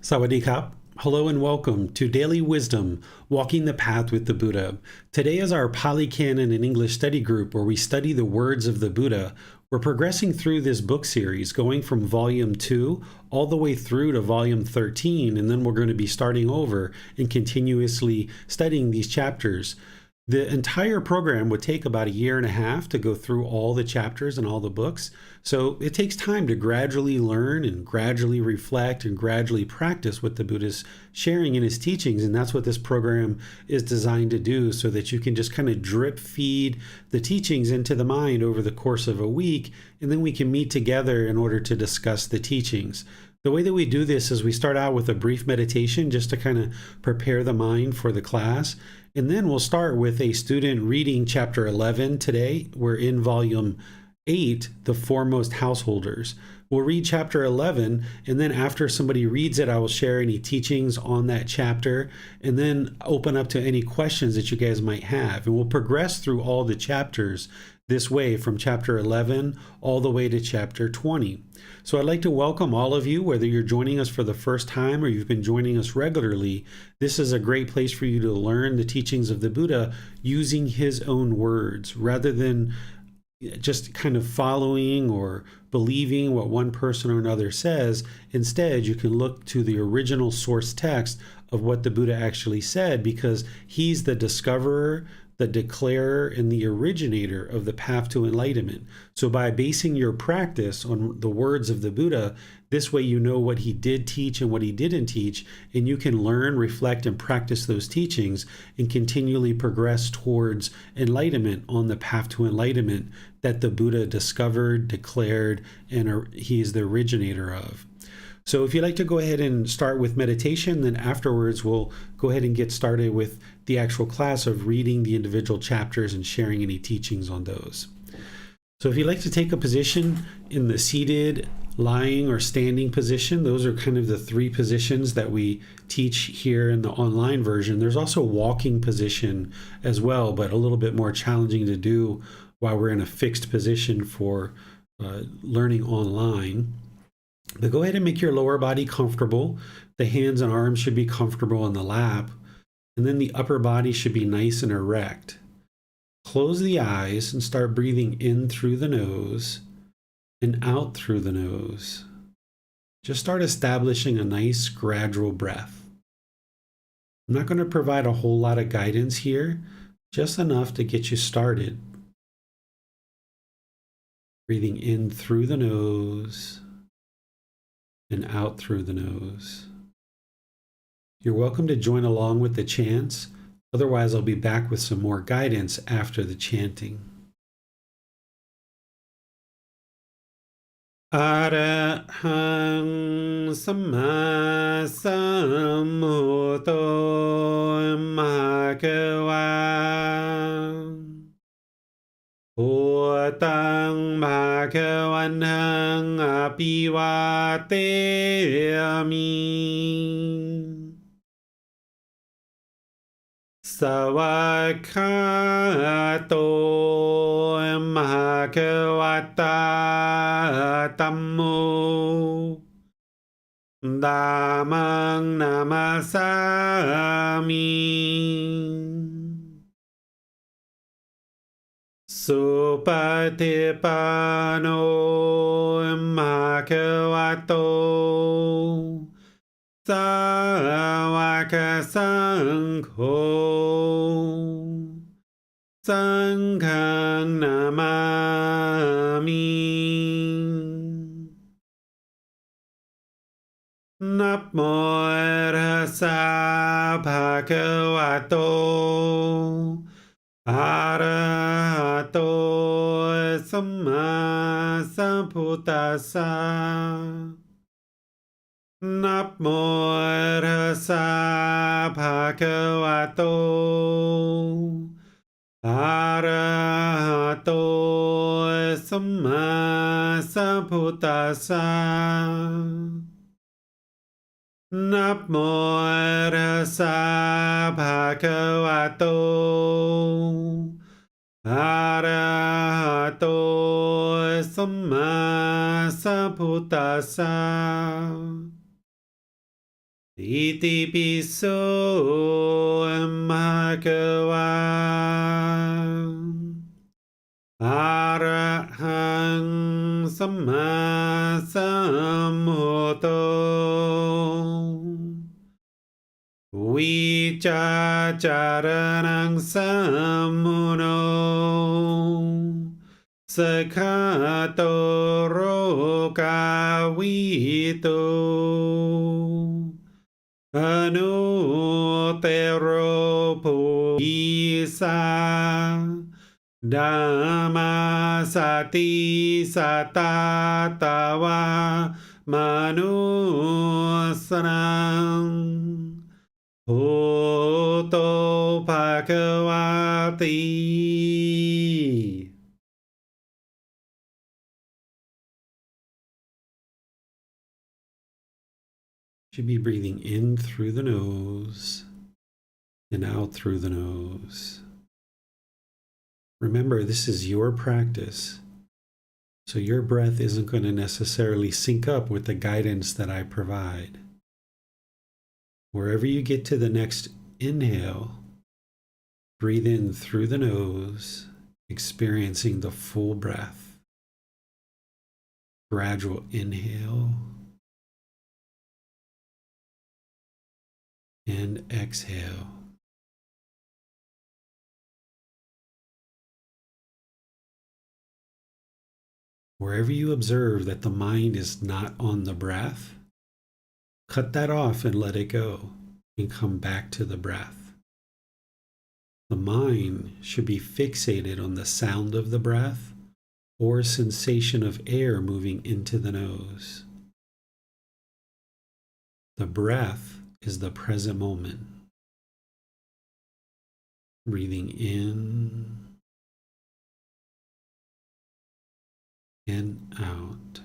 Sawadee krap. Hello and welcome to Daily Wisdom, Walking the Path with the Buddha. Today is our Pali Canon and English study group where we study the words of the Buddha. We're progressing through this book series, going from volume 2 all the way through to volume 13, and then we're going to be starting over and continuously studying these chapters. The entire program would take about a year and a half to go through all the chapters and all the books. So it takes time to gradually learn and gradually reflect and gradually practice what the Buddha is sharing in his teachings. And that's what this program is designed to do, so that you can just kind of drip feed the teachings into the mind over the course of a week. And then we can meet together in order to discuss the teachings. The way that we do this is we start out with a brief meditation just to kind of prepare the mind for the class. And then we'll start with a student reading chapter 11 today. We're in volume 8, The Foremost Householders. We'll read chapter 11, and then after somebody reads it, I will share any teachings on that chapter, and then open up to any questions that you guys might have. And we'll progress through all the chapters this way from chapter 11 all the way to chapter 20. So I'd like to welcome all of you, whether you're joining us for the first time or you've been joining us regularly. This is a great place for you to learn the teachings of the Buddha using his own words, rather than just kind of following or believing what one person or another says. Instead, you can look to the original source text of what the Buddha actually said, because he's the discoverer, the declarer, and the originator of the path to enlightenment. So by basing your practice on the words of the Buddha, this way you know what he did teach and what he didn't teach, and you can learn, reflect, and practice those teachings and continually progress towards enlightenment on the path to enlightenment that the Buddha discovered, declared, and he is the originator of. So if you'd like to go ahead and start with meditation, then afterwards we'll go ahead and get started with the actual class of reading the individual chapters and sharing any teachings on those. So if you'd like to take a position in the seated, lying, or standing position, those are kind of the three positions that we teach here in the online version. There's also walking position as well, but a little bit more challenging to do while we're in a fixed position for learning online. But go ahead and make your lower body comfortable. The hands and arms should be comfortable in the lap, and then the upper body should be nice and erect. Close the eyes and start breathing in through the nose and out through the nose. Just start establishing a nice gradual breath. I'm not going to provide a whole lot of guidance here, just enough to get you started. Breathing in through the nose and out through the nose. You're welcome to join along with the chants. Otherwise, I'll be back with some more guidance after the chanting. Arahang Samma Sambuddho Bhagava Bhutang Bhagavantang Abhivateyami Savakhato Bhagavata Tammo Dhammang Namasami Supatipano Bhagavato Sāvaka Saṅgho Saṅghang Namami Namo Tassa Bhagavato Arahato Samma Sambuddhassa Namo Tassa Bhagavato Arahato Samma Sambuddhassa Namo Tassa Bhagavato Arahato Samma Sambuddhassa Iti piso bhagava Arahang Samma Sambuddho Vicacaranang Sammuno Sakhato Rokavito Anutero Purisa Dhamma Sati Satatawa Manusanang Bhutto Bhagavati. Should be breathing in through the nose and out through the nose. Remember, this is your practice, so your breath isn't going to necessarily sync up with the guidance that I provide. Wherever you get to the next inhale, breathe in through the nose, experiencing the full breath. Gradual inhale and exhale. Wherever you observe that the mind is not on the breath, cut that off and let it go and come back to the breath. The mind should be fixated on the sound of the breath or sensation of air moving into the nose. The breath is the present moment. Breathing in and out.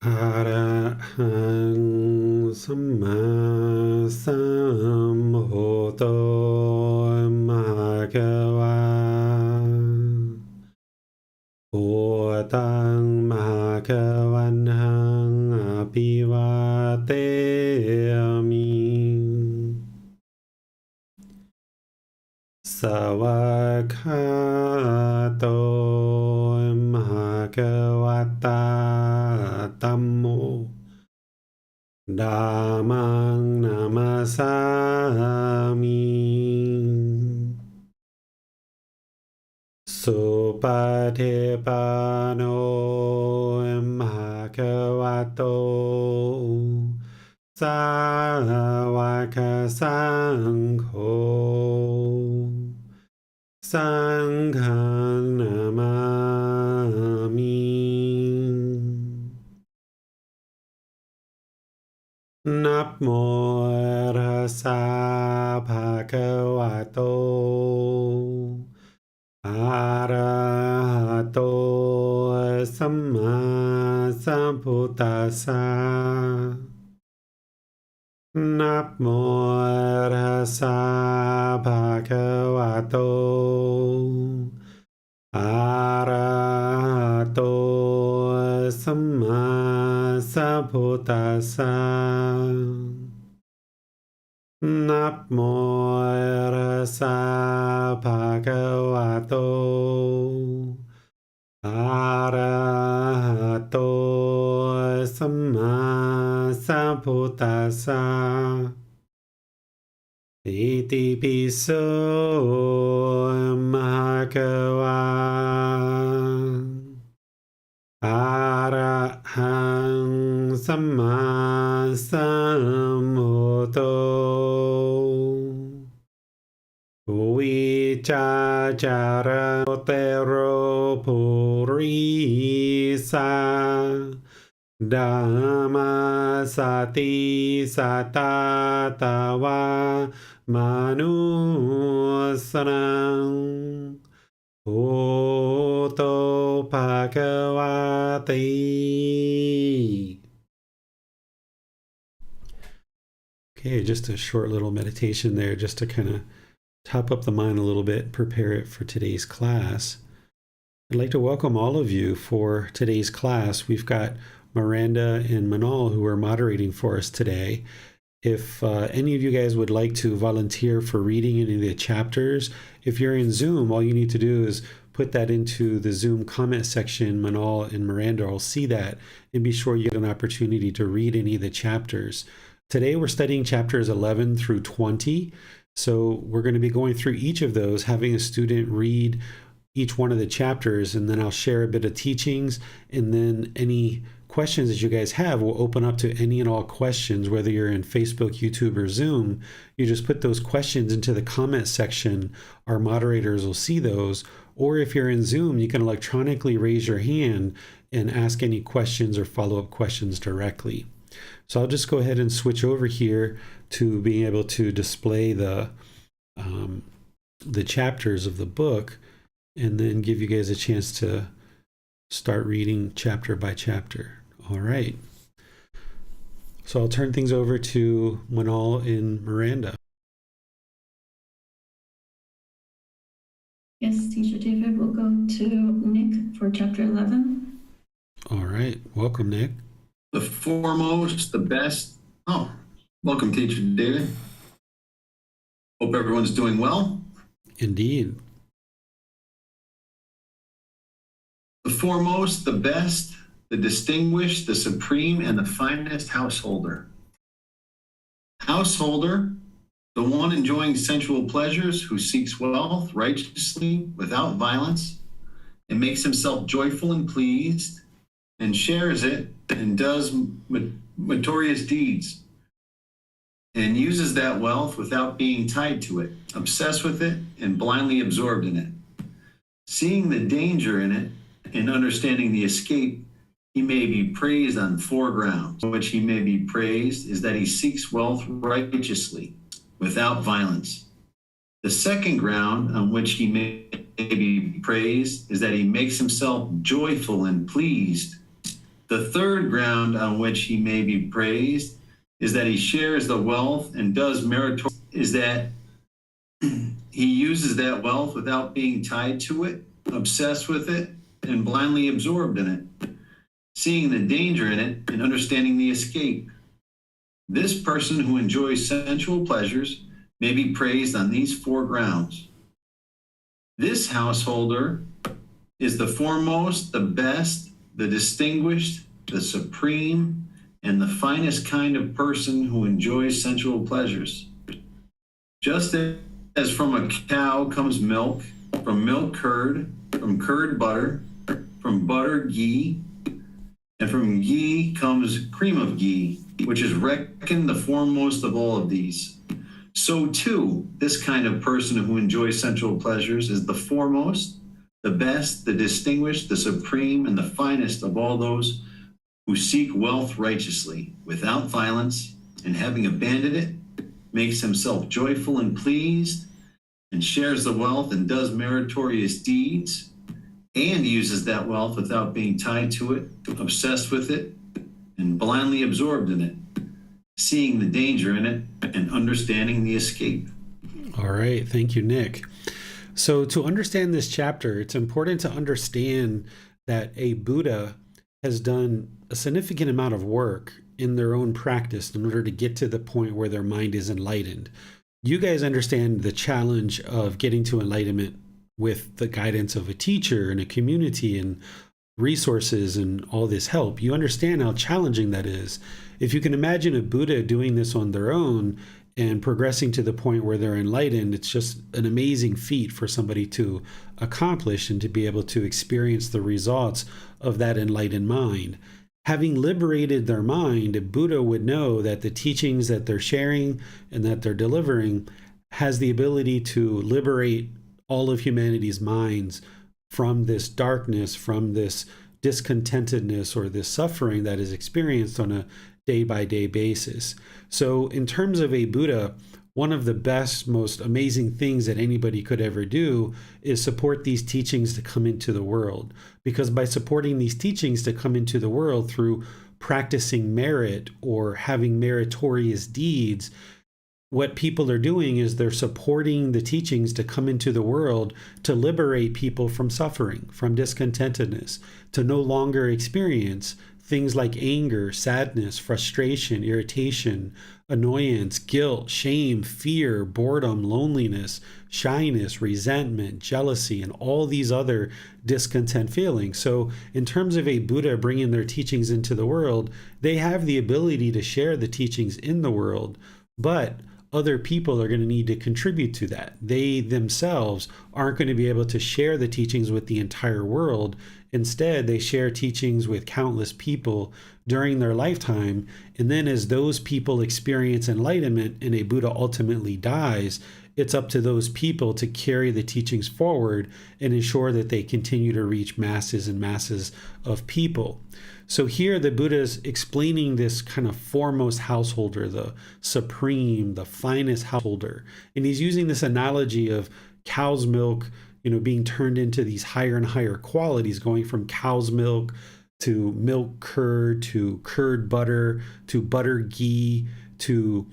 อะระหังสัมมาสัมพุทโธมหะวาพุทธังมหะวันหังอภิวาเทมิ สวากขาโตมหะวัตตาธัมโมธัมมังนามาสามิสุปฏิปันโนมหะวะโตสาวกสังโฆสังฆังนามามินะโมตัสสะภะคะวะโตอะระหะโตสัมมาสัมพุทธัสสะนะโมตัสสะภะคะวะโตอะระหะโตสัมมาสัมพุทธัสสะนะโมตัสสะภะคะวะโตอะระหะโตสัมมาสัมพุทธัสสะอิติปิโสมะภะวะอะระหังสัมมาสัมพุทโธวิจาจารเตโรภุริสาธัมมาสติสัตตาตาวามนุสนังพุทโธภควาติ Okay, just a short little meditation there just to kind of top up the mind a little bit, prepare it for today's class. I'd like to welcome all of you for today's class. We've got Miranda and Manal who are moderating for us today. If any of you guys would like to volunteer for reading any of the chapters, if you're in Zoom, all you need to do is put that into the Zoom comment section. Manal and Miranda will see that and be sure you get an opportunity to read any of the chapters. Today we're studying chapters 11 through 20. So we're going to be going through each of those, having a student read each one of the chapters, and then I'll share a bit of teachings, and then any questions that you guys have will open up to any and all questions, whether you're in Facebook, YouTube, or Zoom. You just put those questions into the comment section. Our moderators will see those. Or if you're in Zoom, you can electronically raise your hand and ask any questions or follow-up questions directly. So I'll just go ahead and switch over here to being able to display the chapters of the book, and then give you guys a chance to start reading chapter by chapter. All right. So I'll turn things over to Manal and Miranda. Yes, Teacher David, we'll go to Nick for chapter 11. All right. Welcome, Nick. The foremost, the best. Oh, welcome, Teacher David. Hope everyone's doing well. Indeed. The foremost, the best, the distinguished, the supreme, and the finest householder. Householder, the one enjoying sensual pleasures, who seeks wealth righteously without violence, and makes himself joyful and pleased, and shares it, and does meritorious deeds, and uses that wealth without being tied to it, obsessed with it, and blindly absorbed in it. Seeing the danger in it and understanding the escape, he may be praised on 4 grounds. On which he may be praised is that he seeks wealth righteously, without violence. The second ground on which he may be praised is that he makes himself joyful and pleased The third ground on which he may be praised is that he shares the wealth and does meritorious, is that he uses that wealth without being tied to it, obsessed with it, and blindly absorbed in it, seeing the danger in it and understanding the escape. This person who enjoys sensual pleasures may be praised on these four grounds. This householder is the foremost, the best, the distinguished, the supreme, and the finest kind of person who enjoys sensual pleasures. Just as from a cow comes milk, from milk curd, from curd butter, from butter ghee, and from ghee comes cream of ghee, which is reckoned the foremost of all of these. So too, this kind of person who enjoys sensual pleasures is the foremost, the best, the distinguished, the supreme, and the finest of all those who seek wealth righteously, without violence, and having abandoned it, makes himself joyful and pleased, and shares the wealth and does meritorious deeds, and uses that wealth without being tied to it, obsessed with it, and blindly absorbed in it, seeing the danger in it and understanding the escape. All right. Thank you, Nick. So to understand this chapter, it's important to understand that a Buddha has done a significant amount of work in their own practice in order to get to the point where their mind is enlightened. You guys understand the challenge of getting to enlightenment with the guidance of a teacher and a community and resources and all this help. You understand how challenging that is. If you can imagine a Buddha doing this on their own and progressing to the point where they're enlightened, it's just an amazing feat for somebody to accomplish and to be able to experience the results of that enlightened mind. Having liberated their mind, a Buddha would know that the teachings that they're sharing and that they're delivering has the ability to liberate all of humanity's minds from this darkness, from this discontentedness or this suffering that is experienced on a day-by-day basis. So in terms of a Buddha, one of the best, most amazing things that anybody could ever do is support these teachings to come into the world. Because by supporting these teachings to come into the world through practicing merit or having meritorious deeds, what people are doing is they're supporting the teachings to come into the world to liberate people from suffering, from discontentedness, to no longer experience things like anger, sadness, frustration, irritation, annoyance, guilt, shame, fear, boredom, loneliness, shyness, resentment, jealousy, and all these other discontent feelings. So in terms of a Buddha bringing their teachings into the world, they have the ability to share the teachings in the world, but other people are going to need to contribute to that. They themselves aren't going to be able to share the teachings with the entire world. Instead, they share teachings with countless people during their lifetime. And then as those people experience enlightenment and a Buddha ultimately dies, it's up to those people to carry the teachings forward and ensure that they continue to reach masses and masses of people. So here the Buddha is explaining this kind of foremost householder, the supreme, the finest householder. And he's using this analogy of cow's milk, being turned into these higher and higher qualities, going from cow's milk to milk curd, to curd butter, to butter ghee, to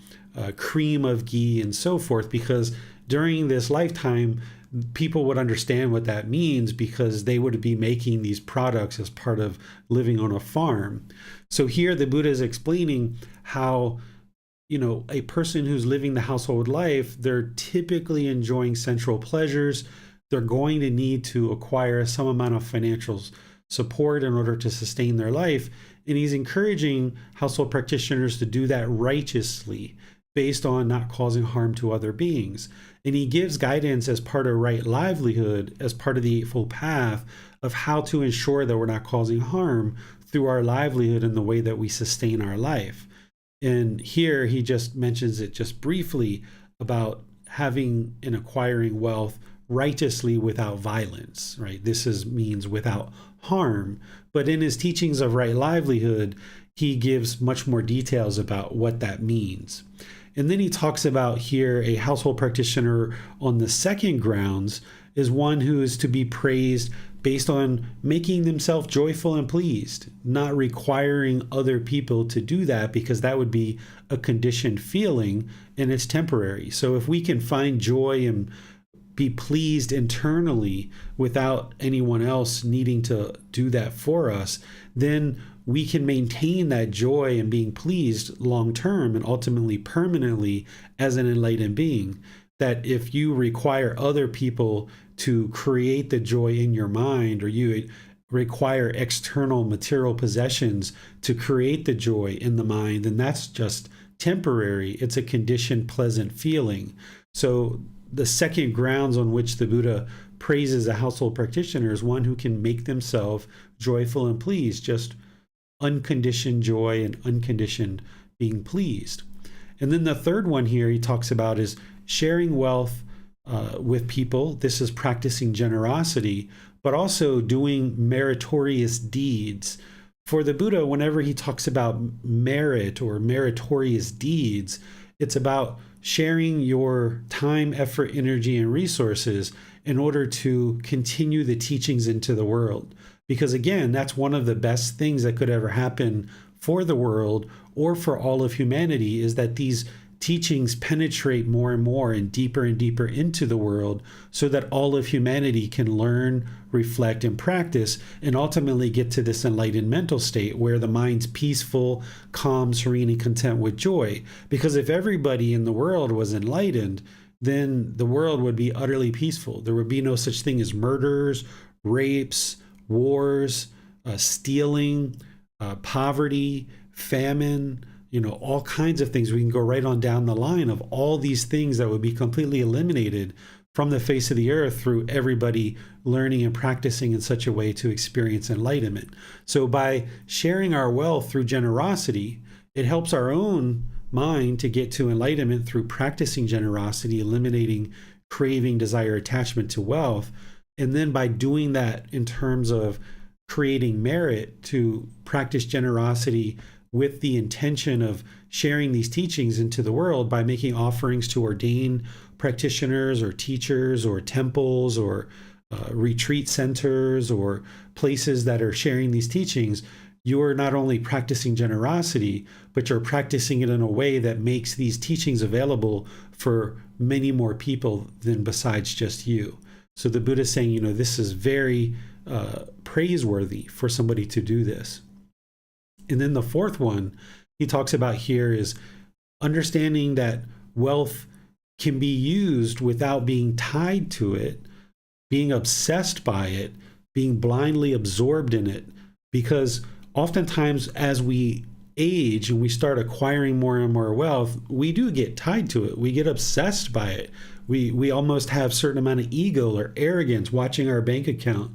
cream of ghee, and so forth, because during this lifetime, people would understand what that means because they would be making these products as part of living on a farm. So here the Buddha is explaining how, a person who's living the household life, they're typically enjoying sensual pleasures. They're going to need to acquire some amount of financial support in order to sustain their life. And he's encouraging household practitioners to do that righteously, based on not causing harm to other beings. And he gives guidance as part of right livelihood, as part of the Eightfold Path, of how to ensure that we're not causing harm through our livelihood and the way that we sustain our life. And here he just mentions it just briefly about having and acquiring wealth righteously without violence, right? This means without harm. But in his teachings of right livelihood, he gives much more details about what that means. And then he talks about here a household practitioner on the second grounds is one who is to be praised based on making themselves joyful and pleased, not requiring other people to do that, because that would be a conditioned feeling and it's temporary. So if we can find joy and be pleased internally without anyone else needing to do that for us, then we can maintain that joy and being pleased long term and ultimately permanently as an enlightened being. That if you require other people to create the joy in your mind, or you require external material possessions to create the joy in the mind, then that's just temporary. It's a conditioned, pleasant feeling. So the second grounds on which the Buddha praises a household practitioner is one who can make themselves joyful and pleased, just unconditioned joy and unconditioned being pleased. And then the third one here he talks about is sharing wealth with people. This is practicing generosity, but also doing meritorious deeds. For the Buddha, whenever he talks about merit or meritorious deeds, it's about sharing your time, effort, energy, and resources in order to continue the teachings into the world. Because again, that's one of the best things that could ever happen for the world or for all of humanity, is that these teachings penetrate more and deeper into the world, so that all of humanity can learn, reflect, and practice, and ultimately get to this enlightened mental state where the mind's peaceful, calm, serene, and content with joy. Because if everybody in the world was enlightened, then the world would be utterly peaceful. There would be no such thing as murders, rapes, wars, stealing, poverty, famine, all kinds of things. We can go right on down the line of all these things that would be completely eliminated from the face of the earth through everybody learning and practicing in such a way to experience enlightenment. So by sharing our wealth through generosity, it helps our own mind to get to enlightenment through practicing generosity, eliminating craving, desire, attachment to wealth. And then by doing that in terms of creating merit, to practice generosity with the intention of sharing these teachings into the world by making offerings to ordained practitioners or teachers or temples or retreat centers or places that are sharing these teachings, you're not only practicing generosity, but you're practicing it in a way that makes these teachings available for many more people than besides just you. So the Buddha is saying, this is very praiseworthy for somebody to do this. And then the fourth one he talks about here is understanding that wealth can be used without being tied to it, being obsessed by it, being blindly absorbed in it. Because oftentimes as we age and we start acquiring more and more wealth, we do get tied to it. We get obsessed by it. We almost have a certain amount of ego or arrogance watching our bank account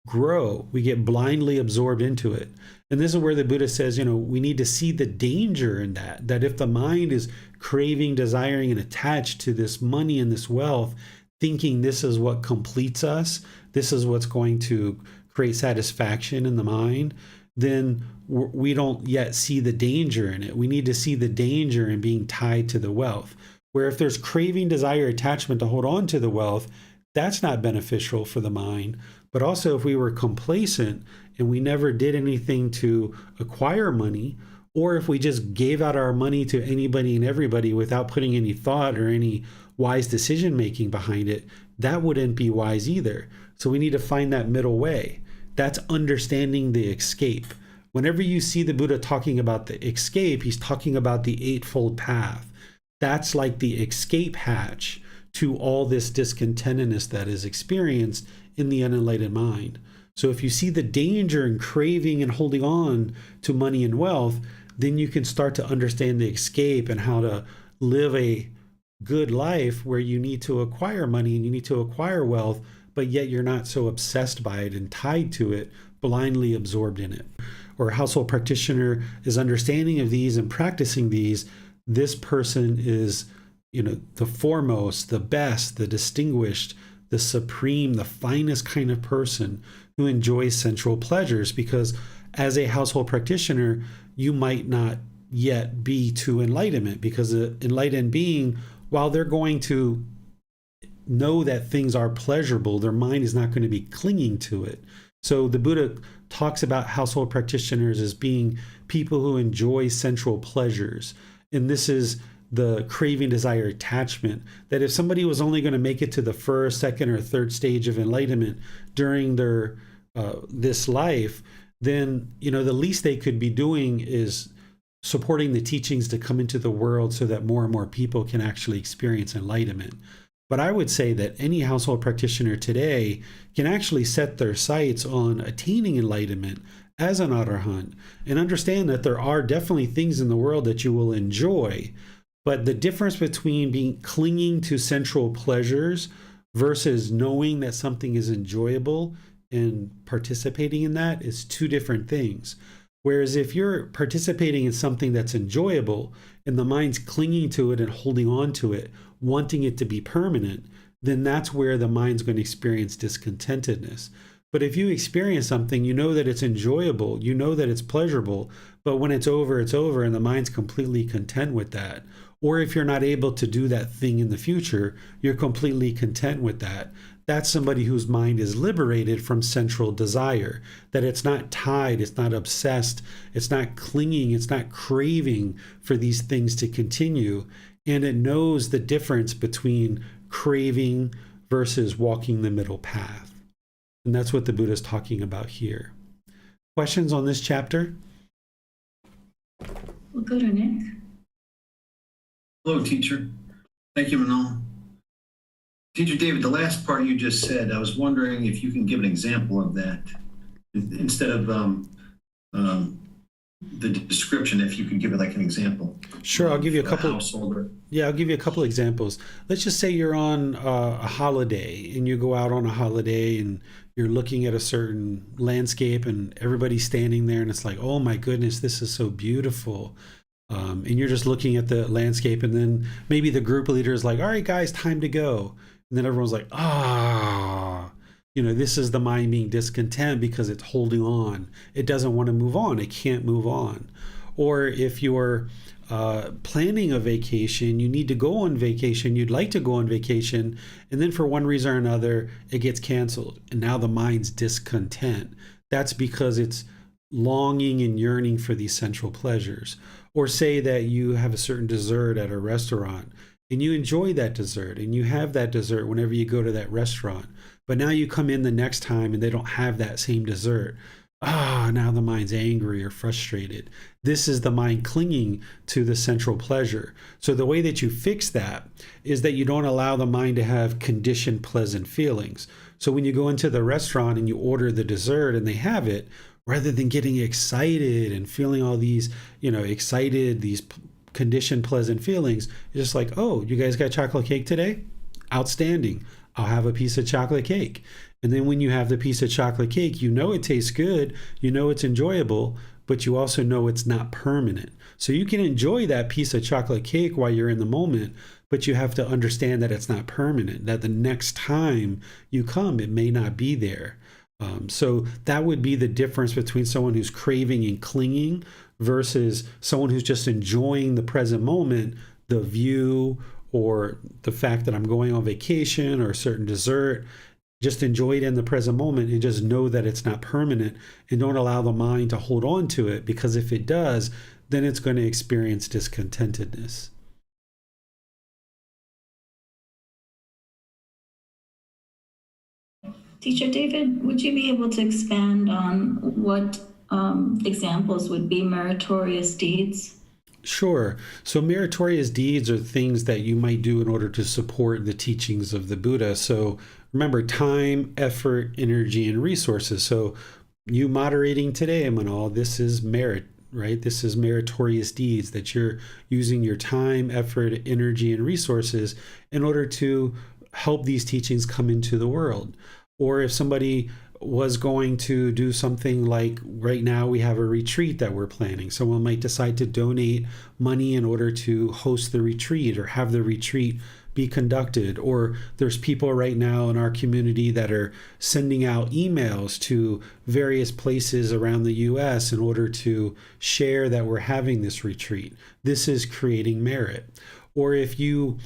grow. We get blindly absorbed into it. And this is where the Buddha says, we need to see the danger in that if the mind is craving, desiring, and attached to this money and this wealth, thinking this is what completes us, this is what's going to create satisfaction in the mind, then we don't yet see the danger in it. We need to see the danger in being tied to the wealth. Where if there's craving, desire, attachment to hold on to the wealth, that's not beneficial for the mind. But also if we were complacent and we never did anything to acquire money, or if we just gave out our money to anybody and everybody without putting any thought or any wise decision making behind it, that wouldn't be wise either. So we need to find that middle way. That's understanding the escape. Whenever you see the Buddha talking about the escape, he's talking about the Eightfold Path. That's like the escape hatch to all this discontentedness that is experienced in the unenlightened mind. So if you see the danger in craving and holding on to money and wealth, then you can start to understand the escape and how to live a good life where you need to acquire money and you need to acquire wealth, but yet you're not so obsessed by it and tied to it, blindly absorbed in it. Or a household practitioner is understanding of these and practicing these. This person is, the foremost, the best, the distinguished, the supreme, the finest kind of person who enjoys sensual pleasures, because as a household practitioner, you might not yet be to enlightenment, because an enlightened being, while they're going to know that things are pleasurable, their mind is not going to be clinging to it. So the Buddha talks about household practitioners as being people who enjoy sensual pleasures. And this is the craving, desire, attachment, that if somebody was only going to make it to the first, second, or third stage of enlightenment during their this life, then the least they could be doing is supporting the teachings to come into the world so that more and more people can actually experience enlightenment. But I would say that any household practitioner today can actually set their sights on attaining enlightenment as an arahant and understand that there are definitely things in the world that you will enjoy. But the difference between clinging to sensual pleasures versus knowing that something is enjoyable and participating in that is two different things. Whereas if you're participating in something that's enjoyable and the mind's clinging to it and holding on to it, wanting it to be permanent, then that's where the mind's going to experience discontentedness. But if you experience something, you know that it's enjoyable, you know that it's pleasurable, but when it's over, and the mind's completely content with that. Or if you're not able to do that thing in the future, you're completely content with that. That's somebody whose mind is liberated from sensual desire, that it's not tied, it's not obsessed, it's not clinging, it's not craving for these things to continue. And it knows the difference between craving versus walking the middle path. And that's what the Buddha is talking about here. Questions on this chapter? We'll go to Nick. Hello, teacher. Thank you, Manal. Teacher David, the last part you just said, I was wondering if you can give an example of that instead of the description, if you could give it like an example. Sure, I'll give you a couple. Yeah, I'll give you a couple examples. Let's just say you're on a holiday and you go out on a holiday and you're looking at a certain landscape and everybody's standing there and it's like, oh my goodness, this is so beautiful. And you're just looking at the landscape, and then maybe the group leader is like, all right, guys, time to go. And then everyone's like, this is the mind being discontent because it's holding on. It doesn't want to move on. It can't move on. Or if you're planning a vacation, you need to go on vacation, you'd like to go on vacation, and then for one reason or another, it gets canceled. And now the mind's discontent. That's because it's longing and yearning for these sensual pleasures. Or say that you have a certain dessert at a restaurant and you enjoy that dessert and you have that dessert whenever you go to that restaurant. But now you come in the next time and they don't have that same dessert. Now the mind's angry or frustrated. This is the mind clinging to the sensual pleasure. So the way that you fix that is that you don't allow the mind to have conditioned pleasant feelings. So when you go into the restaurant and you order the dessert and they have it, rather than getting excited and feeling all these, excited, these conditioned pleasant feelings, it's just like, oh, you guys got chocolate cake today? Outstanding. I'll have a piece of chocolate cake. And then when you have the piece of chocolate cake, it tastes good, it's enjoyable, but you also know it's not permanent. So you can enjoy that piece of chocolate cake while you're in the moment, but you have to understand that it's not permanent, that the next time you come, it may not be there. So that would be the difference between someone who's craving and clinging versus someone who's just enjoying the present moment, the view or the fact that I'm going on vacation or a certain dessert. Just enjoy it in the present moment and just know that it's not permanent, and don't allow the mind to hold on to it, because if it does, then it's going to experience discontentedness. Teacher David, would you be able to expand on what examples would be meritorious deeds? Sure. So meritorious deeds are things that you might do in order to support the teachings of the Buddha. So remember, time, effort, energy, and resources. So you moderating today, Manal, this is merit, right? This is meritorious deeds, that you're using your time, effort, energy, and resources in order to help these teachings come into the world. Or if somebody was going to do something like right now we have a retreat that we're planning, someone might decide to donate money in order to host the retreat or have the retreat be conducted. Or there's people right now in our community that are sending out emails to various places around the US in order to share that we're having this retreat. This is creating merit. or if you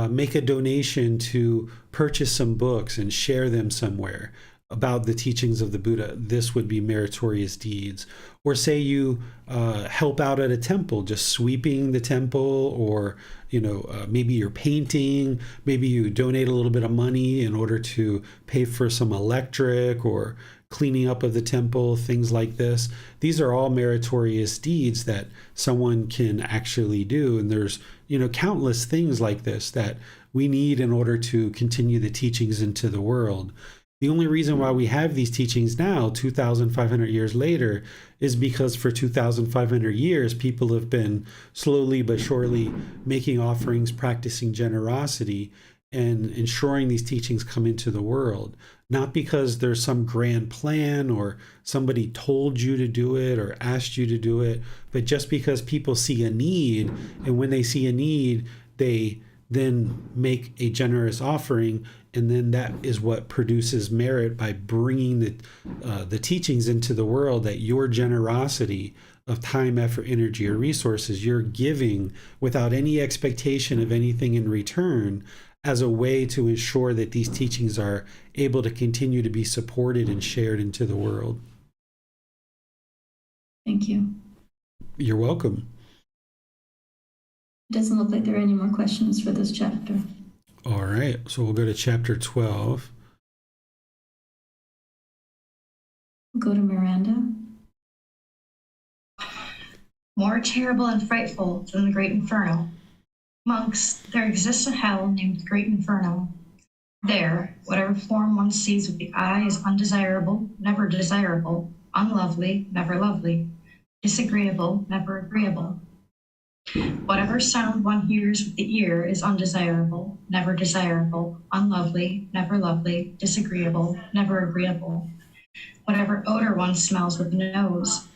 make a donation to purchase some books and share them somewhere about the teachings of the Buddha, this would be meritorious deeds. Or say you help out at a temple, just sweeping the temple, or maybe you're painting, maybe you donate a little bit of money in order to pay for some electric or cleaning up of the temple, things like this. These are all meritorious deeds that someone can actually do. And there's, countless things like this that we need in order to continue the teachings into the world. The only reason why we have these teachings now, 2,500 years later, is because for 2,500 years, people have been slowly but surely making offerings, practicing generosity, and ensuring these teachings come into the world. Not because there's some grand plan or somebody told you to do it or asked you to do it, but just because people see a need, and when they see a need, they then make a generous offering, and then that is what produces merit by bringing the teachings into the world, that your generosity of time, effort, energy, or resources you're giving without any expectation of anything in return, as a way to ensure that these teachings are able to continue to be supported and shared into the world. Thank you. You're welcome. It doesn't look like there are any more questions for this chapter. All right, so we'll go to chapter 12. We'll go to Miranda. More terrible and frightful than the great inferno. Monks, there exists a hell named the Great Inferno. There, whatever form one sees with the eye is undesirable, never desirable, unlovely, never lovely, disagreeable, never agreeable. Whatever sound one hears with the ear is undesirable, never desirable, unlovely, never lovely, disagreeable, never agreeable. Whatever odor one smells with the nose,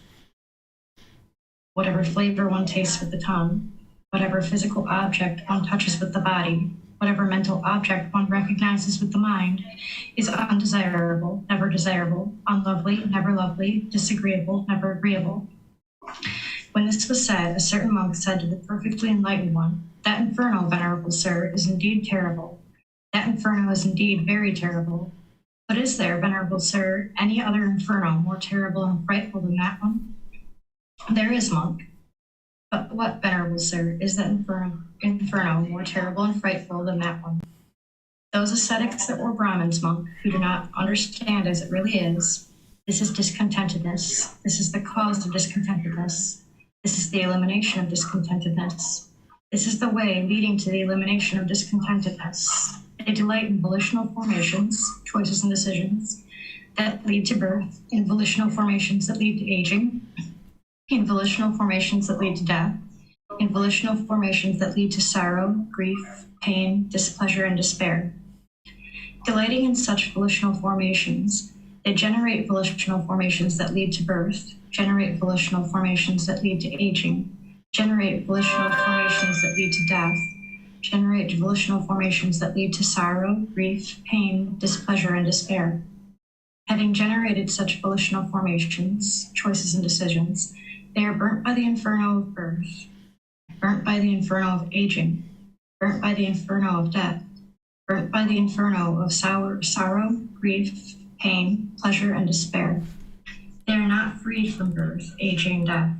whatever flavor one tastes with the tongue, whatever physical object one touches with the body, whatever mental object one recognizes with the mind, is undesirable, never desirable, unlovely, never lovely, disagreeable, never agreeable. When this was said, a certain monk said to the perfectly enlightened one, "That inferno, venerable sir, is indeed terrible. That inferno is indeed very terrible. But is there, venerable sir, any other inferno more terrible and frightful than that one?" "There is, monk." "But what, venerable sir, is that inferno more terrible and frightful than that one?" "Those ascetics that were Brahmins, monk, who do not understand as it really is. This is discontentedness. This is the cause of discontentedness. This is the elimination of discontentedness. This is the way leading to the elimination of discontentedness. They delight in volitional formations, choices and decisions that lead to birth, in volitional formations that lead to aging, in volitional formations that lead to death, in volitional formations that lead to sorrow, grief, pain, displeasure, and despair. Delighting in such volitional formations, they generate volitional formations that lead to birth, generate volitional formations that lead to aging, generate volitional formations that lead to death, generate volitional formations that lead to sorrow, grief, pain, displeasure, and despair. Having generated such volitional formations, choices, and decisions, they are burnt by the inferno of birth, burnt by the inferno of aging, burnt by the inferno of death, burnt by the inferno of sorrow, grief, pain, pleasure, and despair. They are not freed from birth, aging, death,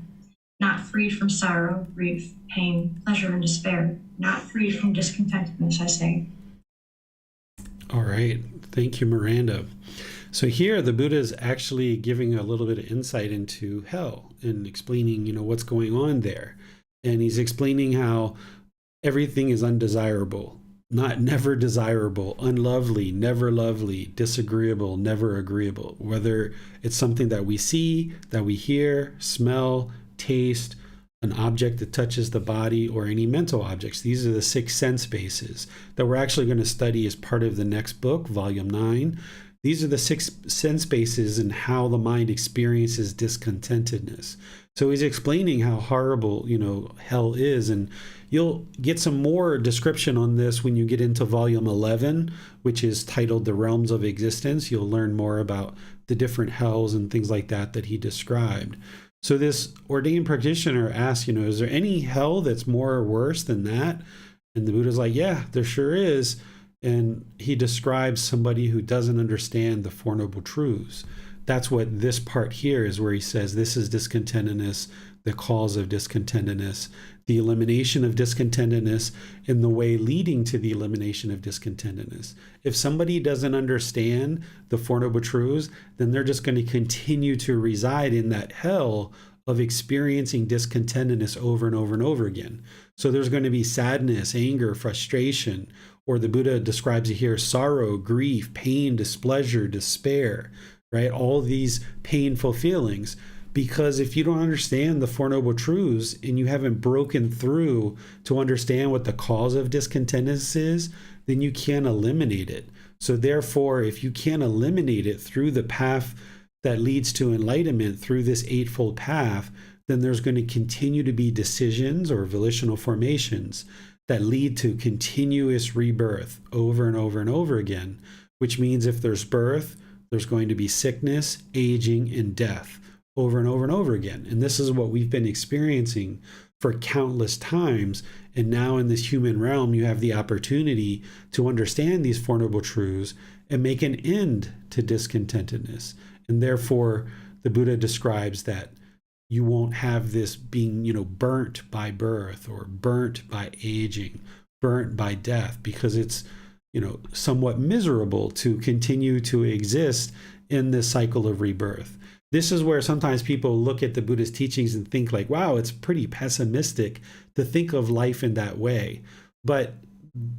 not freed from sorrow, grief, pain, pleasure, and despair, not freed from discontentedness, I say. All right. Thank you, Miranda. So here the Buddha is actually giving a little bit of insight into hell and explaining, what's going on there. And he's explaining how everything is undesirable, never desirable, unlovely, never lovely, disagreeable, never agreeable. Whether it's something that we see, that we hear, smell, taste, an object that touches the body, or any mental objects. These are the 6 sense bases that we're actually going to study as part of the next book, Volume 9. These are the 6 sense bases and how the mind experiences discontentedness. So he's explaining how horrible, hell is. And you'll get some more description on this when you get into Volume 11, which is titled The Realms of Existence. You'll learn more about the different hells and things like that he described. So this ordained practitioner asks, is there any hell that's more or worse than that? And the Buddha's like, yeah, there sure is. And he describes somebody who doesn't understand the Four Noble Truths. That's what this part here is, where he says this is discontentedness, the cause of discontentedness, the elimination of discontentedness, and the way leading to the elimination of discontentedness. If somebody doesn't understand the Four Noble Truths, then they're just going to continue to reside in that hell of experiencing discontentedness over and over and over again. So there's going to be sadness, anger, frustration, or the Buddha describes it here, sorrow, grief, pain, displeasure, despair, right? All these painful feelings. Because if you don't understand the Four Noble Truths and you haven't broken through to understand what the cause of discontentedness is, then you can't eliminate it. So therefore, if you can't eliminate it through the path that leads to enlightenment, through this eightfold path, then there's going to continue to be decisions or volitional formations that lead to continuous rebirth over and over and over again, which means if there's birth, there's going to be sickness, aging, and death over and over and over again. And this is what we've been experiencing for countless times. And now in this human realm, you have the opportunity to understand these Four Noble Truths and make an end to discontentedness. And therefore, the Buddha describes that you won't have this being, burnt by birth or burnt by aging, burnt by death, because it's, somewhat miserable to continue to exist in this cycle of rebirth. This is where sometimes people look at the Buddha's teachings and think like, wow, it's pretty pessimistic to think of life in that way. But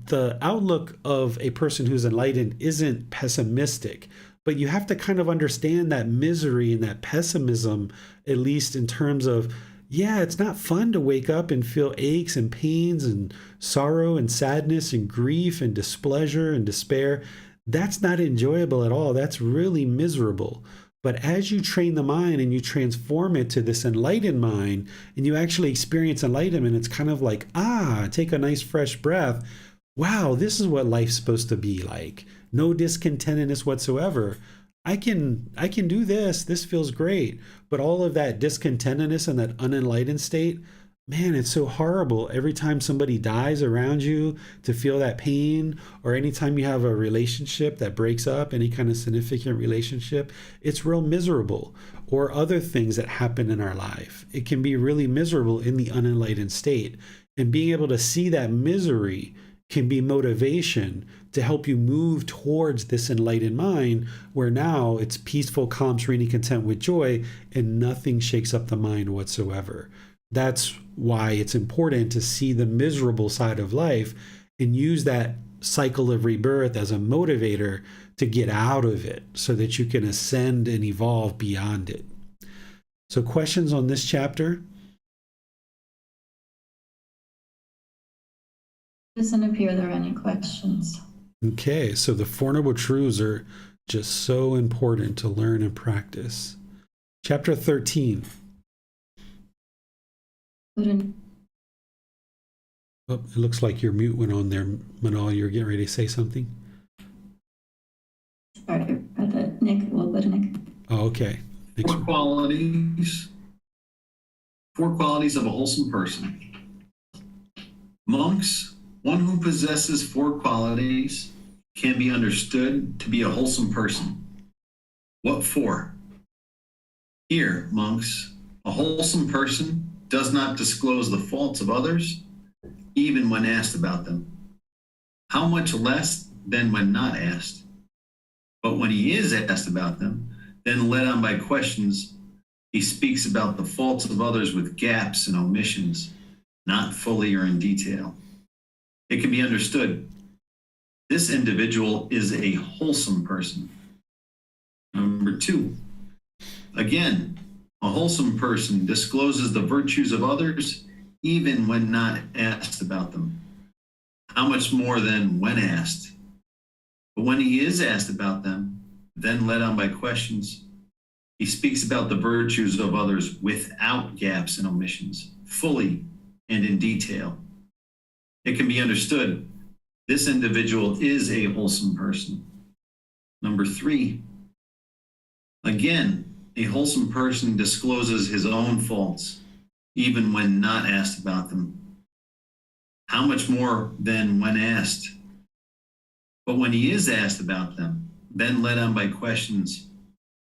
the outlook of a person who's enlightened isn't pessimistic. But you have to kind of understand that misery and that pessimism, at least in terms of, yeah, it's not fun to wake up and feel aches and pains and sorrow and sadness and grief and displeasure and despair. That's not enjoyable at all. That's really miserable. But as you train the mind and you transform it to this enlightened mind and you actually experience enlightenment, it's kind of like, take a nice fresh breath. Wow, this is what life's supposed to be like. No discontentedness whatsoever. I can do this. This feels great. But all of that discontentedness and that unenlightened state, man, it's so horrible. Every time somebody dies around you, to feel that pain, or anytime you have a relationship that breaks up, any kind of significant relationship, it's real miserable. Or other things that happen in our life. It can be really miserable in the unenlightened state. And being able to see that misery can be motivation to help you move towards this enlightened mind, where now it's peaceful, calm, serene, content with joy, and nothing shakes up the mind whatsoever. That's why it's important to see the miserable side of life and use that cycle of rebirth as a motivator to get out of it so that you can ascend and evolve beyond it. So, questions on this chapter? Doesn't appear there are any questions. Okay, so the Four Noble Truths are just so important to learn and practice. Chapter 13. Buddha, Oh, it looks like your mute went on there, Manal. You're getting ready to say something? sorry, Nick, we'll go to Nick. Oh, okay. Next. Four qualities of a wholesome person. Monks, one who possesses four qualities can be understood to be a wholesome person. What for? Here, monks, a wholesome person does not disclose the faults of others, even when asked about them. How much less than when not asked? But when he is asked about them, then led on by questions, he speaks about the faults of others with gaps and omissions, not fully or in detail. It can be understood. This individual is a wholesome person. Number two, again, a wholesome person discloses the virtues of others even when not asked about them. How much more than when asked? But when he is asked about them, then led on by questions, he speaks about the virtues of others without gaps and omissions, fully and in detail. It can be understood. This individual is a wholesome person. Number three, again, a wholesome person discloses his own faults, even when not asked about them. How much more than when asked? But when he is asked about them, then led on by questions,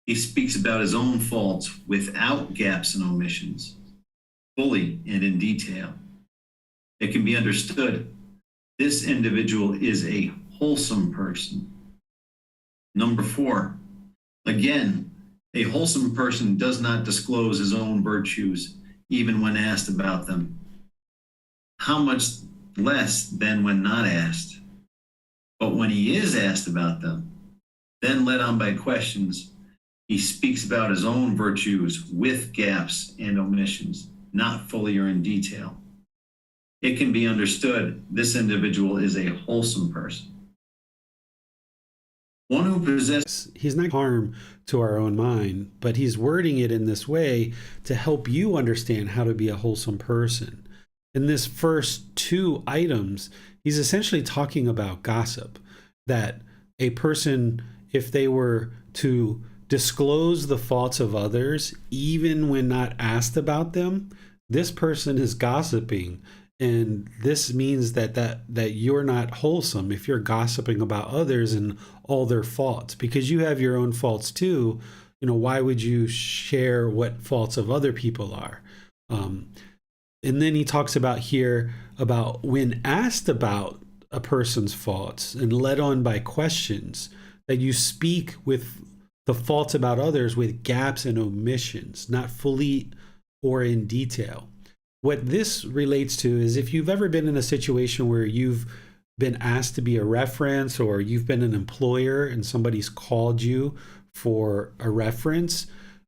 he speaks about his own faults without gaps and omissions, fully and in detail. It can be understood this individual is a wholesome person. Number 4, again, a wholesome person does not disclose his own virtues even when asked about them. How much less than when not asked? But when he is asked about them, then led on by questions, he speaks about his own virtues with gaps and omissions, not fully or in detail. It can be understood this individual is a wholesome person. One who possesses... He's not harm to our own mind, but he's wording it in this way to help you understand how to be a wholesome person. In this first 2 items, he's essentially talking about gossip, that a person, if they were to disclose the faults of others, even when not asked about them, this person is gossiping. And this means that you're not wholesome if you're gossiping about others and all their faults, because you have your own faults too. You know, why would you share what faults of other people are? And then he talks about here about when asked about a person's faults and led on by questions, that you speak with the faults about others with gaps and omissions, not fully or in detail. What this relates to is if you've ever been in a situation where you've been asked to be a reference, or you've been an employer and somebody's called you for a reference,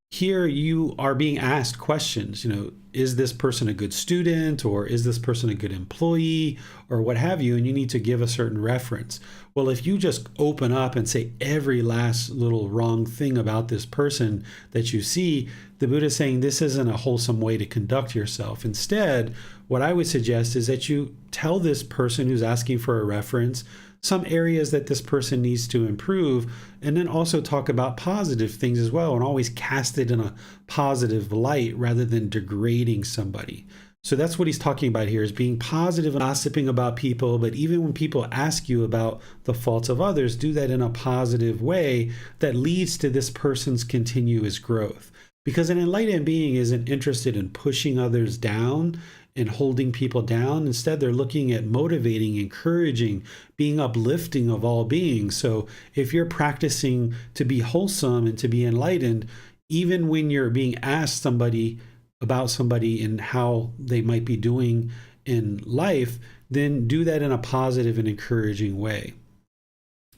here you are being asked questions, is this person a good student, or is this person a good employee, or what have you, and you need to give a certain reference. Well, if you just open up and say every last little wrong thing about this person that you see, the Buddha is saying this isn't a wholesome way to conduct yourself. Instead, what I would suggest is that you tell this person who's asking for a reference some areas that this person needs to improve, and then also talk about positive things as well, and always cast it in a positive light rather than degrading somebody. So that's what he's talking about here, is being positive and gossiping about people. But even when people ask you about the faults of others, do that in a positive way that leads to this person's continuous growth. Because an enlightened being isn't interested in pushing others down and holding people down. Instead, they're looking at motivating, encouraging, being uplifting of all beings. So if you're practicing to be wholesome and to be enlightened, even when you're being asked about somebody and how they might be doing in life, then do that in a positive and encouraging way.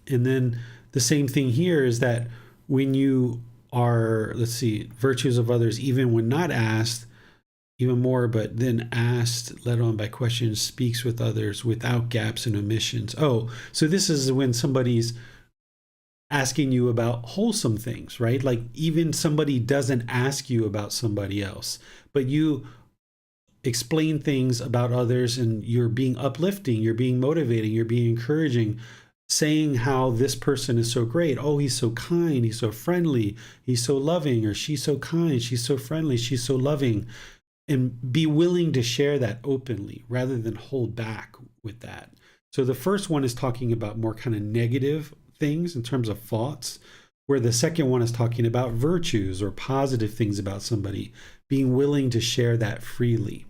And then the same thing here is that when you are, virtues of others, even when not asked, even more, but then asked, led on by questions, speaks with others without gaps and omissions. Oh, so this is when somebody's asking you about wholesome things, right? Like even somebody doesn't ask you about somebody else, but you explain things about others and you're being uplifting, you're being motivating, you're being encouraging, saying how this person is so great. Oh, he's so kind, he's so friendly, he's so loving, or she's so kind, she's so friendly, she's so loving. And be willing to share that openly rather than hold back with that. So the first one is talking about more kind of negative things in terms of faults, where the second one is talking about virtues or positive things about somebody, being willing to share that freely.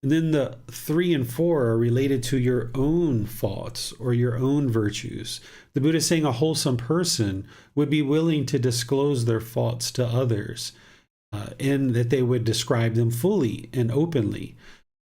And then the 3 and 4 are related to your own faults or your own virtues. The Buddha is saying a wholesome person would be willing to disclose their faults to others, and that they would describe them fully and openly.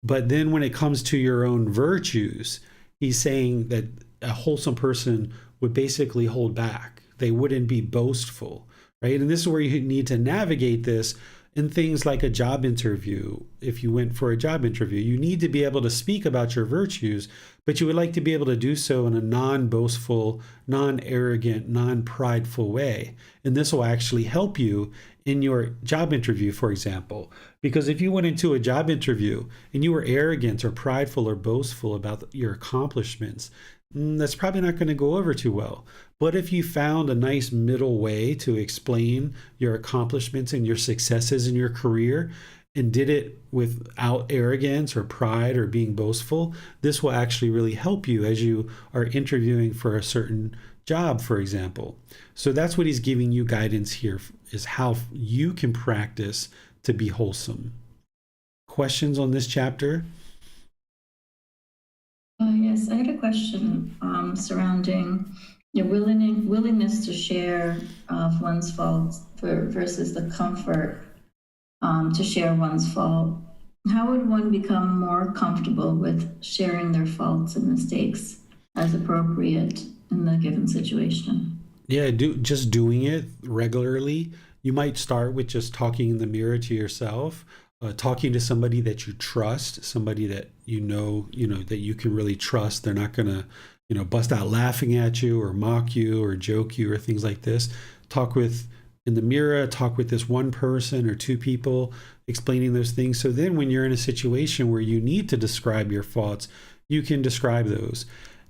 But then when it comes to your own virtues, he's saying that a wholesome person would basically hold back. They wouldn't be boastful, right? And this is where you need to navigate this in things like a job interview. If you went for a job interview, you need to be able to speak about your virtues, but you would like to be able to do so in a non-boastful, non-arrogant, non-prideful way. And this will actually help you in your job interview, for example. Because if you went into a job interview and you were arrogant or prideful or boastful about your accomplishments, that's probably not going to go over too well. But if you found a nice middle way to explain your accomplishments and your successes in your career, and did it without arrogance or pride or being boastful, this will actually really help you as you are interviewing for a certain job, for example. So that's what he's giving you guidance here, is how you can practice to be wholesome. Questions on this chapter? Yes, I had a question surrounding your willingness to share of one's faults versus the comfort to share one's fault. How would one become more comfortable with sharing their faults and mistakes as appropriate in the given situation? Yeah, just doing it regularly. You might start with just talking in the mirror to yourself, talking to somebody that you trust, somebody that you know that you can really trust. They're not gonna, bust out laughing at you or mock you or joke you or things like this. In the mirror, talk with this one person or two people, explaining those things. So then when you're in a situation where you need to describe your faults, you can describe those.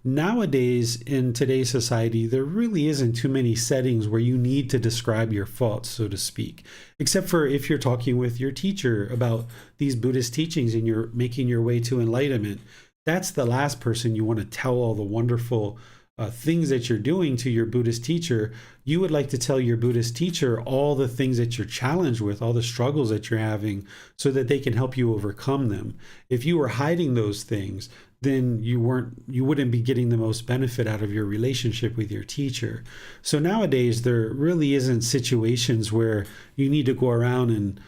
Nowadays, in today's society, there really isn't too many settings where you need to describe your faults, so to speak, except for if you're talking with your teacher about these Buddhist teachings and you're making your way to enlightenment. That's the last person you want to tell all the wonderful things that you're doing to your Buddhist teacher. You would like to tell your Buddhist teacher all the things that you're challenged with, all the struggles that you're having, so that they can help you overcome them. If you were hiding those things, then you wouldn't be getting the most benefit out of your relationship with your teacher. So nowadays, there really isn't situations where you need to go around and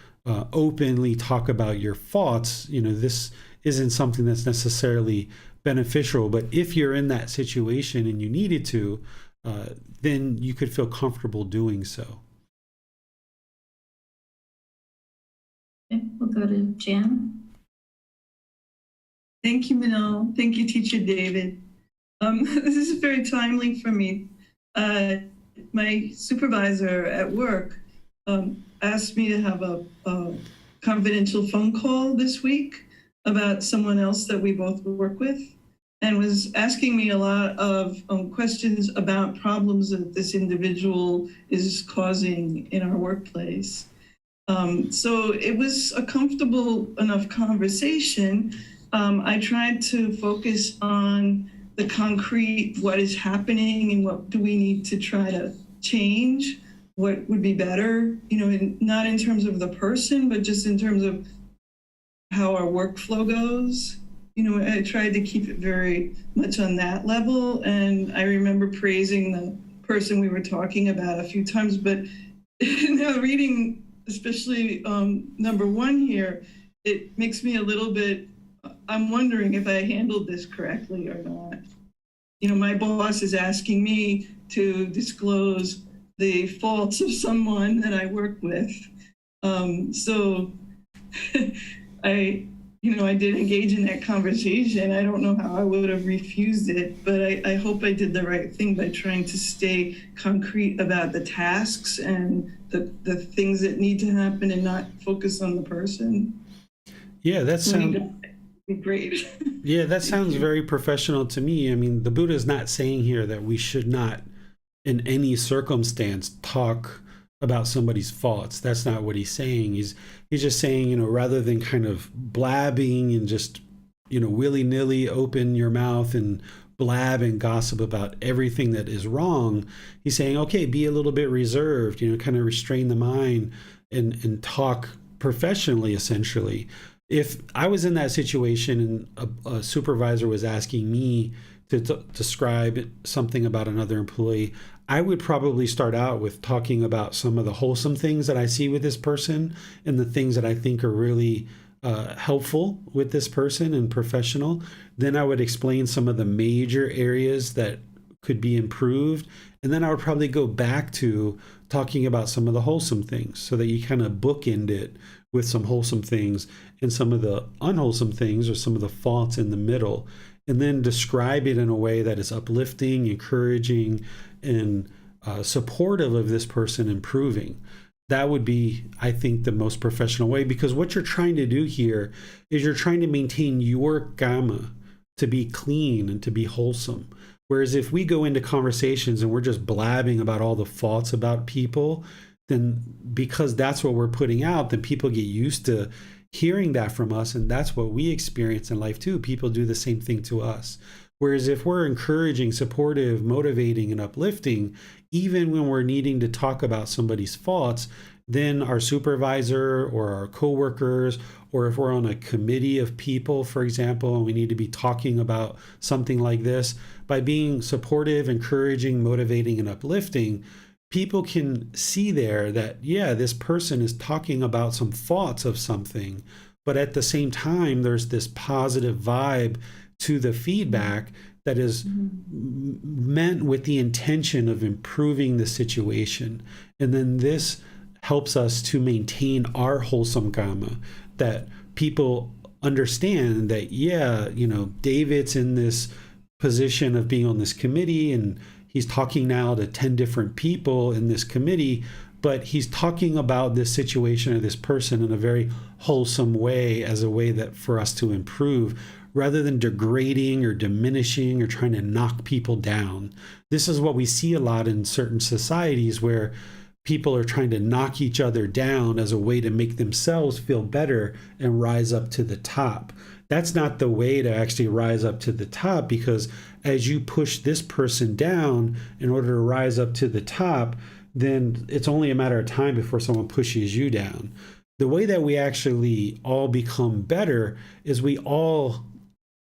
openly talk about your faults. This isn't something that's necessarily beneficial, but if you're in that situation and you needed to, then you could feel comfortable doing so. Okay, we'll go to Jan. Thank you, Manal. Thank you, Teacher David. This is very timely for me. My supervisor at work asked me to have a confidential phone call this week about someone else that we both work with, and was asking me a lot of questions about problems that this individual is causing in our workplace. So it was a comfortable enough conversation. I tried to focus on the concrete, what is happening and what do we need to try to change, what would be better, not in terms of the person, but just in terms of how our workflow goes. I tried to keep it very much on that level. And I remember praising the person we were talking about a few times, but now reading, especially number one here, it makes me a little bit, I'm wondering if I handled this correctly or not. My boss is asking me to disclose the faults of someone that I work with. So I did engage in that conversation. I don't know how I would have refused it, but I hope I did the right thing by trying to stay concrete about the tasks and the things that need to happen and not focus on the person. Yeah, that sounds great. Yeah, that sounds very professional to me. I mean, the Buddha is not saying here that we should not, in any circumstance, talk about somebody's faults. That's not what he's saying. He's just saying, rather than kind of blabbing and just, willy-nilly open your mouth and blab and gossip about everything that is wrong, he's saying, okay, be a little bit reserved, kind of restrain the mind and talk professionally, essentially. If I was in that situation and a supervisor was asking me to describe something about another employee, I would probably start out with talking about some of the wholesome things that I see with this person and the things that I think are really helpful with this person and professional. Then I would explain some of the major areas that could be improved. And then I would probably go back to talking about some of the wholesome things so that you kind of bookend it with some wholesome things and some of the unwholesome things or some of the faults in the middle, and then describe it in a way that is uplifting, encouraging, and supportive of this person improving. That would be, I think, the most professional way, because what you're trying to do here is you're trying to maintain your Dhamma to be clean and to be wholesome. Whereas if we go into conversations and we're just blabbing about all the faults about people, then because that's what we're putting out, then people get used to hearing that from us, and that's what we experience in life too. People do the same thing to us. Whereas if we're encouraging, supportive, motivating, and uplifting, even when we're needing to talk about somebody's faults, then our supervisor or our coworkers, or if we're on a committee of people, for example, and we need to be talking about something like this, by being supportive, encouraging, motivating, and uplifting, people can see there that, yeah, this person is talking about some faults of something, but at the same time, there's this positive vibe to the feedback that is meant with the intention of improving the situation. And then this helps us to maintain our wholesome karma, that people understand that, yeah, David's in this position of being on this committee, and he's talking now to 10 different people in this committee, but he's talking about this situation or this person in a very wholesome way, as a way that for us to improve, rather than degrading or diminishing or trying to knock people down. This is what we see a lot in certain societies, where people are trying to knock each other down as a way to make themselves feel better and rise up to the top. That's not the way to actually rise up to the top, because as you push this person down in order to rise up to the top, then it's only a matter of time before someone pushes you down. The way that we actually all become better is we all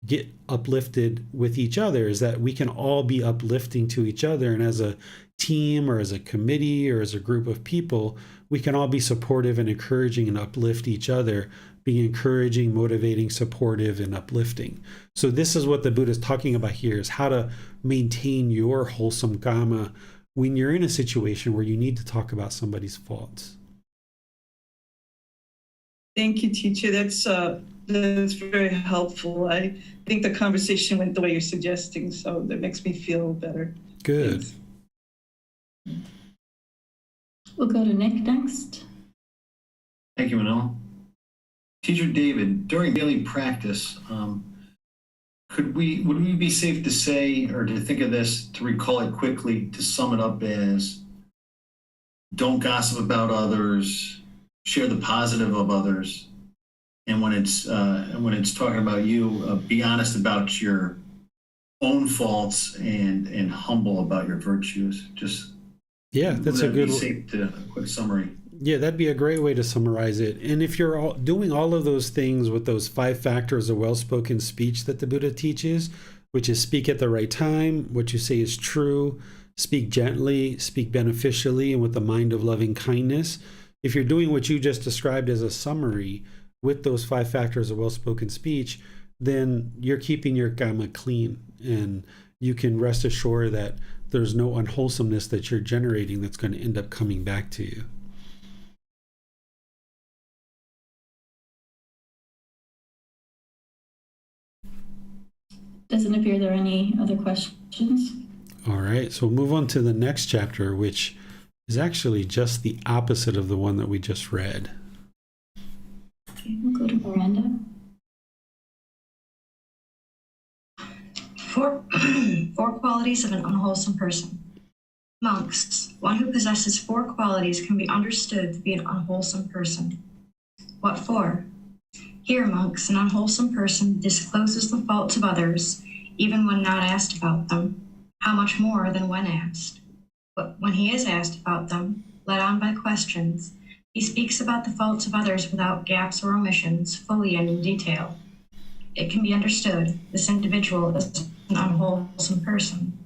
get uplifted with each other, is that we can all be uplifting to each other. And as a team or as a committee or as a group of people, we can all be supportive and encouraging and uplift each other, being encouraging, motivating, supportive, and uplifting. So this is what the Buddha is talking about here, is how to maintain your wholesome karma when you're in a situation where you need to talk about somebody's faults. Thank you, teacher. That's very helpful. I think the conversation went the way you're suggesting, so that makes me feel better. Good. Thanks. We'll go to Nick next. Thank you, Manila. Teacher David, during daily practice, would we be safe to say, or to think of this, to recall it quickly, to sum it up as, don't gossip about others, share the positive of others, and when it's talking about you, be honest about your own faults and humble about your virtues. Just That's a good a quick summary. Yeah, that'd be a great way to summarize it. And if you're doing all of those things with those 5 factors of well-spoken speech that the Buddha teaches, which is speak at the right time, what you say is true, speak gently, speak beneficially, and with the mind of loving kindness. If you're doing what you just described as a summary with those 5 factors of well-spoken speech, then you're keeping your karma clean, and you can rest assured that there's no unwholesomeness that you're generating that's going to end up coming back to you. Doesn't appear there are any other questions. All right, so we'll move on to the next chapter, which is actually just the opposite of the one that we just read. Okay, we'll go to Miranda. Four qualities of an unwholesome person. Monks, one who possesses 4 qualities can be understood to be an unwholesome person. What for? Here, monks, an unwholesome person discloses the faults of others, even when not asked about them. How much more than when asked? But when he is asked about them, led on by questions, he speaks about the faults of others without gaps or omissions, fully and in detail. It can be understood this individual is an unwholesome person.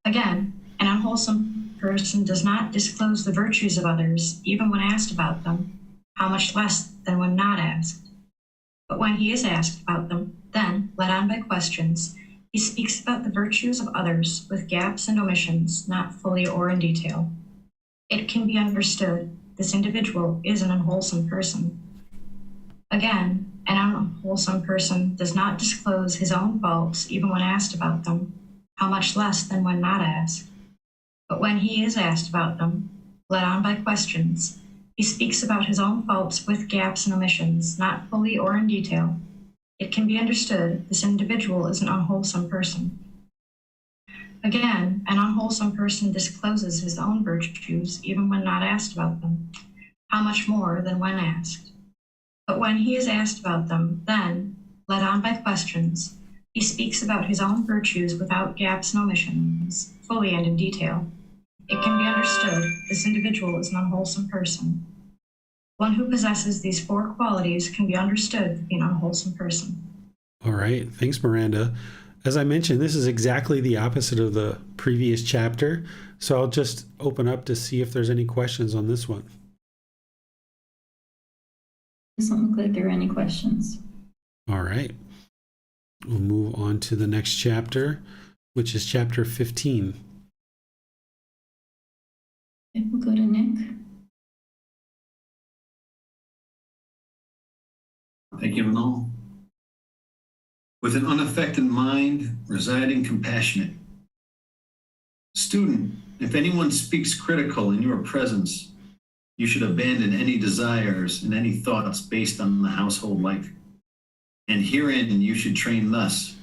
Again, an unwholesome person does not disclose the virtues of others, even when asked about them, how much less than when not asked. But when he is asked about them, then, led on by questions, he speaks about the virtues of others with gaps and omissions, not fully or in detail. It can be understood this individual is an unwholesome person. Again, an unwholesome person does not disclose his own faults even when asked about them, how much less than when not asked. But when he is asked about them, led on by questions, he speaks about his own faults with gaps and omissions, not fully or in detail. It can be understood this individual is an unwholesome person. Again, an unwholesome person discloses his own virtues even when not asked about them, how much more than when asked. But when he is asked about them, then, led on by questions, he speaks about his own virtues without gaps and omissions, fully and in detail. It can be understood this individual is an unwholesome person. One who possesses these four qualities can be understood to be an unwholesome person. All right. Thanks, Miranda. As I mentioned, this is exactly the opposite of the previous chapter. So I'll just open up to see if there's any questions on this one. Doesn't look like there are any questions. All right. We'll move on to the next chapter, which is chapter 15. Okay, we'll go to Nick. Thank you, Manal. With an unaffected mind, residing compassionate. Student, if anyone speaks critical in your presence, you should abandon any desires and any thoughts based on the household life. And herein you should train thus.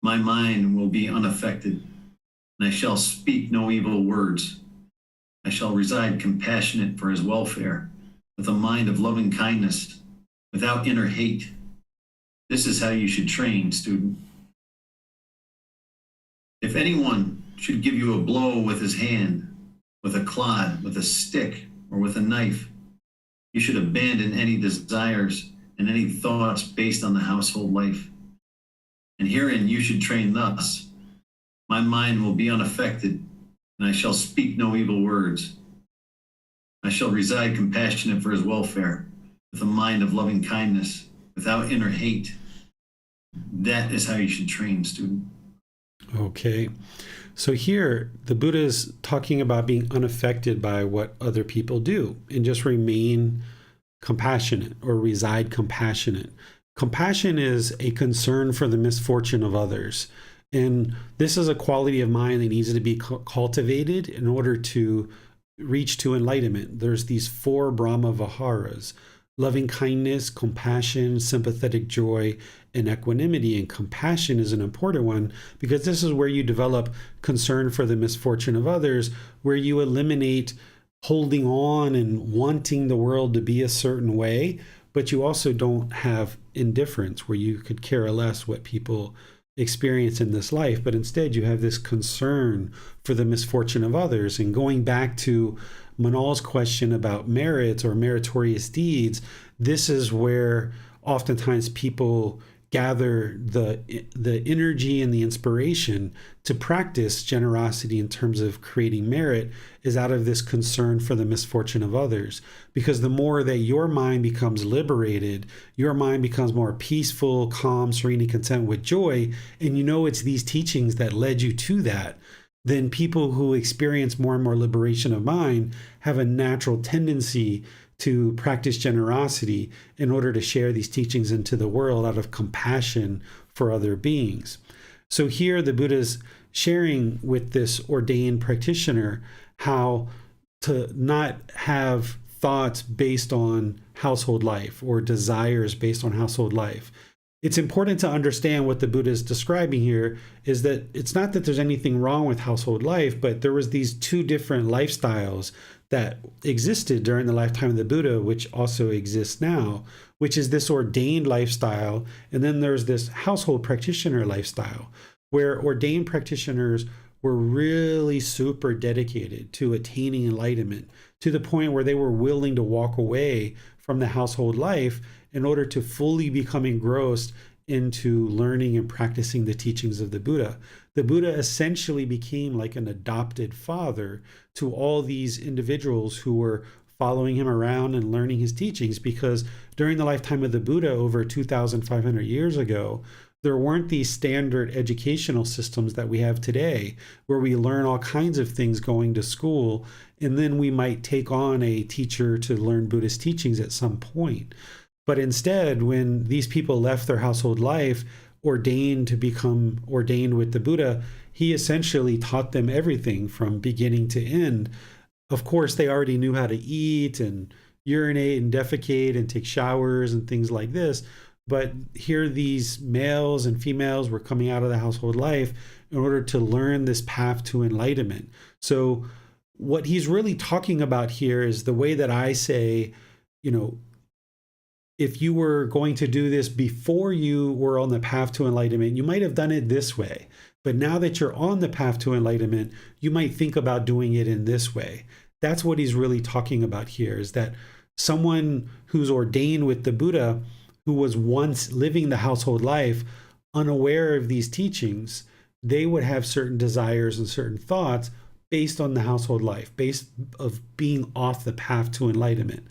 My mind will be unaffected, and I shall speak no evil words. I shall reside compassionate for his welfare, with a mind of loving kindness, without inner hate. This is how you should train, student. If anyone should give you a blow with his hand, with a clod, with a stick, or with a knife, you should abandon any desires and any thoughts based on the household life. And herein you should train thus. My mind will be unaffected, and I shall speak no evil words. I shall reside compassionate for his welfare, with a mind of loving kindness, without inner hate. That is how you should train, student. Okay. So here, the Buddha is talking about being unaffected by what other people do and just remain compassionate or reside compassionate. Compassion is a concern for the misfortune of others. And this is a quality of mind that needs to be cultivated in order to reach to enlightenment. There's these four Brahma Viharas: loving kindness, compassion, sympathetic joy, and equanimity. And compassion is an important one because this is where you develop concern for the misfortune of others, where you eliminate holding on and wanting the world to be a certain way, but you also don't have indifference where you could care less what people experience in this life, but instead you have this concern for the misfortune of others. And going back to Manal's question about merits or meritorious deeds, this is where oftentimes people gather the energy and the inspiration to practice generosity in terms of creating merit, is out of this concern for the misfortune of others. Because the more that your mind becomes liberated, your mind becomes more peaceful, calm, serene, and content with joy, and you know it's these teachings that led you to that, then people who experience more and more liberation of mind have a natural tendency to practice generosity in order to share these teachings into the world out of compassion for other beings. So here the Buddha is sharing with this ordained practitioner how to not have thoughts based on household life or desires based on household life. It's important to understand what the Buddha is describing here is that it's not that there's anything wrong with household life, but there was these two different lifestyles that existed during the lifetime of the Buddha, which also exists now, which is this ordained lifestyle. And then there's this household practitioner lifestyle, where ordained practitioners were really super dedicated to attaining enlightenment to the point where they were willing to walk away from the household life in order to fully become engrossed into learning and practicing the teachings of the Buddha. The Buddha essentially became like an adopted father to all these individuals who were following him around and learning his teachings, because during the lifetime of the Buddha over 2,500 years ago, there weren't these standard educational systems that we have today, where we learn all kinds of things going to school, and then we might take on a teacher to learn Buddhist teachings at some point. But instead, when these people left their household life, ordained to become ordained with the Buddha, he essentially taught them everything from beginning to end. Of course, they already knew how to eat and urinate and defecate and take showers and things like this. But here these males and females were coming out of the household life in order to learn this path to enlightenment. So what he's really talking about here is the way that I say, if you were going to do this before you were on the path to enlightenment, you might have done it this way. But now that you're on the path to enlightenment, you might think about doing it in this way. That's what he's really talking about here, is that someone who's ordained with the Buddha, who was once living the household life, unaware of these teachings, they would have certain desires and certain thoughts based on the household life, based of being off the path to enlightenment.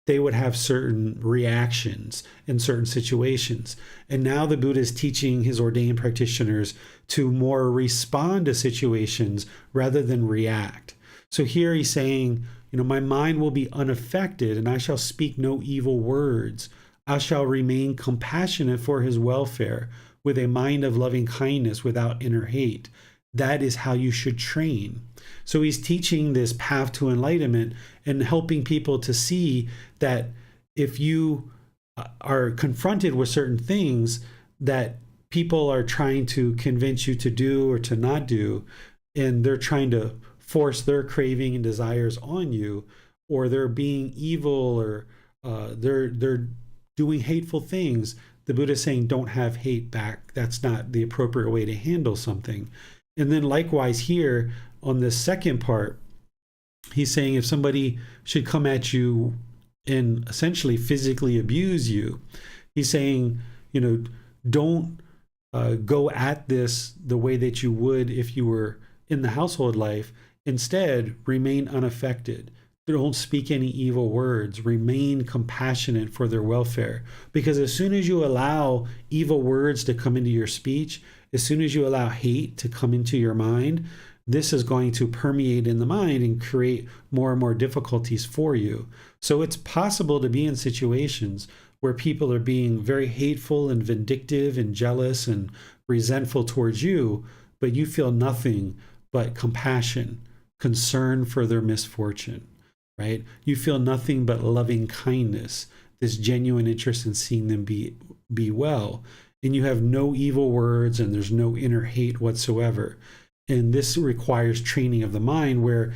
They would have certain reactions in certain situations. And now the Buddha is teaching his ordained practitioners to more respond to situations rather than react. So here he's saying, my mind will be unaffected, and I shall speak no evil words. I shall remain compassionate for his welfare, with a mind of loving kindness without inner hate. That is how you should train. So he's teaching this path to enlightenment and helping people to see that if you are confronted with certain things that people are trying to convince you to do or to not do, and they're trying to force their craving and desires on you, or they're being evil, or they're doing hateful things, the Buddha is saying, don't have hate back. That's not the appropriate way to handle something. And then likewise here on this second part, he's saying if somebody should come at you and essentially physically abuse you, he's saying, don't go at this the way that you would if you were in the household life. Instead, remain unaffected. Don't speak any evil words. Remain compassionate for their welfare. Because as soon as you allow evil words to come into your speech, as soon as you allow hate to come into your mind, this is going to permeate in the mind and create more and more difficulties for you. So it's possible to be in situations where people are being very hateful and vindictive and jealous and resentful towards you, but you feel nothing but compassion, concern for their misfortune, right? You feel nothing but loving kindness, this genuine interest in seeing them be well. And you have no evil words and there's no inner hate whatsoever. And this requires training of the mind, where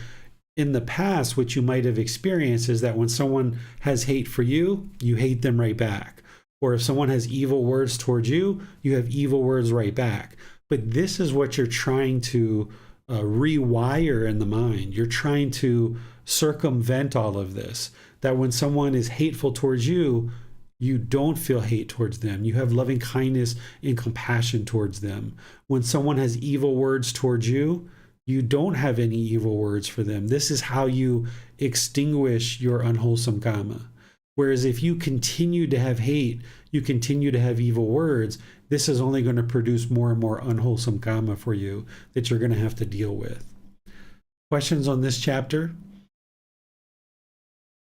in the past, what you might have experienced is that when someone has hate for you, you hate them right back. Or if someone has evil words towards you, you have evil words right back. But this is what you're trying to rewire in the mind. You're trying to circumvent all of this, that when someone is hateful towards you, you don't feel hate towards them. You have loving kindness and compassion towards them. When someone has evil words towards you, you don't have any evil words for them. This is how you extinguish your unwholesome karma. Whereas if you continue to have hate, you continue to have evil words, this is only going to produce more and more unwholesome karma for you that you're going to have to deal with. Questions on this chapter?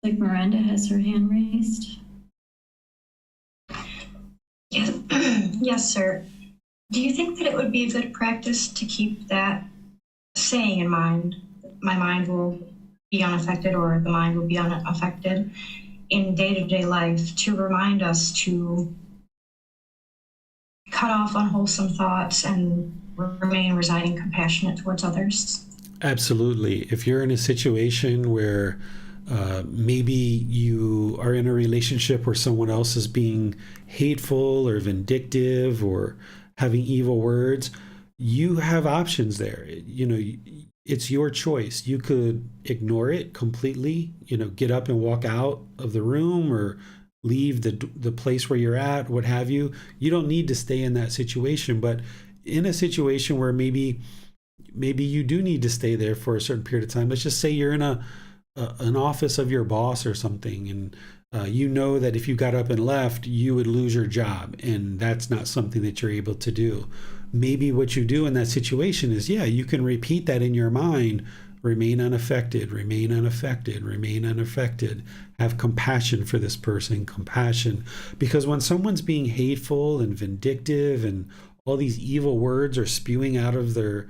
Like Miranda has her hand raised. Yes, yes, sir. Do you think that it would be a good practice to keep that saying in mind? My mind will be unaffected, or the mind will be unaffected in day-to-day life, to remind us to cut off unwholesome thoughts and remain residing compassionate towards others? Absolutely. If you're in a situation where maybe you are in a relationship where someone else is being hateful or vindictive or having evil words, you have options there. It's your choice. You could ignore it completely, get up and walk out of the room or leave the place where you're at, what have you. You don't need to stay in that situation. But in a situation where maybe you do need to stay there for a certain period of time, let's just say you're in an office of your boss or something, and you know that if you got up and left, you would lose your job, and that's not something that you're able to do. Maybe what you do in that situation is, you can repeat that in your mind: remain unaffected, remain unaffected, remain unaffected. Have compassion for this person, compassion. Because when someone's being hateful and vindictive and all these evil words are spewing out of their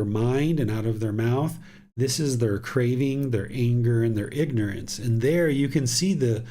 mind and out of their mouth, this is their craving, their anger, and their ignorance. And there you can see the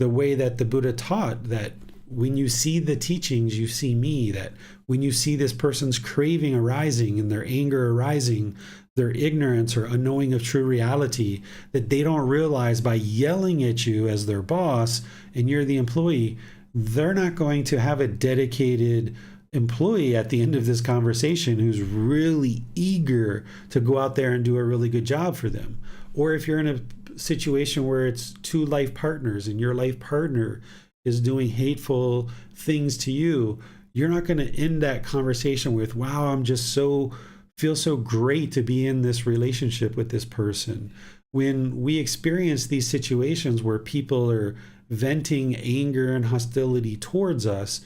way that the Buddha taught that when you see the teachings, you see me, that when you see this person's craving arising and their anger arising, their ignorance or unknowing of true reality, that they don't realize by yelling at you as their boss and you're the employee, they're not going to have a dedicated employee at the end of this conversation who's really eager to go out there and do a really good job for them. Or if you're in a situation where it's two life partners and your life partner is doing hateful things to you, you're not going to end that conversation with, wow, I'm just feel so great to be in this relationship with this person. When we experience these situations where people are venting anger and hostility towards us,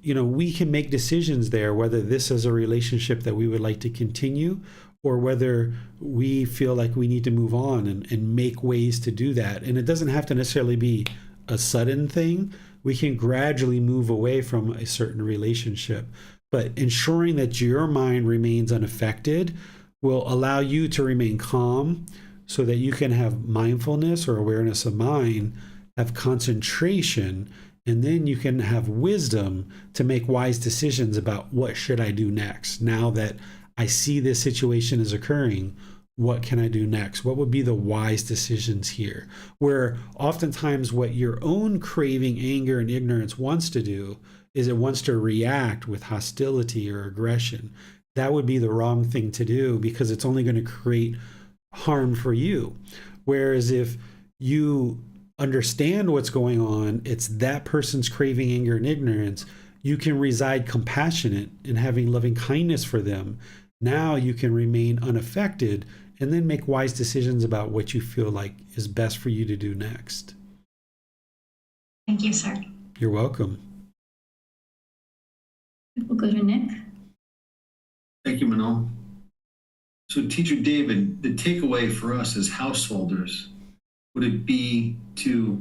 we can make decisions there, whether this is a relationship that we would like to continue or whether we feel like we need to move on and make ways to do that. And it doesn't have to necessarily be a sudden thing. We can gradually move away from a certain relationship, but ensuring that your mind remains unaffected will allow you to remain calm so that you can have mindfulness or awareness of mind, have concentration, and then you can have wisdom to make wise decisions about what should I do next. Now that I see this situation is occurring, what can I do next? What would be the wise decisions here? Where oftentimes what your own craving, anger, and ignorance wants to do is it wants to react with hostility or aggression. That would be the wrong thing to do because it's only going to create harm for you. Whereas if you understand what's going on, it's that person's craving, anger, and ignorance, you can reside compassionate and having loving kindness for them. Now you can remain unaffected and then make wise decisions about what you feel like is best for you to do next. Thank you, sir. You're welcome. We'll go to Nick. Thank you, Manal. So, Teacher David, the takeaway for us as householders, would it be to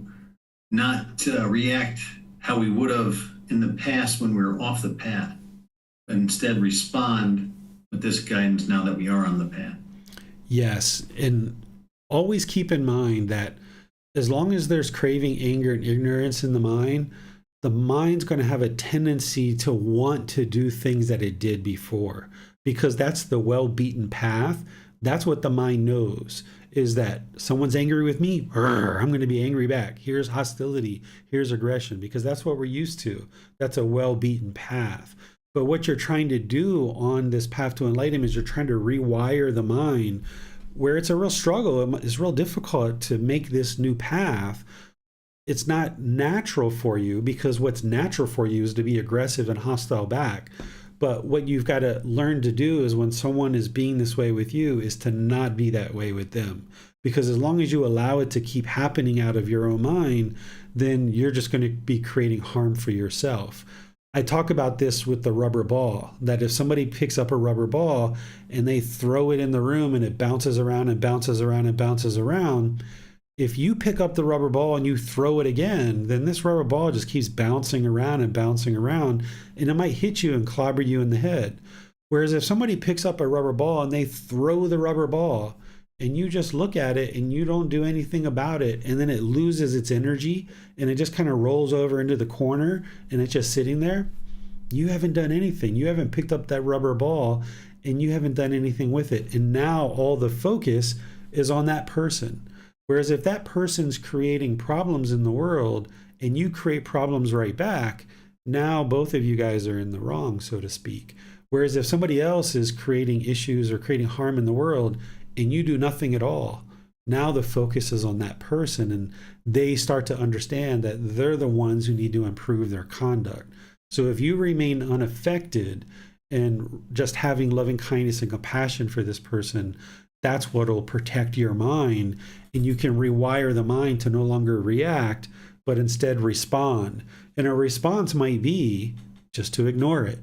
not react how we would have in the past when we were off the path, but instead respond with this guidance now that we are on the path? Yes, and always keep in mind that as long as there's craving, anger, and ignorance in the mind's going to have a tendency to want to do things that it did before, because that's the well-beaten path. That's what the mind knows, is that someone's angry with me, I'm going to be angry back. Here's hostility, here's aggression, because that's what we're used to. That's a well-beaten path. But what you're trying to do on this path to enlightenment is you're trying to rewire the mind, where it's a real struggle. It's real difficult to make this new path. It's not natural for you, because what's natural for you is to be aggressive and hostile back. But what you've got to learn to do is when someone is being this way with you is to not be that way with them. Because as long as you allow it to keep happening out of your own mind, then you're just going to be creating harm for yourself. I talk about this with the rubber ball, that if somebody picks up a rubber ball and they throw it in the room and it bounces around and bounces around and bounces around, if you pick up the rubber ball and you throw it again, then this rubber ball just keeps bouncing around and bouncing around, and it might hit you and clobber you in the head. Whereas if somebody picks up a rubber ball and they throw the rubber ball and you just look at it and you don't do anything about it, and then it loses its energy and it just kind of rolls over into the corner and it's just sitting there, you haven't done anything. You haven't picked up that rubber ball and you haven't done anything with it. And now all the focus is on that person. Whereas if that person's creating problems in the world and you create problems right back, now both of you guys are in the wrong, so to speak. Whereas if somebody else is creating issues or creating harm in the world and you do nothing at all, now the focus is on that person, and they start to understand that they're the ones who need to improve their conduct. So if you remain unaffected and just having loving kindness and compassion for this person, that's what will protect your mind, and you can rewire the mind to no longer react, but instead respond. And a response might be just to ignore it,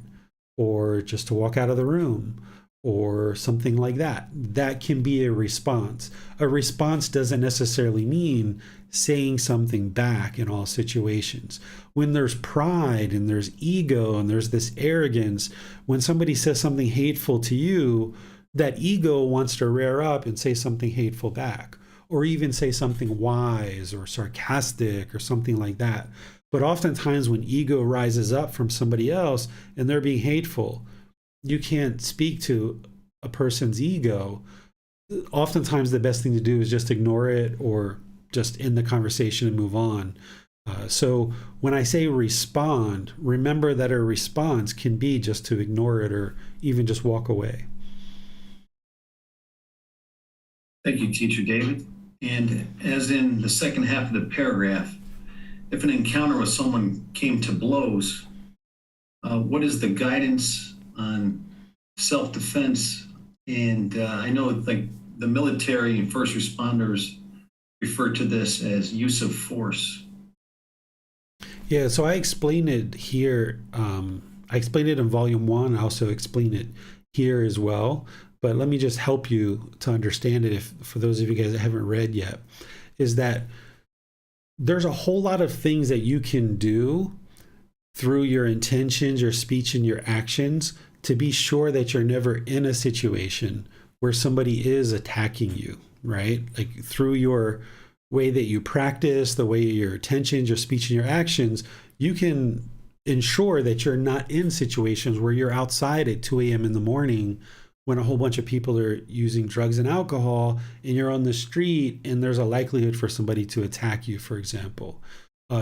or just to walk out of the room, or something like that. That can be a response. A response doesn't necessarily mean saying something back in all situations. When there's pride and there's ego and there's this arrogance, when somebody says something hateful to you, that ego wants to rear up and say something hateful back, or even say something wise or sarcastic or something like that. But oftentimes when ego rises up from somebody else and they're being hateful, you can't speak to a person's ego. Oftentimes the best thing to do is just ignore it or just end the conversation and move on. So when I say respond, remember that a response can be just to ignore it or even just walk away. Thank you, Teacher David. And as in the second half of the paragraph, if an encounter with someone came to blows, what is the guidance on self-defense? And I know like the military and first responders refer to this as use of force. Yeah, so I explain it here. I explained it in volume 1. I also explain it here as well. But let me just help you to understand it, if for those of you guys that haven't read yet, is that there's a whole lot of things that you can do through your intentions, your speech, and your actions to be sure that you're never in a situation where somebody is attacking you, right? Like through your way that you practice, the way your intentions, your speech, and your actions, you can ensure that you're not in situations where you're outside at 2 a.m. in the morning when a whole bunch of people are using drugs and alcohol and you're on the street and there's a likelihood for somebody to attack you, for example.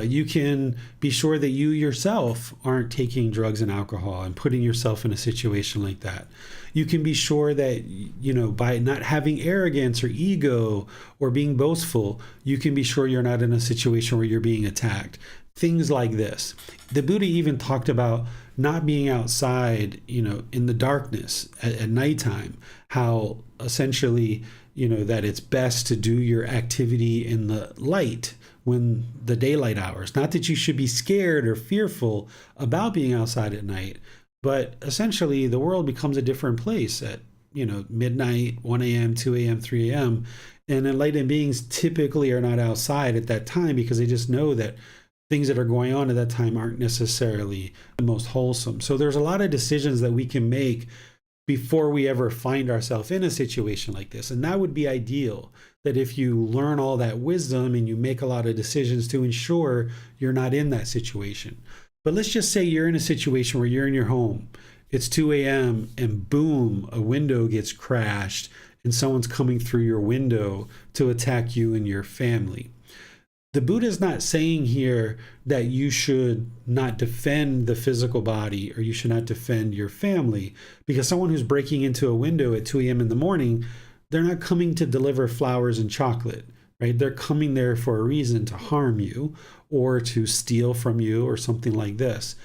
You can be sure that you yourself aren't taking drugs and alcohol and putting yourself in a situation like that. You can be sure that, you know, by not having arrogance or ego or being boastful, you can be sure you're not in a situation where you're being attacked. Things like this. The Buddha even talked about not being outside, you know, in the darkness at nighttime, how essentially, you know, that it's best to do your activity in the light when the daylight hours. Not that you should be scared or fearful about being outside at night, but essentially the world becomes a different place at, you know, midnight, 1 a.m., 2 a.m., 3 a.m. And enlightened beings typically are not outside at that time because they just know that things that are going on at that time aren't necessarily the most wholesome. So there's a lot of decisions that we can make before we ever find ourselves in a situation like this. And that would be ideal, that if you learn all that wisdom and you make a lot of decisions to ensure you're not in that situation. But let's just say you're in a situation where you're in your home, it's 2 a.m. and boom, a window gets crashed and someone's coming through your window to attack you and your family. The Buddha is not saying here that you should not defend the physical body or you should not defend your family, because someone who's breaking into a window at 2 a.m. in the morning, they're not coming to deliver flowers and chocolate, right? They're coming there for a reason, to harm you or to steal from you or something like this.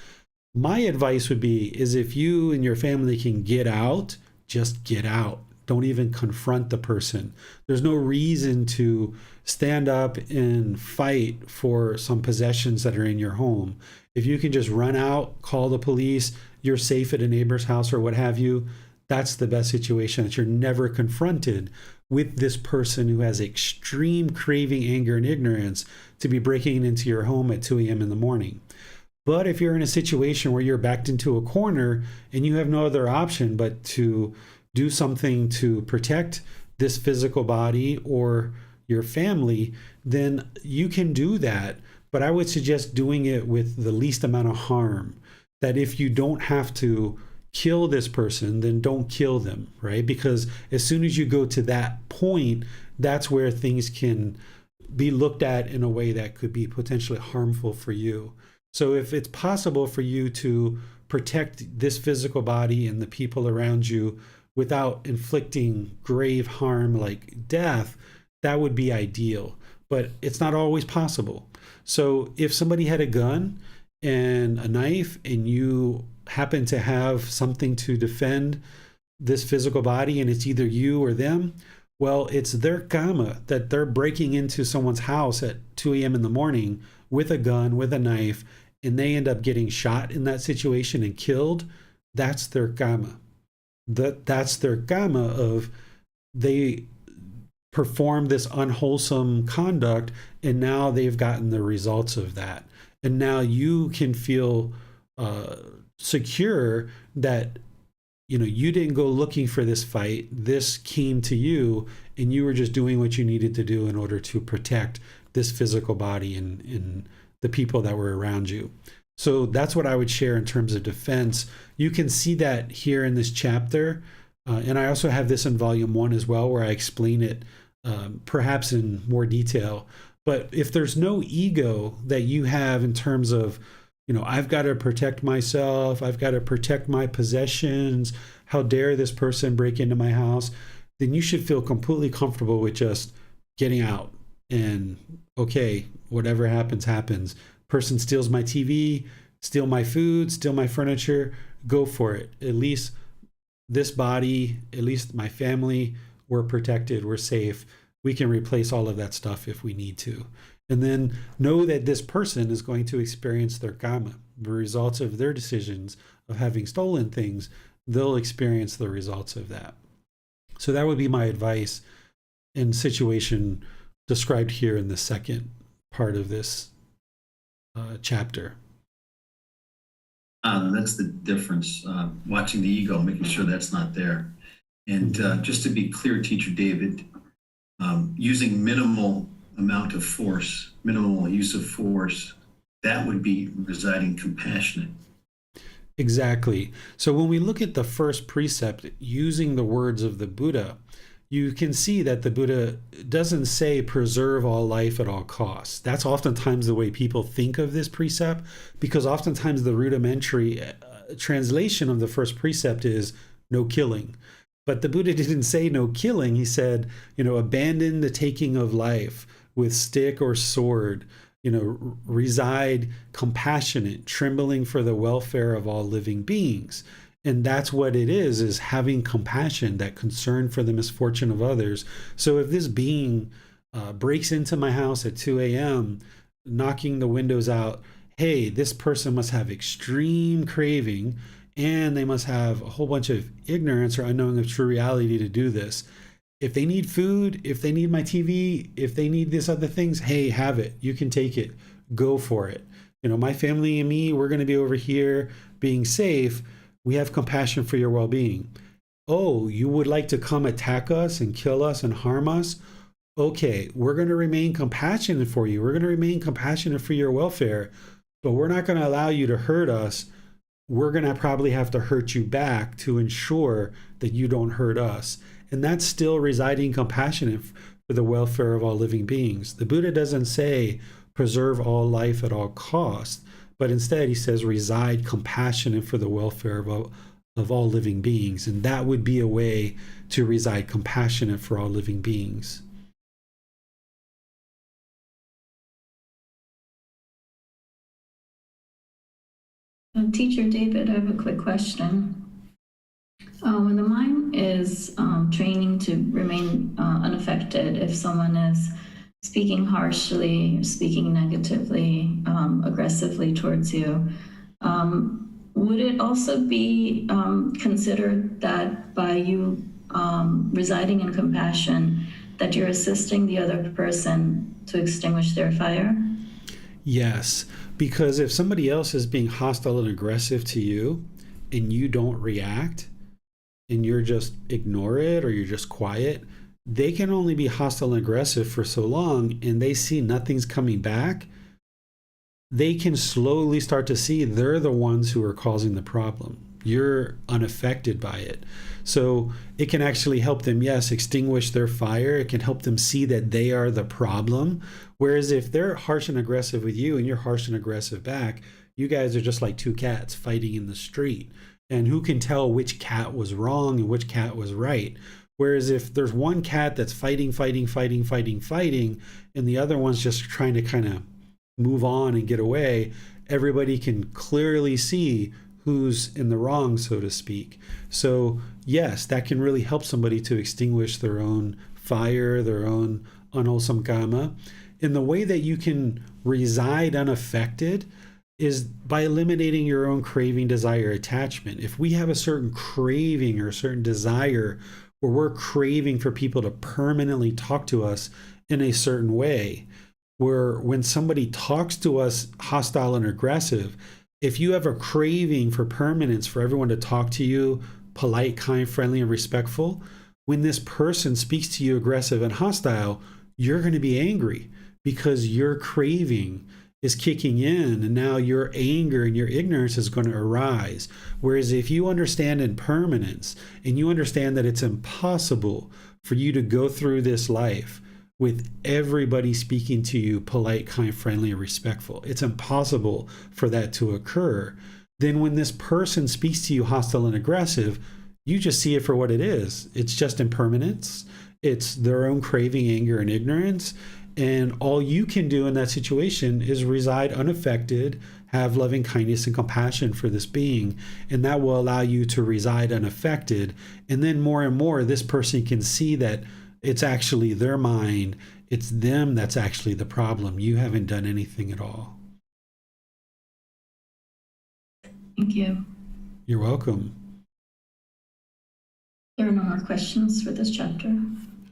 My advice would be is if you and your family can get out, just get out. Don't even confront the person. There's no reason to stand up and fight for some possessions that are in your home. If you can just run out, call the police, you're safe at a neighbor's house or what have you, that's the best situation, that you're never confronted with this person who has extreme craving, anger, and ignorance to be breaking into your home at 2 a.m. in the morning. But if you're in a situation where you're backed into a corner and you have no other option but to do something to protect this physical body or your family, then you can do that. But I would suggest doing it with the least amount of harm. That if you don't have to kill this person, then don't kill them, right? Because as soon as you go to that point, that's where things can be looked at in a way that could be potentially harmful for you. So if it's possible for you to protect this physical body and the people around you without inflicting grave harm like death, that would be ideal. But it's not always possible. So if somebody had a gun and a knife and you happen to have something to defend this physical body and it's either you or them, well, it's their karma that they're breaking into someone's house at 2 a.m. in the morning with a gun, with a knife, and they end up getting shot in that situation and killed. That's their karma. That's their karma of they performed this unwholesome conduct and now they've gotten the results of that. And now you can feel secure that, you know, you didn't go looking for this fight. This came to you and you were just doing what you needed to do in order to protect this physical body and the people that were around you. So that's what I would share in terms of defense. You can see that here in this chapter. And I also have this in volume 1 as well, where I explain it perhaps in more detail. But if there's no ego that you have in terms of, I've got to protect myself, I've got to protect my possessions, how dare this person break into my house, then you should feel completely comfortable with just getting out and, okay, whatever happens, happens. Person steals my TV, steal my food, steal my furniture, go for it. At least this body, at least my family, we're protected, we're safe. We can replace all of that stuff if we need to. And then know that this person is going to experience their karma, the results of their decisions of having stolen things. They'll experience the results of that. So that would be my advice in situation described here in the second part of this chapter. That's the difference. Watching the ego, making sure that's not there. And just to be clear, Teacher David, using minimal amount of force, minimal use of force, that would be residing compassionate. Exactly. So when we look at the first precept, using the words of the Buddha, you can see that the Buddha doesn't say preserve all life at all costs. That's oftentimes the way people think of this precept, because oftentimes the rudimentary translation of the first precept is no killing. But the Buddha didn't say no killing. He said, abandon the taking of life with stick or sword, reside compassionate, trembling for the welfare of all living beings. And that's what it is having compassion, that concern for the misfortune of others. So if this being breaks into my house at 2 a.m., knocking the windows out, hey, this person must have extreme craving, and they must have a whole bunch of ignorance or unknowing of true reality to do this. If they need food, if they need my TV, if they need this other things, hey, have it. You can take it. Go for it. My family and me, we're going to be over here being safe. We have compassion for your well-being. Oh, you would like to come attack us and kill us and harm us? Okay, we're going to remain compassionate for you. We're going to remain compassionate for your welfare, but we're not going to allow you to hurt us. We're going to probably have to hurt you back to ensure that you don't hurt us. And that's still residing compassionate for the welfare of all living beings. The Buddha doesn't say preserve all life at all costs, but instead he says reside compassionate for the welfare of all living beings. And that would be a way to reside compassionate for all living beings. Teacher David, I have a quick question. When the mind is training to remain unaffected, if someone is speaking harshly, speaking negatively, aggressively towards you, would it also be considered that by you residing in compassion, that you're assisting the other person to extinguish their fire? Yes, because if somebody else is being hostile and aggressive to you and you don't react, and you're just ignore it or you're just quiet, they can only be hostile and aggressive for so long, and they see nothing's coming back. They can slowly start to see they're the ones who are causing the problem. You're unaffected by it. So it can actually help them, yes, extinguish their fire. It can help them see that they are the problem. Whereas if they're harsh and aggressive with you and you're harsh and aggressive back, you guys are just like two cats fighting in the street. And who can tell which cat was wrong and which cat was right? Whereas if there's one cat that's fighting, and the other one's just trying to kind of move on and get away, everybody can clearly see who's in the wrong, so to speak. So yes, that can really help somebody to extinguish their own fire, their own unwholesome karma. And the way that you can reside unaffected is by eliminating your own craving, desire, attachment. If we have a certain craving or a certain desire where we're craving for people to permanently talk to us in a certain way, where when somebody talks to us hostile and aggressive, if you have a craving for permanence, for everyone to talk to you polite, kind, friendly, and respectful, when this person speaks to you aggressive and hostile, you're going to be angry because your craving is kicking in, and now your anger and your ignorance is going to arise. Whereas if you understand impermanence and you understand that it's impossible for you to go through this life with everybody speaking to you polite, kind, friendly, and respectful, it's impossible for that to occur. Then when this person speaks to you hostile and aggressive, you just see it for what it is. It's just impermanence. It's their own craving, anger, and ignorance. And all you can do in that situation is reside unaffected, have loving kindness and compassion for this being. And that will allow you to reside unaffected. And then more and more, this person can see that it's actually their mind. It's them that's actually the problem. You haven't done anything at all. Thank you. You're welcome. There are no more questions for this chapter.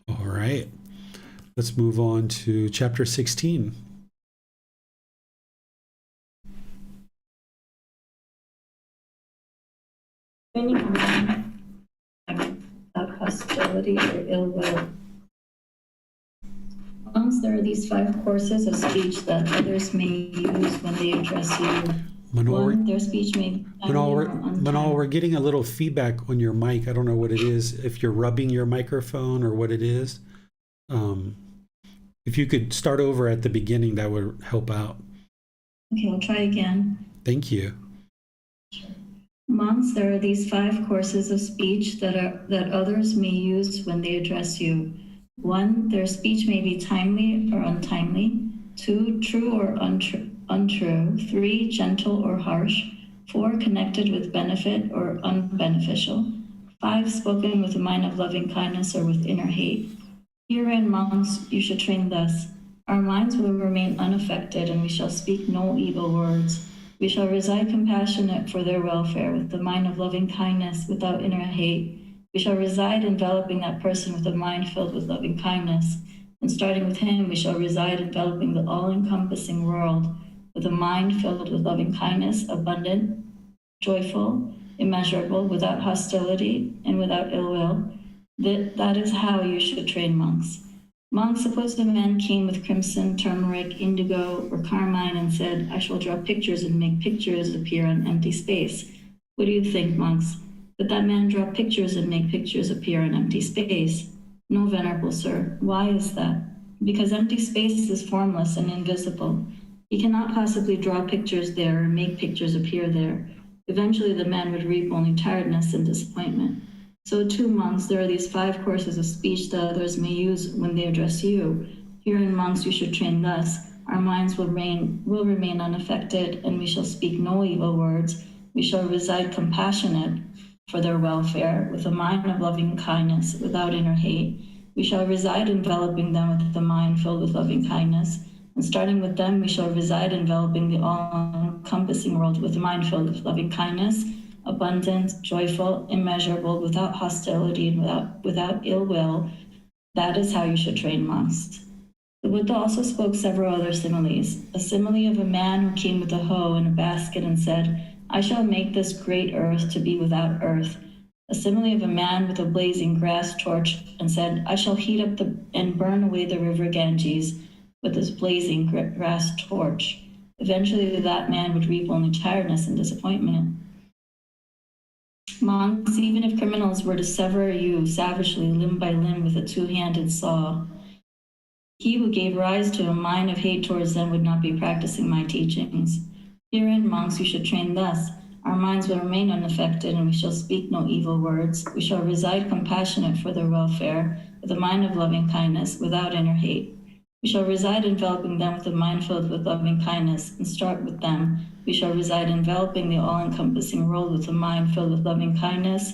All right. Let's move on to chapter 16. Training a man without hostility or ill will. Amongst there are these 5 courses of speech that others may use when they address you. One, their speech may be Manal, we're getting a little feedback on your mic. I don't know what it is, if you're rubbing your microphone or what it is. If you could start over at the beginning, that would help out. Okay, I'll try again. Thank you. Monks, there are these 5 courses of speech that others may use when they address you. 1, their speech may be timely or untimely. 2, true or untrue. 3, gentle or harsh. 4, connected with benefit or unbeneficial. 5, spoken with a mind of loving kindness or with inner hate. Herein, monks, you should train thus. Our minds will remain unaffected, and we shall speak no evil words. We shall reside compassionate for their welfare, with the mind of loving kindness, without inner hate. We shall reside enveloping that person with a mind filled with loving kindness. And starting with him, we shall reside enveloping the all-encompassing world, with a mind filled with loving kindness, abundant, joyful, immeasurable, without hostility, and without ill will. That is how you should train monks. Monks, suppose a man came with crimson, turmeric, indigo, or carmine and said, I shall draw pictures and make pictures appear on empty space. What do you think, monks? Could that man draw pictures and make pictures appear on empty space? No, venerable sir. Why is that? Because empty space is formless and invisible. He cannot possibly draw pictures there or make pictures appear there. Eventually the man would reap only tiredness and disappointment. So too, monks, there are these 5 courses of speech that others may use when they address you. Herein, monks, you should train thus. Our minds will remain unaffected, and we shall speak no evil words. We shall reside compassionate for their welfare, with a mind of loving kindness, without inner hate. We shall reside enveloping them with the mind filled with loving kindness. And starting with them, we shall reside enveloping the all-encompassing world with a mind filled with loving kindness, abundant, joyful, immeasurable, without hostility and without ill will. That is how you should train monks. The Buddha also spoke several other similes. A simile of a man who came with a hoe and a basket and said, I shall make this great earth to be without earth. A simile of a man with a blazing grass torch and said, I shall heat up and burn away the river Ganges with this blazing grass torch. Eventually that man would reap only tiredness and disappointment. Monks, even if criminals were to sever you savagely limb by limb with a 2-handed saw, he who gave rise to a mind of hate towards them would not be practicing my teachings. Herein, monks, you should train thus. Our minds will remain unaffected, and we shall speak no evil words. We shall reside compassionate for their welfare, with a mind of loving kindness, without inner hate. We shall reside enveloping them with a mind filled with loving kindness, and start with them. We shall reside enveloping the all-encompassing world with a mind filled with loving kindness,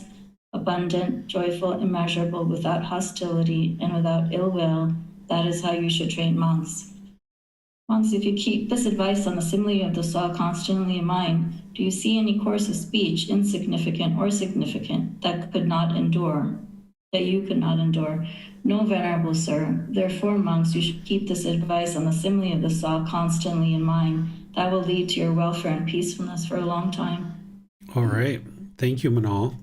abundant, joyful, immeasurable, without hostility, and without ill will. That is how you should train monks. Monks, if you keep this advice on the simile of the saw constantly in mind, do you see any course of speech, insignificant or significant, that you could not endure? No, venerable sir. Therefore, monks, you should keep this advice on the simile of the saw constantly in mind. That will lead to your welfare and peacefulness for a long time. All right. Thank you, Manal.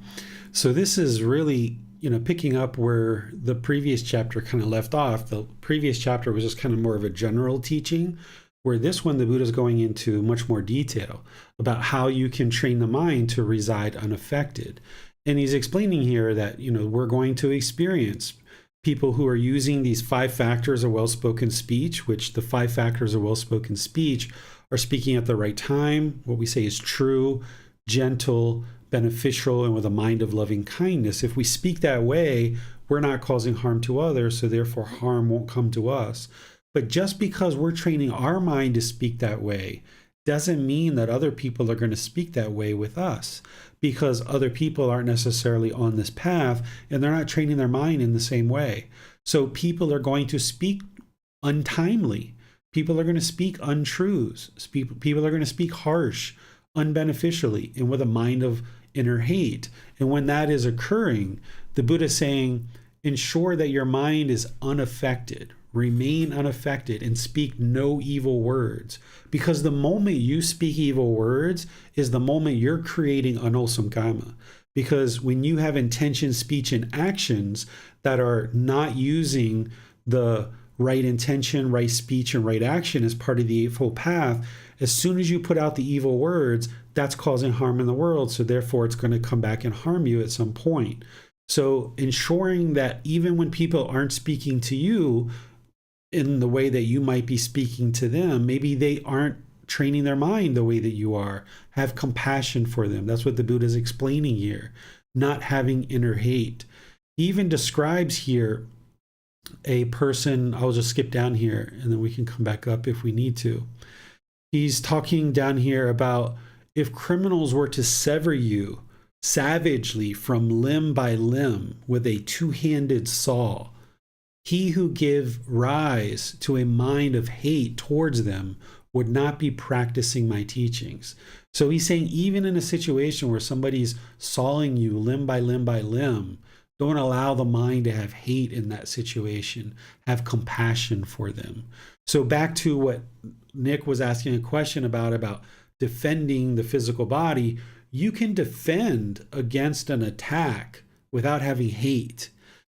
So this is really, picking up where the previous chapter kind of left off. The previous chapter was just kind of more of a general teaching, where this one, the Buddha is going into much more detail about how you can train the mind to reside unaffected. And he's explaining here that, we're going to experience people who are using these 5 factors of well-spoken speech, which the 5 factors of well-spoken speech are speaking at the right time, what we say is true, gentle, beneficial, and with a mind of loving kindness. If we speak that way, we're not causing harm to others, so therefore harm won't come to us. But just because we're training our mind to speak that way doesn't mean that other people are going to speak that way with us, because other people aren't necessarily on this path and they're not training their mind in the same way. So people are going to speak untimely. People are going to speak untruths. People are going to speak harsh, unbeneficially, and with a mind of inner hate. And when that is occurring, the Buddha is saying, ensure that your mind is unaffected. Remain unaffected and speak no evil words. Because the moment you speak evil words is the moment you're creating unwholesome karma. Because when you have intention, speech, and actions that are not using the right intention, right speech, and right action as part of the Eightfold Path, as soon as you put out the evil words, that's causing harm in the world. So therefore, it's going to come back and harm you at some point. So ensuring that even when people aren't speaking to you in the way that you might be speaking to them, maybe they aren't training their mind the way that you are. Have compassion for them. That's what the Buddha is explaining here. Not having inner hate. He even describes here a person, I'll just skip down here and then we can come back up if we need to. He's talking down here about if criminals were to sever you savagely from limb by limb with a 2-handed saw, he who give rise to a mind of hate towards them would not be practicing my teachings. So he's saying even in a situation where somebody's sawing you limb by limb by limb, don't allow the mind to have hate in that situation. Have compassion for them. So back to what Nick was asking a question about defending the physical body, you can defend against an attack without having hate.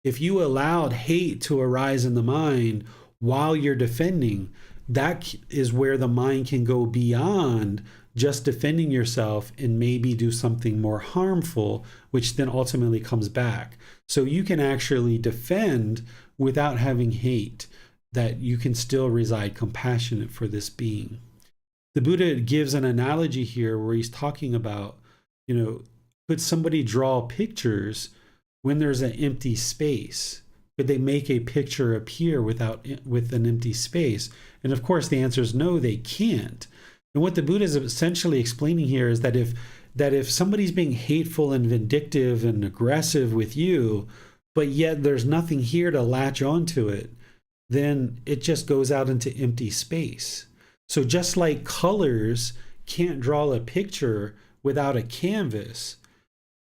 If you allowed hate to arise in the mind while you're defending, that is where the mind can go beyond just defending yourself and maybe do something more harmful, which then ultimately comes back. So you can actually defend without having hate, that you can still reside compassionate for this being. The Buddha gives an analogy here where he's talking about, could somebody draw pictures when there's an empty space? Could they make a picture appear with an empty space? And of course, the answer is no, they can't. And what the Buddha is essentially explaining here is that if somebody's being hateful and vindictive and aggressive with you, but yet there's nothing here to latch onto it, then it just goes out into empty space. So just like colors can't draw a picture without a canvas,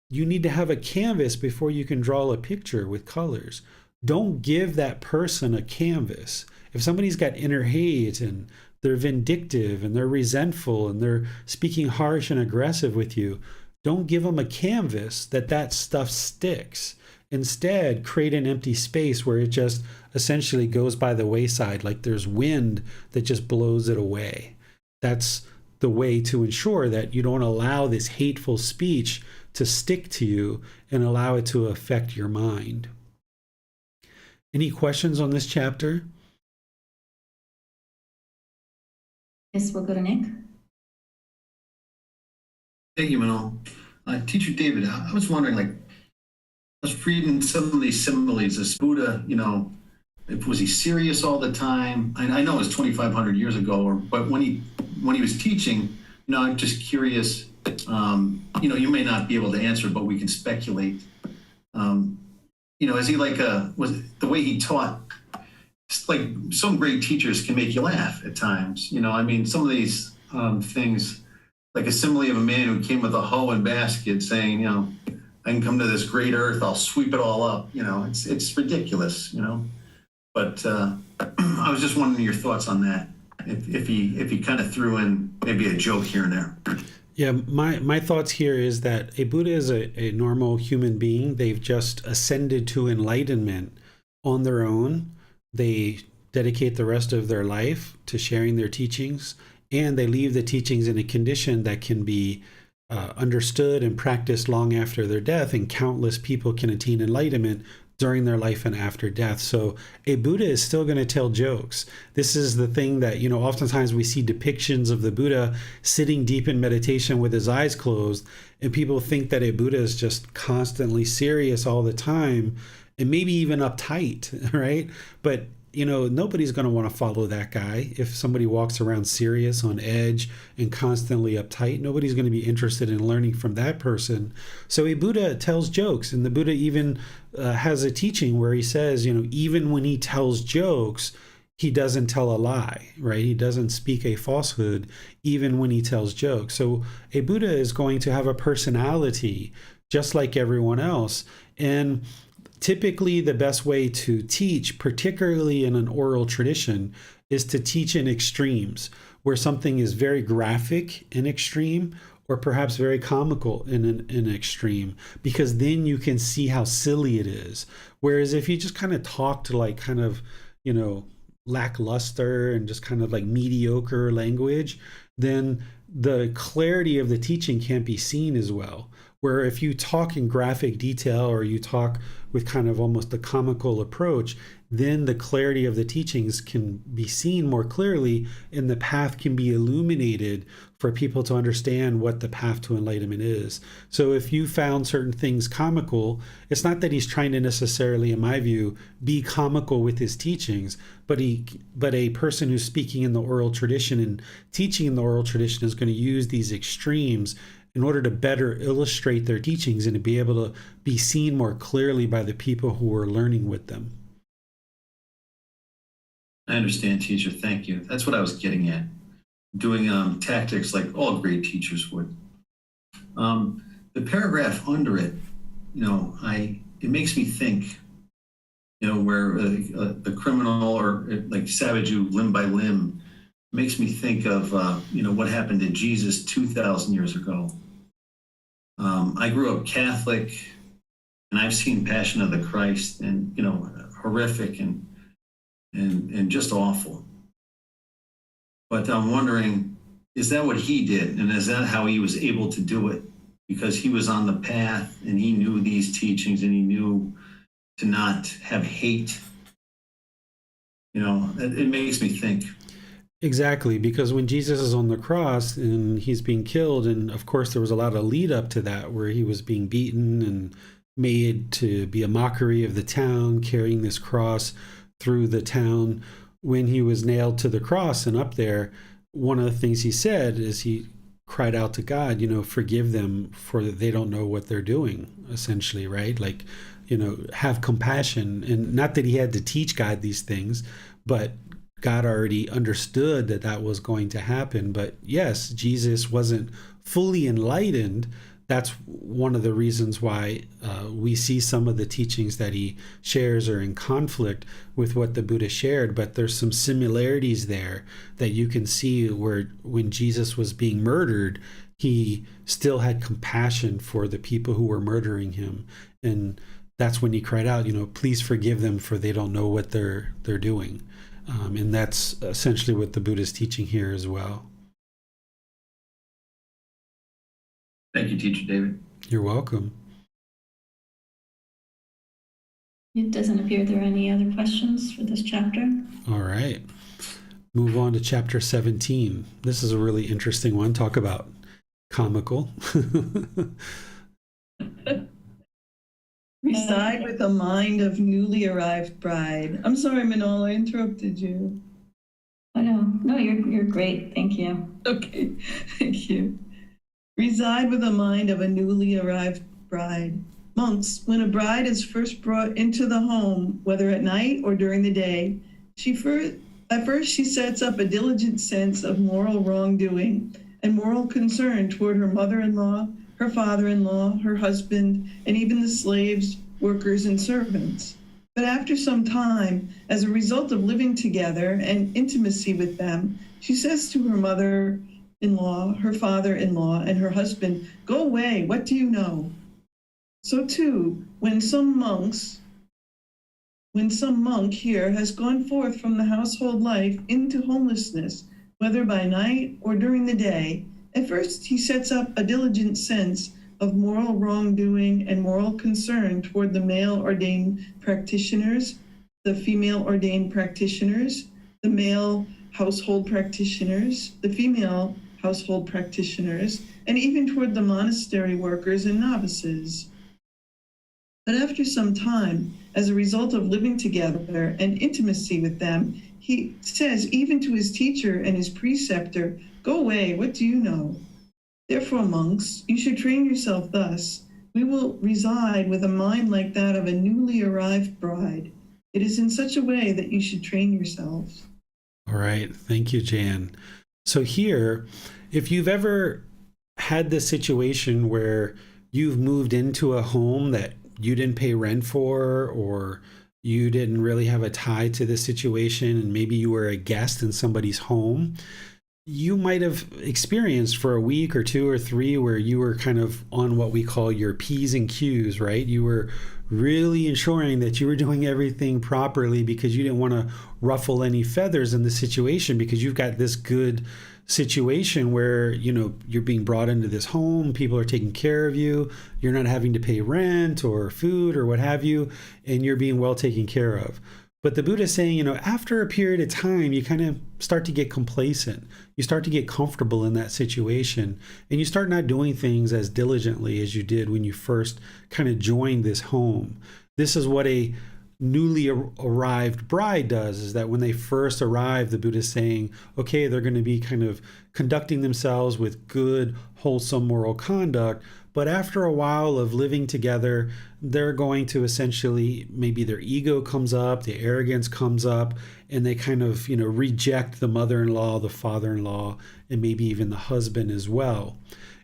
you need to have a canvas before you can draw a picture with colors. Don't give that person a canvas. If somebody's got inner hate and they're vindictive and they're resentful and they're speaking harsh and aggressive with you, don't give them a canvas that stuff sticks. Instead, create an empty space where it just essentially goes by the wayside, like there's wind that just blows it away. That's the way to ensure that you don't allow this hateful speech to stick to you and allow it to affect your mind. Any questions on this chapter? Yes, we'll go to Nick. Thank you, Manal. Teacher David, I was wondering, I was reading some of these similes. This Buddha, was he serious all the time? I know it was 2,500 years ago, but when he was teaching, I'm just curious. You may not be able to answer, but we can speculate. Is he was the way he taught? It's like some great teachers can make you laugh at times. Some of these things, like a simile of a man who came with a hoe and basket saying, I can come to this great earth, I'll sweep it all up. It's ridiculous, But I was just wondering your thoughts on that. If he kind of threw in maybe a joke here and there. Yeah, my thoughts here is that a Buddha is a normal human being. They've just ascended to enlightenment on their own. They dedicate the rest of their life to sharing their teachings, and they leave the teachings in a condition that can be understood and practiced long after their death, and countless people can attain enlightenment during their life and after death. So a Buddha is still going to tell jokes. This is the thing that, oftentimes we see depictions of the Buddha sitting deep in meditation with his eyes closed, and people think that a Buddha is just constantly serious all the time and maybe even uptight, right? But nobody's going to want to follow that guy. If somebody walks around serious, on edge, and constantly uptight, nobody's going to be interested in learning from that person. So a Buddha tells jokes, and the Buddha even has a teaching where he says, even when he tells jokes, he doesn't tell a lie, right? He doesn't speak a falsehood, even when he tells jokes. So a Buddha is going to have a personality just like everyone else. And typically, the best way to teach, particularly in an oral tradition, is to teach in extremes, where something is very graphic in extreme, or perhaps very comical in an extreme, because then you can see how silly it is. Whereas if you just kind of talked like kind of, lackluster and just kind of like mediocre language, then the clarity of the teaching can't be seen as well. Where if you talk in graphic detail, or you talk with kind of almost a comical approach, then the clarity of the teachings can be seen more clearly, and the path can be illuminated for people to understand what the path to enlightenment is. So if you found certain things comical, it's not that he's trying to necessarily, in my view, be comical with his teachings, but a person who's speaking in the oral tradition and teaching in the oral tradition is going to use these extremes in order to better illustrate their teachings and to be able to be seen more clearly by the people who are learning with them. I understand, teacher. Thank you. That's what I was getting at. Doing tactics like all great teachers would. The paragraph under it, it makes me think, where the criminal, or like savage you limb by limb, makes me think of, what happened to Jesus 2,000 years ago. I grew up Catholic, and I've seen Passion of the Christ, and, horrific and just awful. But I'm wondering, is that what he did? And is that how he was able to do it? Because he was on the path, and he knew these teachings, and he knew to not have hate. It makes me think. Exactly, because when Jesus is on the cross and he's being killed, and of course there was a lot of lead up to that where he was being beaten and made to be a mockery of the town, carrying this cross through the town. When he was nailed to the cross and up there, one of the things he said is he cried out to God, forgive them, for they don't know what they're doing, essentially, right? Like, have compassion. And not that he had to teach God these things, but God already understood that that was going to happen. But yes, Jesus wasn't fully enlightened. That's one of the reasons why we see some of the teachings that he shares are in conflict with what the Buddha shared. But there's some similarities there that you can see, where when Jesus was being murdered, he still had compassion for the people who were murdering him. And that's when he cried out, please forgive them, for they don't know what they're doing. And that's essentially what the Buddha is teaching here as well. Thank you, Teacher David. You're welcome. It doesn't appear there are any other questions for this chapter. All right. Move on to chapter 17. This is a really interesting one. Talk about comical. Reside with the mind of newly arrived bride. I'm sorry, Manol, I interrupted you. Oh, no, you're great. Thank you. Okay, thank you. Reside with the mind of a newly arrived bride. Monks, when a bride is first brought into the home, whether at night or during the day, at first she sets up a diligent sense of moral wrongdoing and moral concern toward her mother-in-law, her father-in-law, her husband, and even the slaves, workers, and servants. But after some time, as a result of living together and intimacy with them, she says to her mother-in-law, her father-in-law, and her husband, "Go away, what do you know?" So too, when some monks When some monk here has gone forth from the household life into homelessness, whether by night or during the day, at first he sets up a diligent sense of moral wrongdoing and moral concern toward the male ordained practitioners, the female ordained practitioners, the male household practitioners, the female household practitioners, and even toward the monastery workers and novices. But after some time, as a result of living together and intimacy with them, he says even to his teacher and his preceptor, "Go away, what do you know?" Therefore, monks, you should train yourself thus. We will reside with a mind like that of a newly arrived bride. It is in such a way that you should train yourselves. All right. Thank you, Jan. So here, if you've ever had this situation where you've moved into a home that you didn't pay rent for, or you didn't really have a tie to the situation, and maybe you were a guest in somebody's home, you might have experienced for a week or two or three where you were kind of on what we call your P's and Q's, right? You were really ensuring that you were doing everything properly because you didn't want to ruffle any feathers in the situation, because you've got this good situation where, you know, you're being brought into this home, people are taking care of you, you're not having to pay rent or food or what have you, and you're being well taken care of. But the Buddha is saying, you know, after a period of time, you kind of start to get complacent. You start to get comfortable in that situation, and you start not doing things as diligently as you did when you first kind of joined this home. This is what a newly arrived bride does, is that when they first arrive, the Buddha is saying, okay, they're going to be kind of conducting themselves with good, wholesome moral conduct. But after a while of living together, they're going to essentially, maybe their ego comes up, the arrogance comes up, and they kind of, you know, reject the mother-in-law, the father-in-law, and maybe even the husband as well.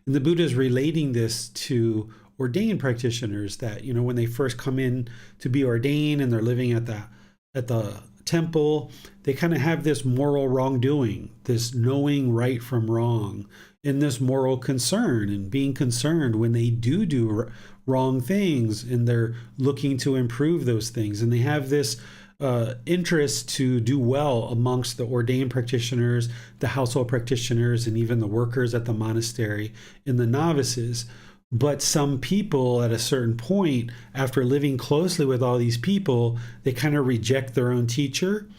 And the Buddha is relating this to ordained practitioners, that, you know, when they first come in to be ordained and they're living at the temple, they kind of have this moral wrongdoing, this knowing right from wrong, and this moral concern, and being concerned when they do wrong things, and they're looking to improve those things, and they have this interest to do well amongst the ordained practitioners, the household practitioners, and even the workers at the monastery and the novices. But some people at a certain point, after living closely with all these people, they kind of reject their own teacher.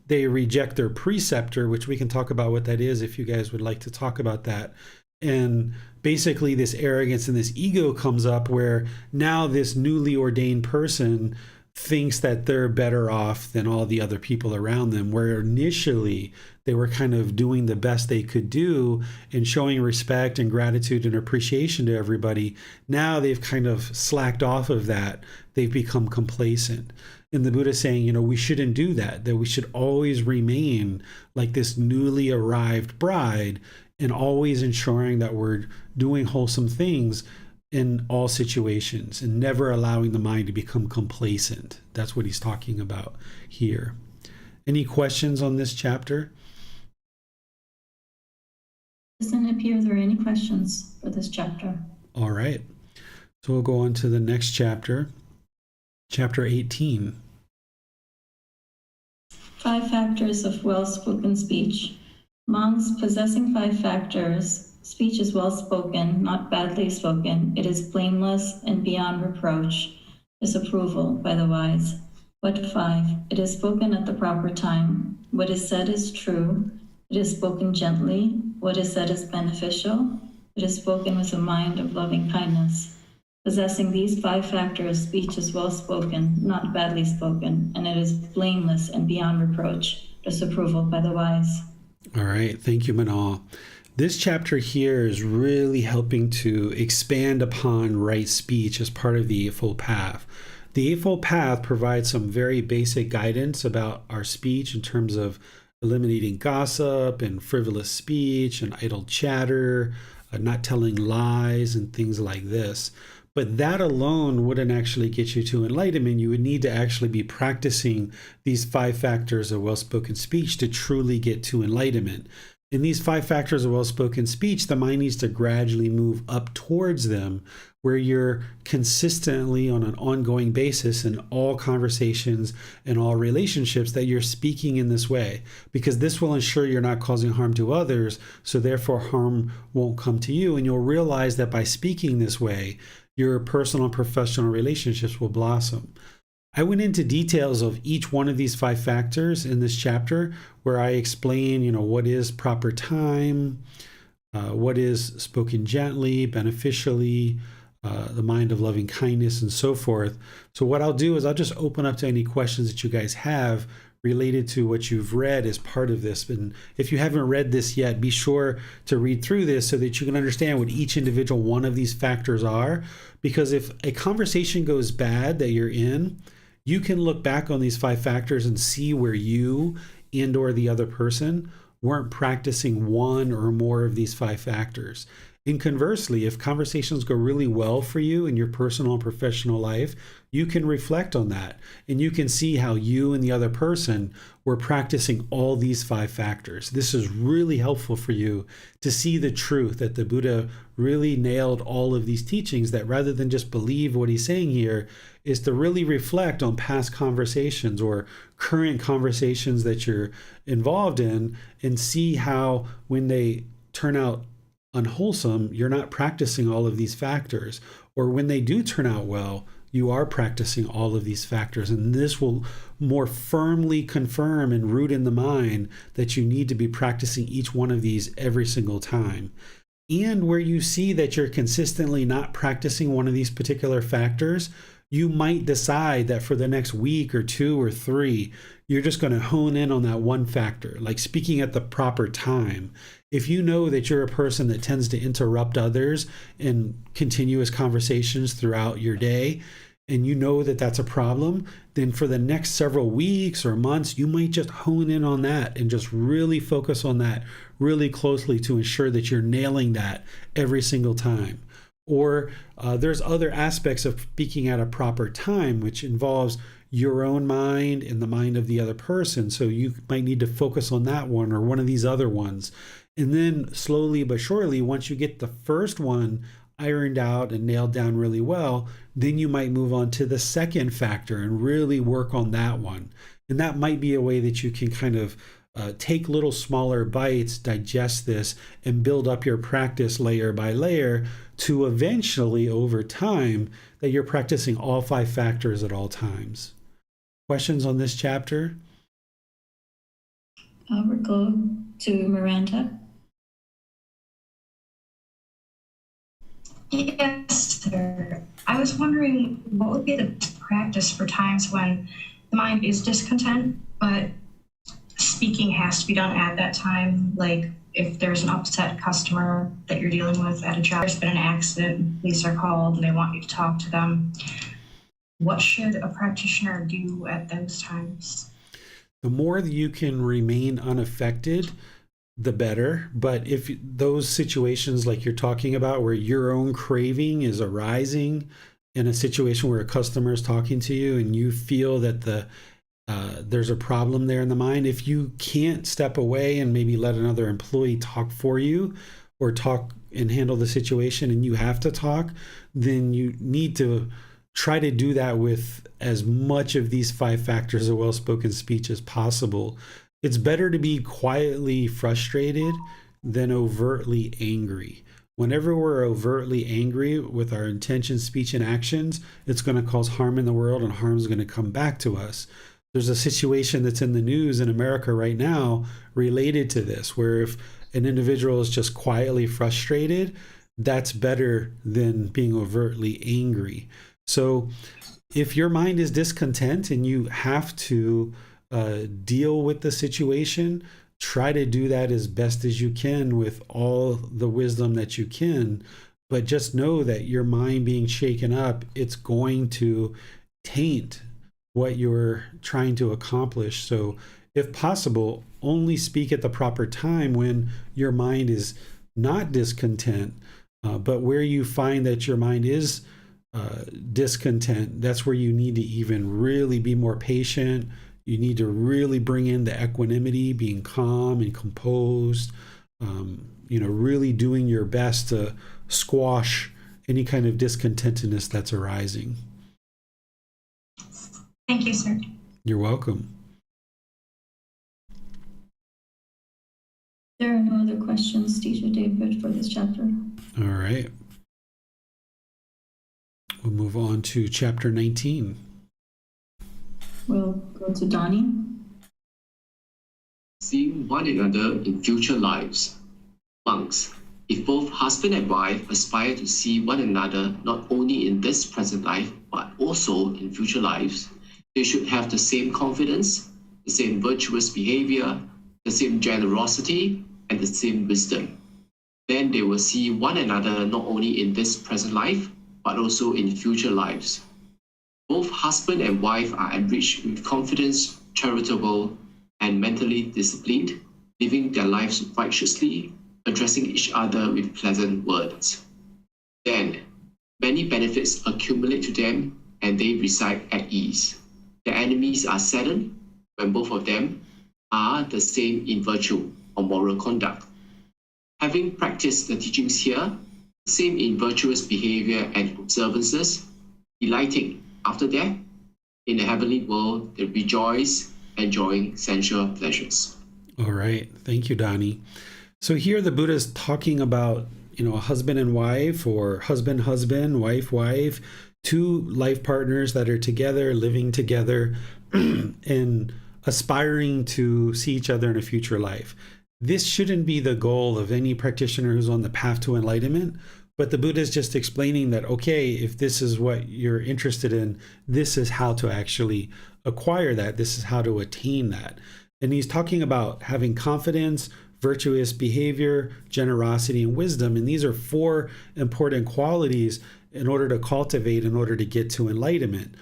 They reject their preceptor, which we can talk about what that is if you guys would like to talk about that. And basically this arrogance and this ego comes up, where now this newly ordained person thinks that they're better off than all the other people around them, where initially they were kind of doing the best they could do and showing respect and gratitude and appreciation to everybody. Now they've kind of slacked off of that. They've become complacent. And the Buddha is saying, you know, we shouldn't do that, that we should always remain like this newly arrived bride, and always ensuring that we're doing wholesome things in all situations, and never allowing the mind to become complacent. That's what he's talking about here. Any questions on this chapter? Doesn't appear there are any questions for this chapter. All right. So we'll go on to the next chapter, chapter 18. 5 factors of well-spoken speech. Monks possessing 5 factors. Speech is well spoken, not badly spoken. It is blameless and beyond reproach. Disapproval by the wise. What 5? It is spoken at the proper time. What is said is true. It is spoken gently. What is said is beneficial. It is spoken with a mind of loving kindness. Possessing these 5 factors, speech is well spoken, not badly spoken, and it is blameless and beyond reproach. Disapproval by the wise. All right. Thank you, Manal. This chapter here is really helping to expand upon right speech as part of the Eightfold Path. The Eightfold Path provides some very basic guidance about our speech in terms of eliminating gossip and frivolous speech and idle chatter, not telling lies and things like this. But that alone wouldn't actually get you to enlightenment. You would need to actually be practicing these 5 factors of well-spoken speech to truly get to enlightenment. In these 5 factors of well-spoken speech, the mind needs to gradually move up towards them, where you're consistently on an ongoing basis in all conversations and all relationships that you're speaking in this way, because this will ensure you're not causing harm to others, so therefore harm won't come to you, and you'll realize that by speaking this way, your personal and professional relationships will blossom. I went into details of each one of these 5 factors in this chapter, where I explain, what is proper time, what is spoken gently, beneficially, the mind of loving kindness, and so forth. So what I'll do is I'll just open up to any questions that you guys have related to what you've read as part of this. And if you haven't read this yet, be sure to read through this so that you can understand what each individual one of these factors are. Because if a conversation goes bad that you're in, you can look back on these 5 factors and see where you and or the other person weren't practicing one or more of these 5 factors. And conversely, if conversations go really well for you in your personal and professional life, you can reflect on that and you can see how you and the other person were practicing all these 5 factors. This is really helpful for you to see the truth that the Buddha really nailed all of these teachings, that rather than just believe what he's saying here, is to really reflect on past conversations or current conversations that you're involved in and see how when they turn out unwholesome, you're not practicing all of these factors, or when they do turn out well, you are practicing all of these factors. And this will more firmly confirm and root in the mind that you need to be practicing each one of these every single time. And where you see that you're consistently not practicing one of these particular factors, you might decide that for the next week or 2 or 3, you're just going to hone in on that one factor, like speaking at the proper time. If you know that you're a person that tends to interrupt others in continuous conversations throughout your day, and you know that that's a problem, then for the next several weeks or months, you might just hone in on that and just really focus on that really closely to ensure that you're nailing that every single time. Or there's other aspects of speaking at a proper time, which involves your own mind and the mind of the other person. So you might need to focus on that one or one of these other ones. And then slowly but surely, once you get the first one ironed out and nailed down really well, then you might move on to the second factor and really work on that one. And that might be a way that you can kind of take little smaller bites, digest this, and build up your practice layer by layer to eventually, over time, that you're practicing all 5 factors at all times. Questions on this chapter? We'll go to Miranda. Yes, sir. I was wondering what would be the practice for times when the mind is discontent, but speaking has to be done at that time. Like if there's an upset customer that you're dealing with at a job, there's been an accident, police are called and they want you to talk to them. What should a practitioner do at those times? The more that you can remain unaffected, the better. But if those situations like you're talking about where your own craving is arising in a situation where a customer is talking to you and you feel that there's a problem there in the mind, if you can't step away and maybe let another employee talk for you or talk and handle the situation and you have to talk, then you need to try to do that with as much of these 5 factors of well-spoken speech as possible. It's better to be quietly frustrated than overtly angry. Whenever we're overtly angry with our intentions, speech, and actions, it's going to cause harm in the world and harm is going to come back to us. There's a situation that's in the news in America right now related to this, where if an individual is just quietly frustrated, that's better than being overtly angry. So if your mind is discontent and you have to deal with the situation, try to do that as best as you can with all the wisdom that you can. But just know that your mind being shaken up, it's going to taint what you're trying to accomplish. So if possible, only speak at the proper time when your mind is not discontent. But where you find that your mind is discontent, that's where you need to even really be more patient. You need to really bring in the equanimity, being calm and composed, really doing your best to squash any kind of discontentedness that's arising. Thank you, sir. You're welcome. There are no other questions, Teacher David, for this chapter. All right. We'll move on to chapter 19. We'll go to Donnie. Seeing one another in future lives. Monks, if both husband and wife aspire to see one another not only in this present life, but also in future lives, they should have the same confidence, the same virtuous behavior, the same generosity, and the same wisdom. Then they will see one another not only in this present life, but also in future lives. Both husband and wife are enriched with confidence, charitable, and mentally disciplined, living their lives righteously, addressing each other with pleasant words. Then, many benefits accumulate to them, and they reside at ease. Their enemies are saddened when both of them are the same in virtue or moral conduct. Having practiced the teachings here, same in virtuous behavior and observances, delighting after death, in the heavenly world they rejoice, enjoying sensual pleasures. All right. Thank you, Donnie. So here the Buddha is talking about, a husband and wife, or husband, wife, two life partners that are together, living together, and aspiring to see each other in a future life. This shouldn't be the goal of any practitioner who's on the path to enlightenment, but the Buddha is just explaining that, okay, if this is what you're interested in, this is how to actually acquire that. This is how to attain that. And he's talking about having confidence, virtuous behavior, generosity, and wisdom. And these are 4 important qualities in order to cultivate, in order to get to enlightenment.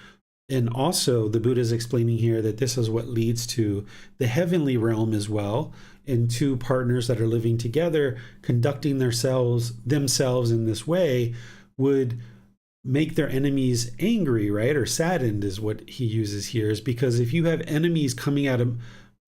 And also the Buddha is explaining here that this is what leads to the heavenly realm as well. And 2 partners that are living together, conducting themselves in this way, would make their enemies angry, right? Or saddened is what he uses here. Is because if you have enemies coming at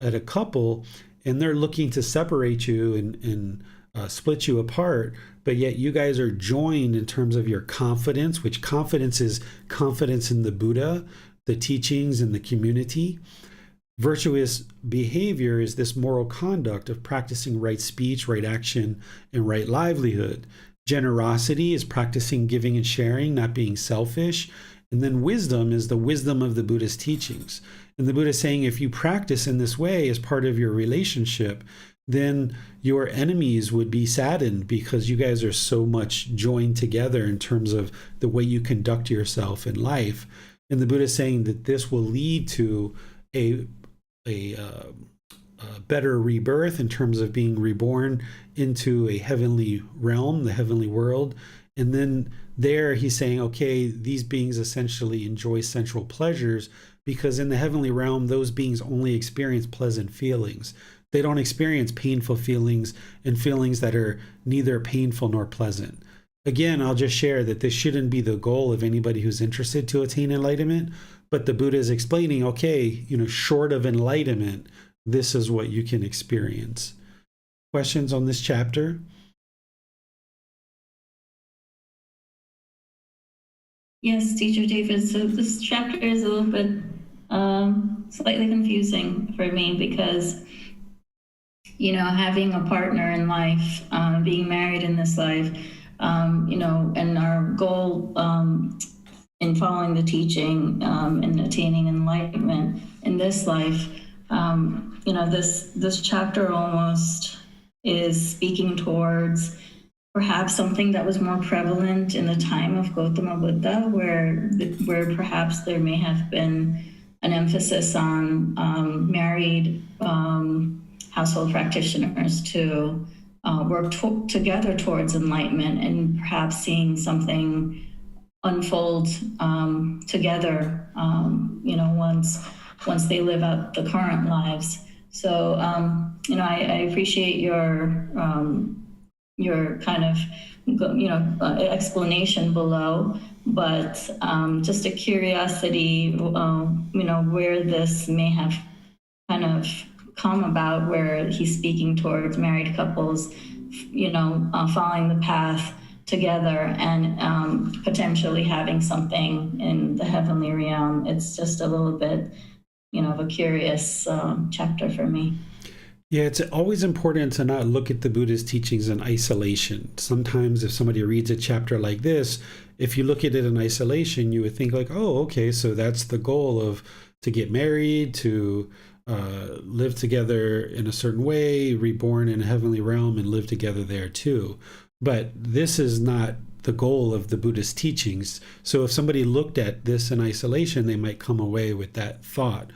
a couple and they're looking to separate you and split you apart, but yet you guys are joined in terms of your confidence, which confidence is confidence in the Buddha, the teachings, and the community. Virtuous behavior is this moral conduct of practicing right speech, right action, and right livelihood. Generosity is practicing giving and sharing, not being selfish. And then wisdom is the wisdom of the Buddha's teachings. And the Buddha is saying if you practice in this way as part of your relationship, then your enemies would be saddened because you guys are so much joined together in terms of the way you conduct yourself in life. And the Buddha is saying that this will lead to a better rebirth in terms of being reborn into a heavenly realm, the heavenly world. And then there he's saying, okay, these beings essentially enjoy sensual pleasures because in the heavenly realm, those beings only experience pleasant feelings. They don't experience painful feelings and feelings that are neither painful nor pleasant. Again, I'll just share that this shouldn't be the goal of anybody who's interested to attain enlightenment, but the Buddha is explaining, okay, short of enlightenment, this is what you can experience. Questions on this chapter? Yes, Teacher David. So this chapter is a little bit slightly confusing for me because, having a partner in life, being married in this life, and our goal in following the teaching and attaining enlightenment in this life, this chapter almost is speaking towards perhaps something that was more prevalent in the time of Gotama Buddha, where perhaps there may have been an emphasis on married household practitioners to work together towards enlightenment and perhaps seeing something unfold together, once they live out the current lives. So, I appreciate your kind of, explanation below, but just a curiosity, where this may have kind of come about where he's speaking towards married couples, following the path together and potentially having something in the heavenly realm. It's just a little bit, of a curious chapter for me. Yeah, it's always important to not look at the Buddha's teachings in isolation. Sometimes if somebody reads a chapter like this, if you look at it in isolation, you would think like, oh, okay, so that's the goal of to get married, to live together in a certain way, reborn in a heavenly realm and live together there too. But this is not the goal of the Buddhist teachings. So if somebody looked at this in isolation, they might come away with that thought.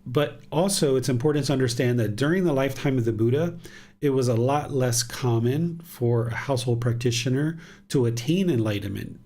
But also, it's important to understand that during the lifetime of the Buddha, it was a lot less common for a household practitioner to attain enlightenment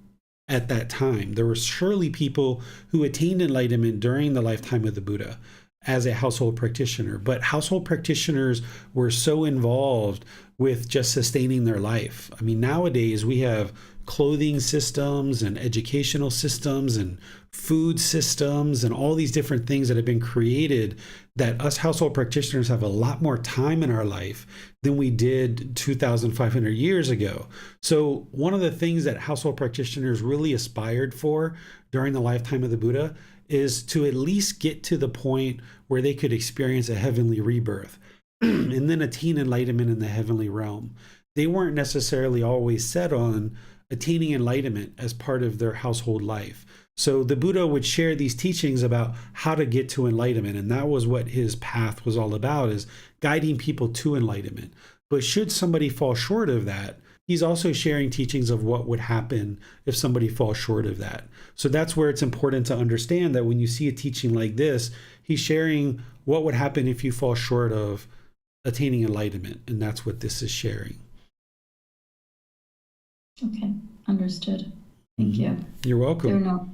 at that time. There were surely people who attained enlightenment during the lifetime of the Buddha as a household practitioner, but household practitioners were so involved with just sustaining their life. I mean, nowadays we have clothing systems and educational systems and food systems and all these different things that have been created that us household practitioners have a lot more time in our life than we did 2,500 years ago. So one of the things that household practitioners really aspired for during the lifetime of the Buddha is to at least get to the point where they could experience a heavenly rebirth and then attain enlightenment in the heavenly realm. They weren't necessarily always set on attaining enlightenment as part of their household life. So the Buddha would share these teachings about how to get to enlightenment, and that was what his path was all about, is guiding people to enlightenment. But should somebody fall short of that, he's also sharing teachings of what would happen if somebody falls short of that. So that's where it's important to understand that when you see a teaching like this, he's sharing what would happen if you fall short of attaining enlightenment, and that's what this is sharing. Okay, understood. Thank you. You're welcome.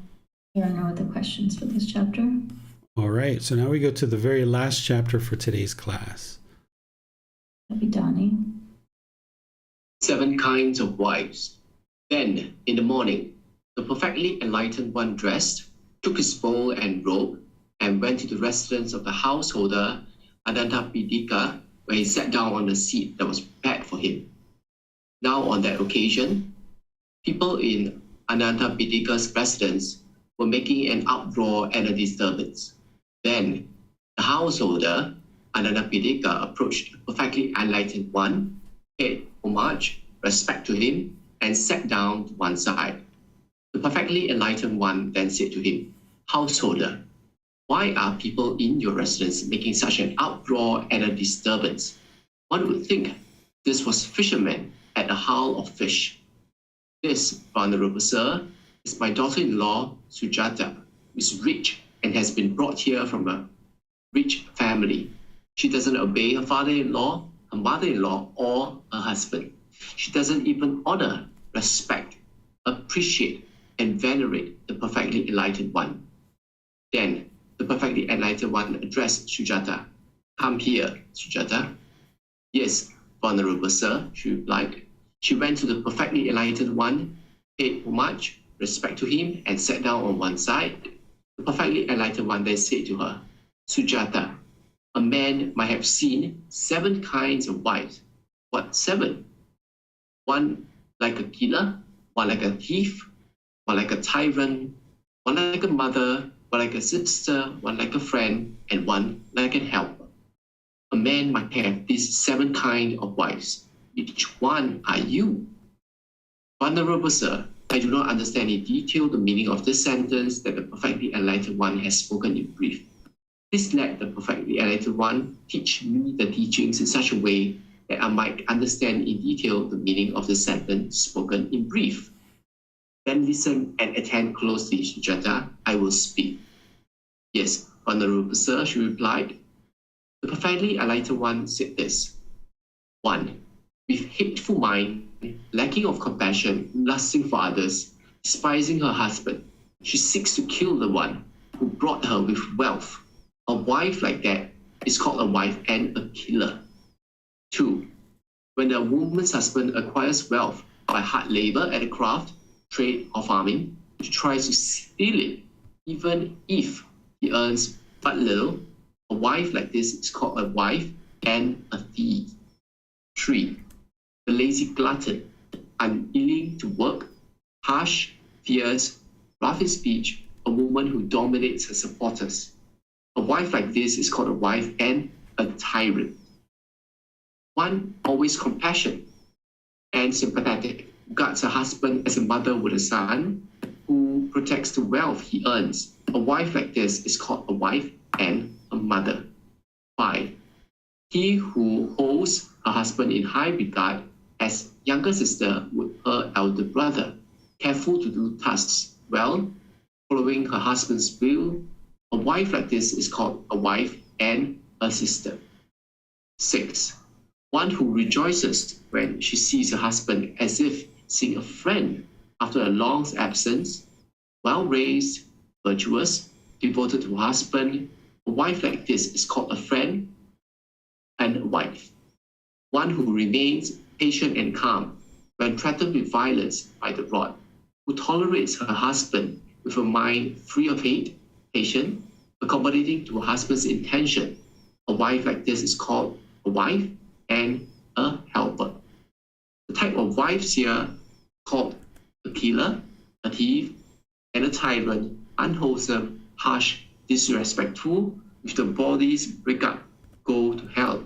There are no other questions for this chapter. All right, so now we go to the very last chapter for today's class. Abhidani. 7 kinds of wives. Then, in the morning, the perfectly enlightened one dressed, took his bowl and robe, and went to the residence of the householder Anathapindika, where he sat down on the seat that was prepared for him. Now, on that occasion, people in Anathapindika's residence were making an uproar and a disturbance. Then, the householder Anathapindika approached the perfectly enlightened one, paid homage, respect to him, and sat down to one side. The perfectly enlightened one then said to him, "Householder, why are people in your residence making such an uproar and a disturbance? One would think this was fishermen at a haul of fish. This, Venerable Sir, is my daughter-in-law, Sujata, who is rich and has been brought here from a rich family. She doesn't obey her father-in-law, her mother-in-law, or her husband. She doesn't even honor, respect, appreciate, and venerate the perfectly enlightened one." Then the perfectly enlightened one addressed Sujata. "Come here, Sujata." "Yes, Venerable Sir," she replied. She went to the perfectly enlightened one, paid homage, respect to him, and sat down on one side. The perfectly enlightened one then said to her, "Sujata, a man might have seen 7 kinds of wives." "What 7? One like a killer, one like a thief, one like a tyrant, one like a mother, one like a sister, one like a friend, and one like a helper. A man might have these 7 kinds of wives. Which one are you?" "Venerable Sir, I do not understand in detail the meaning of this sentence that the perfectly enlightened one has spoken in brief. Please let the perfectly enlightened one teach me the teachings in such a way that I might understand in detail the meaning of the sentence spoken in brief." "Then listen and attend closely, Sujata. I will speak." "Yes, Venerable Sir," she replied. The perfectly enlightened one said this. 1. With hateful mind, lacking of compassion, lusting for others, despising her husband, she seeks to kill the one who brought her with wealth. A wife like that is called a wife and a killer. 2. When a woman's husband acquires wealth by hard labor at a craft, trade, or farming, she tries to steal it, even if he earns but little. A A wife like this is called a wife and a thief. 3. The lazy glutton, unwilling to work, harsh, fierce, rough in speech, a woman who dominates her supporters. A wife like this is called a wife and a tyrant. 1. Always compassionate and sympathetic, regards her husband as a mother with a son, who protects the wealth he earns. A wife like this is called a wife and a mother. 5. He who holds her husband in high regard as younger sister with her elder brother, careful to do tasks well, following her husband's will. A wife like this is called a wife and a sister. 6. One who rejoices when she sees her husband as if seeing a friend after a long absence, well-raised, virtuous, devoted to her husband. A wife like this is called a friend and a wife. One who remains patient and calm when threatened with violence by the rod, who tolerates her husband with a mind free of hate, patient, accommodating to her husband's intention. A wife like this is called a wife and a helper. The type of wives here called a killer, a thief, and a tyrant, unwholesome, harsh, disrespectful, with the bodies break up, go to hell.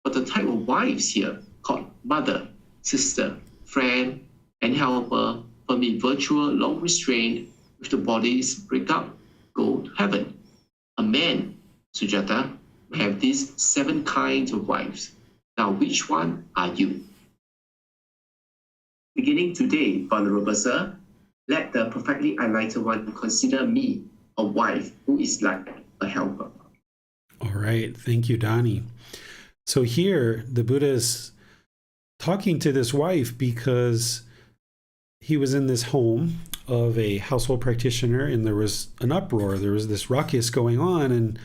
But the type of wives here called mother, sister, friend, and helper, firmly virtual, long restrained, with the bodies break up, go to heaven. A man, Sujata, will have these 7 kinds of wives. Now, which one are you? Beginning today, Venerable Sir, let the perfectly enlightened one consider me a wife who is like a helper. All right. Thank you, Donnie. So here, the Buddha is talking to this wife because he was in this home of a household practitioner and there was an uproar. There was this ruckus going on, and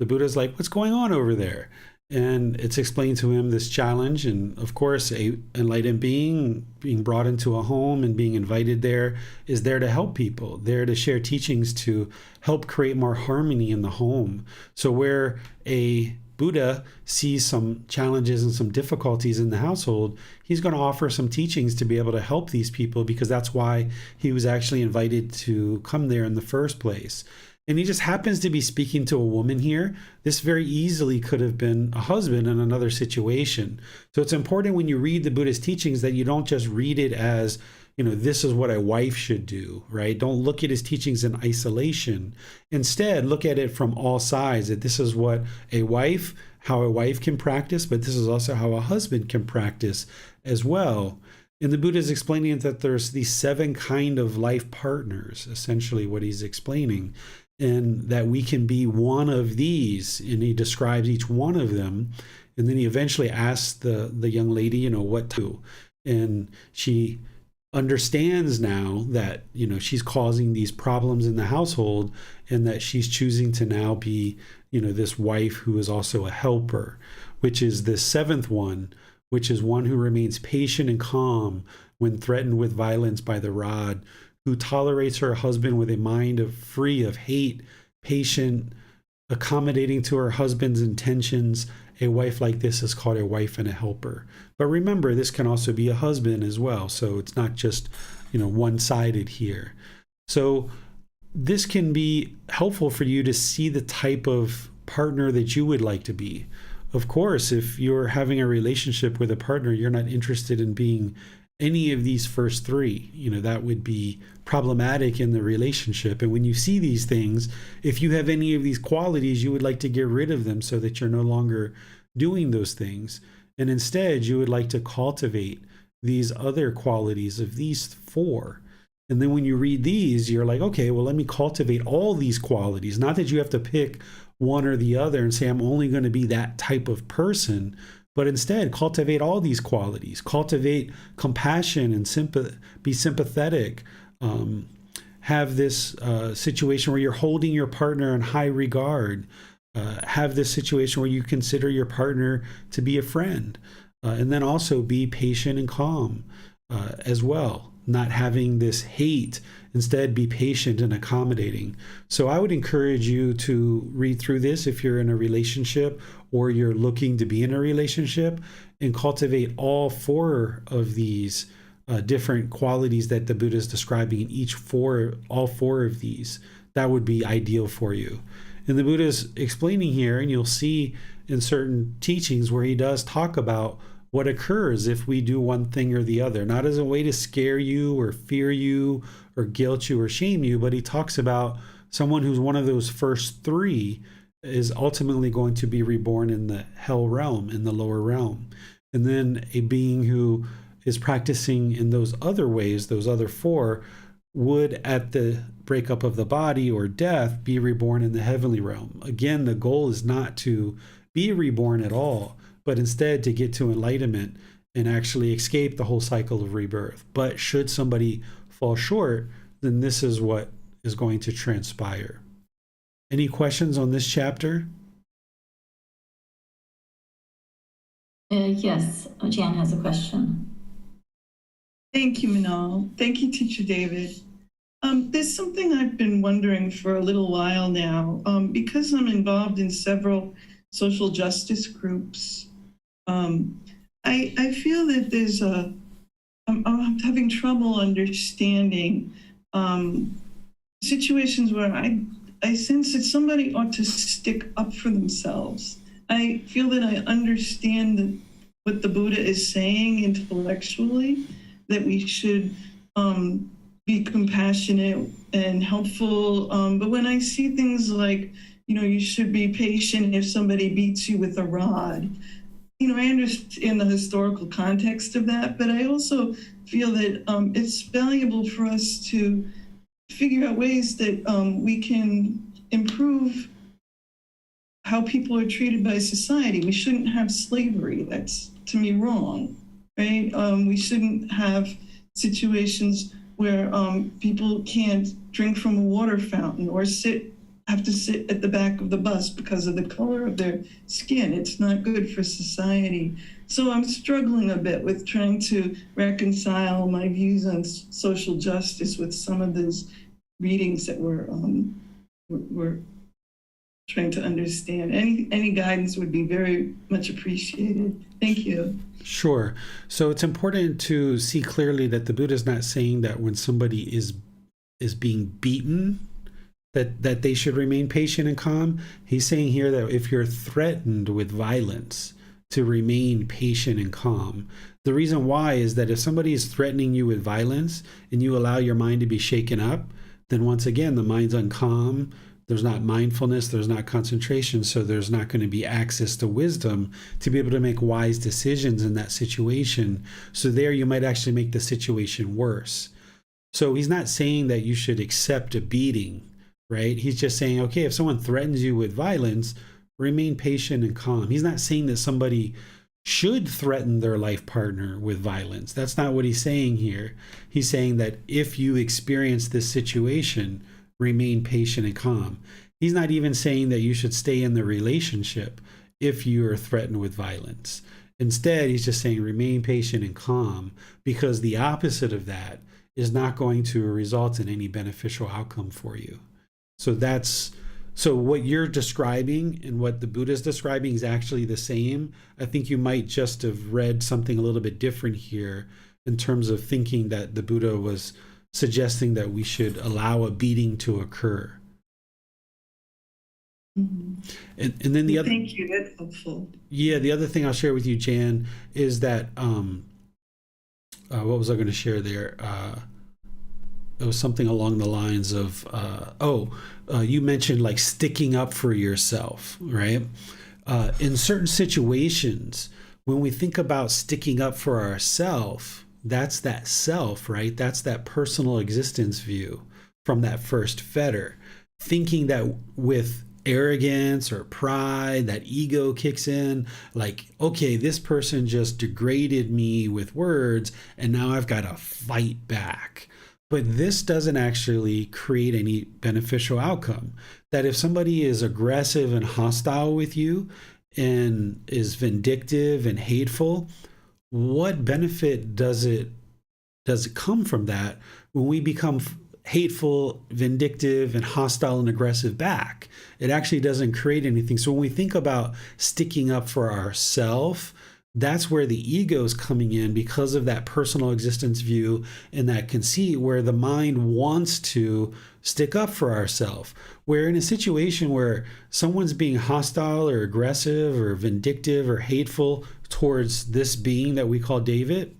the Buddha's like, what's going on over there? And it's explained to him this challenge. And of course, a enlightened being brought into a home and being invited there is there to help people, there to share teachings to help create more harmony in the home. So where a Buddha sees some challenges and some difficulties in the household, he's going to offer some teachings to be able to help these people, because that's why he was actually invited to come there in the first place. And he just happens to be speaking to a woman here. This very easily could have been a husband in another situation. So it's important when you read the Buddhist teachings that you don't just read it as, this is what a wife should do, right? Don't look at his teachings in isolation. Instead, look at it from all sides, that this is what how a wife can practice, but this is also how a husband can practice as well. And the Buddha is explaining that there's these 7 kind of life partners, essentially what he's explaining, and that we can be one of these. And he describes each one of them. And then he eventually asks the young lady, what to do. And she understands now that, she's causing these problems in the household, and that she's choosing to now be, this wife who is also a helper, which is the 7th one, which is one who remains patient and calm when threatened with violence by the rod, who tolerates her husband with a mind free of hate, patient, accommodating to her husband's intentions. A wife like this is called a wife and a helper. But remember, this can also be a husband as well. So it's not just, one-sided here. So this can be helpful for you to see the type of partner that you would like to be. Of course, if you're having a relationship with a partner, you're not interested in being any of these first 3. That would be problematic in the relationship. And when you see these things, if you have any of these qualities, you would like to get rid of them so that you're no longer doing those things. And instead, you would like to cultivate these other qualities of these 4. And then when you read these, you're like, okay, well, let me cultivate all these qualities. Not that you have to pick one or the other and say, I'm only going to be that type of person, but instead cultivate all these qualities. Cultivate compassion and be sympathetic. Have this situation where you're holding your partner in high regard. Have this situation where you consider your partner to be a friend. And then also be patient and calm as well. Not having this hate Instead, be patient and accommodating. So I would encourage you to read through this if you're in a relationship or you're looking to be in a relationship, and cultivate all four of these different qualities that the Buddha is describing in all four of these. That would be ideal for you. And the Buddha is explaining here, and you'll see in certain teachings where he does talk about what occurs if we do one thing or the other, not as a way to scare you or fear you or guilt you or shame you, but he talks about someone who's one of those first three is ultimately going to be reborn in the hell realm, in the lower realm. And then a being who is practicing in those other ways, those other four, would at the breakup of the body or death be reborn in the heavenly realm. Again, the goal is not to be reborn at all, but instead to get to enlightenment and actually escape the whole cycle of rebirth. But should somebody fall short, then this is what is going to transpire. Any questions on this chapter? Yes, Jan has a question. Thank you, Manal. Thank you, Teacher David. There's something I've been wondering for a little while now, because I'm involved in several social justice groups. I feel that I'm having trouble understanding situations where I sense that somebody ought to stick up for themselves. I feel that I understand what the Buddha is saying intellectually, that we should be compassionate and helpful. But when I see things like, you should be patient if somebody beats you with a rod, I understand the historical context of that, but I also feel that it's valuable for us to figure out ways that we can improve how people are treated by society. We shouldn't have slavery. That's, to me, wrong, right? We shouldn't have situations where people can't drink from a water fountain or have to sit at the back of the bus because of the color of their skin. It's not good for society. So I'm struggling a bit with trying to reconcile my views on social justice with some of those readings that we're trying to understand. Any guidance would be very much appreciated. Thank you. Sure. So it's important to see clearly that the Buddha is not saying that when somebody is being beaten, that they should remain patient and calm. He's saying here that if you're threatened with violence, to remain patient and calm. The reason why is that if somebody is threatening you with violence and you allow your mind to be shaken up, then once again, the mind's uncalm. There's not mindfulness, there's not concentration, so there's not going to be access to wisdom to be able to make wise decisions in that situation. So there you might actually make the situation worse. So he's not saying that you should accept a beating, right? He's just saying, okay, if someone threatens you with violence, remain patient and calm. He's not saying that somebody should threaten their life partner with violence. That's not what he's saying here. He's saying that if you experience this situation, remain patient and calm. He's not even saying that you should stay in the relationship if you are threatened with violence. Instead, he's just saying remain patient and calm, because the opposite of that is not going to result in any beneficial outcome for you. So what you're describing and what the Buddha is describing is actually the same. I think you might just have read something a little bit different here in terms of thinking that the Buddha was suggesting that we should allow a beating to occur. Mm-hmm. And then the other, thank you, that's helpful. Yeah, the other thing I'll share with you, Jan, is that what was I going to share there? It was something along the lines of you mentioned like sticking up for yourself, right? In certain situations, when we think about sticking up for ourselves, that's that self, right? That's that personal existence view from that first fetter. Thinking that with arrogance or pride, that ego kicks in, like, okay, this person just degraded me with words, and now I've got to fight back. But this doesn't actually create any beneficial outcome. That if somebody is aggressive and hostile with you and is vindictive and hateful, what benefit does it come from that when we become hateful, vindictive, and hostile and aggressive back. It actually doesn't create anything. So when we think about sticking up for ourself, that's where the ego is coming in because of that personal existence view and that conceit where the mind wants to stick up for ourselves. Where in a situation where someone's being hostile or aggressive or vindictive or hateful towards this being that we call David,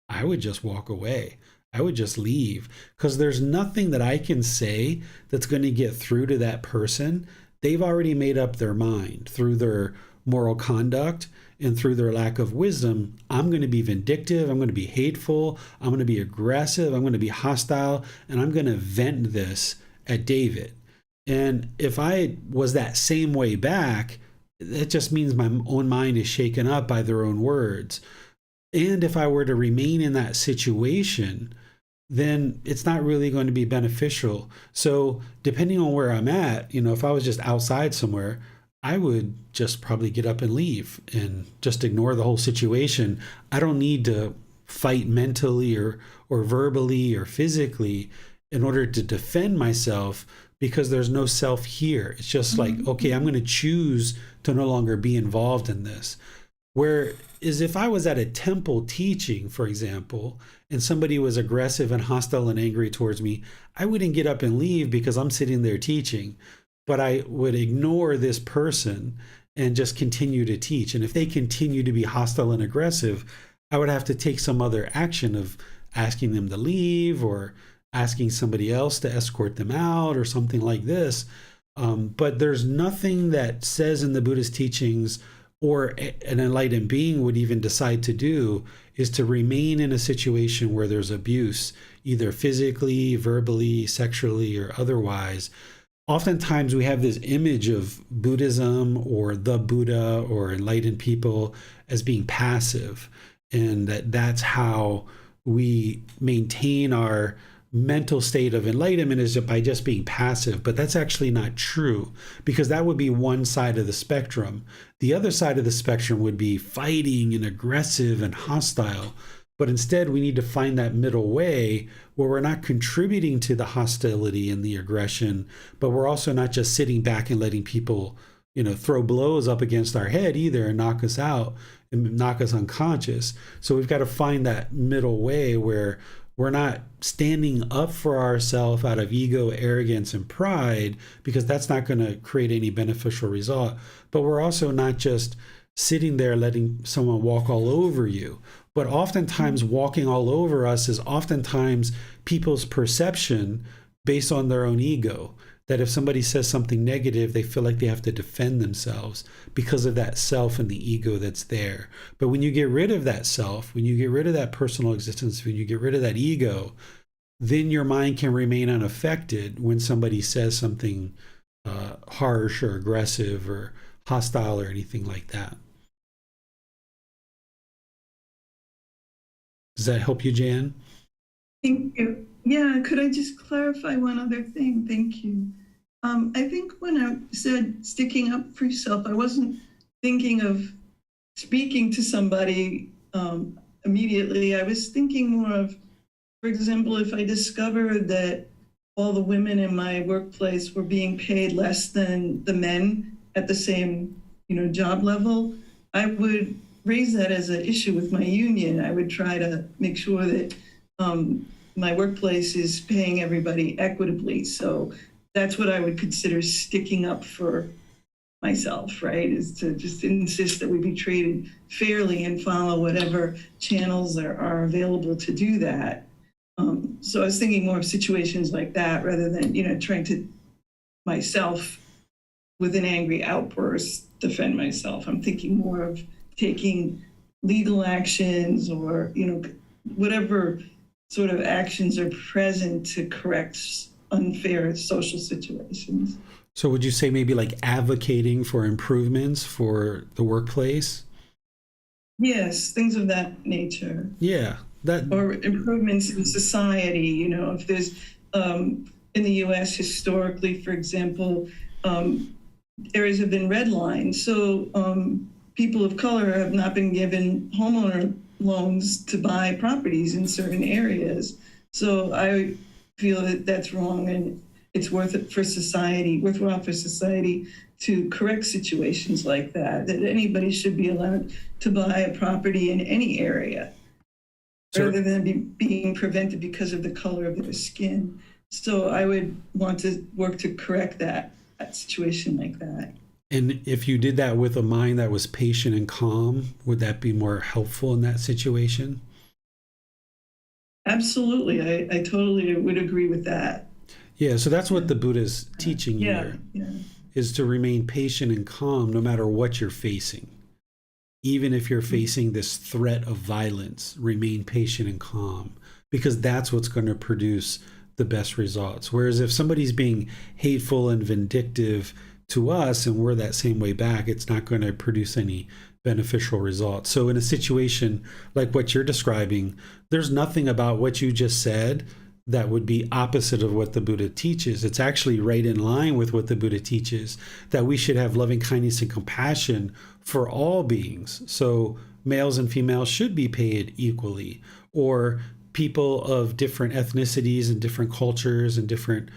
I would just walk away. I would just leave because there's nothing that I can say that's going to get through to that person. They've already made up their mind through their moral conduct and through their lack of wisdom. I'm going to be vindictive. I'm going to be hateful. I'm going to be aggressive. I'm going to be hostile. And I'm going to vent this at David. And if I was that same way back, that just means my own mind is shaken up by their own words. And if I were to remain in that situation, then it's not really going to be beneficial. So depending on where I'm at, if I was just outside somewhere, I would just probably get up and leave and just ignore the whole situation. I don't need to fight mentally or verbally or physically in order to defend myself because there's no self here. It's just like, okay, I'm going to choose to no longer be involved in this. Whereas if I was at a temple teaching, for example, and somebody was aggressive and hostile and angry towards me, I wouldn't get up and leave because I'm sitting there teaching. But I would ignore this person and just continue to teach. And if they continue to be hostile and aggressive, I would have to take some other action of asking them to leave or asking somebody else to escort them out or something like this. But there's nothing that says in the Buddhist teachings or an enlightened being would even decide to do is to remain in a situation where there's abuse, either physically, verbally, sexually, or otherwise. Oftentimes we have this image of Buddhism or the Buddha or enlightened people as being passive, and that's how we maintain our mental state of enlightenment is by just being passive. But that's actually not true, because that would be one side of the spectrum. The other side of the spectrum would be fighting and aggressive and hostile. But instead, we need to find that middle way where we're not contributing to the hostility and the aggression, but we're also not just sitting back and letting people, throw blows up against our head either and knock us out and knock us unconscious. So we've got to find that middle way where we're not standing up for ourselves out of ego, arrogance, and pride, because that's not going to create any beneficial result. But we're also not just sitting there letting someone walk all over you. But oftentimes walking all over us is oftentimes people's perception based on their own ego. That if somebody says something negative, they feel like they have to defend themselves because of that self and the ego that's there. But when you get rid of that self, when you get rid of that personal existence, when you get rid of that ego, then your mind can remain unaffected when somebody says something harsh or aggressive or hostile or anything like that. Does that help you, Jan? Thank you. Yeah, could I just clarify one other thing? Thank you. I think when I said sticking up for yourself, I wasn't thinking of speaking to somebody immediately. I was thinking more of, for example, if I discovered that all the women in my workplace were being paid less than the men at the same, job level, I would raise that as an issue with my union. I would try to make sure that my workplace is paying everybody equitably. So that's what I would consider sticking up for myself, right? Is to just insist that we be treated fairly and follow whatever channels are available to do that. So I was thinking more of situations like that rather than, trying to myself with an angry outburst defend myself. I'm thinking more of taking legal actions or, whatever sort of actions are present to correct unfair social situations. So would you say maybe like advocating for improvements for the workplace? Yes, things of that nature. Yeah. Or improvements in society, if there's, in the US historically, for example, areas have been redlined. So people of color have not been given homeowner loans to buy properties in certain areas. So I feel that that's wrong, and it's worthwhile for society to correct situations like that anybody should be allowed to buy a property in any area rather than being prevented because of the color of their skin. So I would want to work to correct that situation like that. And if you did that with a mind that was patient and calm, would that be more helpful in that situation? Absolutely. I totally would agree with that. Yeah, so that's what the Buddha's teaching here, is to remain patient and calm no matter what you're facing. Even if you're facing this threat of violence, remain patient and calm, because that's what's going to produce the best results. Whereas if somebody's being hateful and vindictive to us and we're that same way back, it's not going to produce any beneficial results. So in a situation like what you're describing, there's nothing about what you just said that would be opposite of what the Buddha teaches. It's actually right in line with what the Buddha teaches, that we should have loving kindness and compassion for all beings. So males and females should be paid equally, or people of different ethnicities and different cultures and different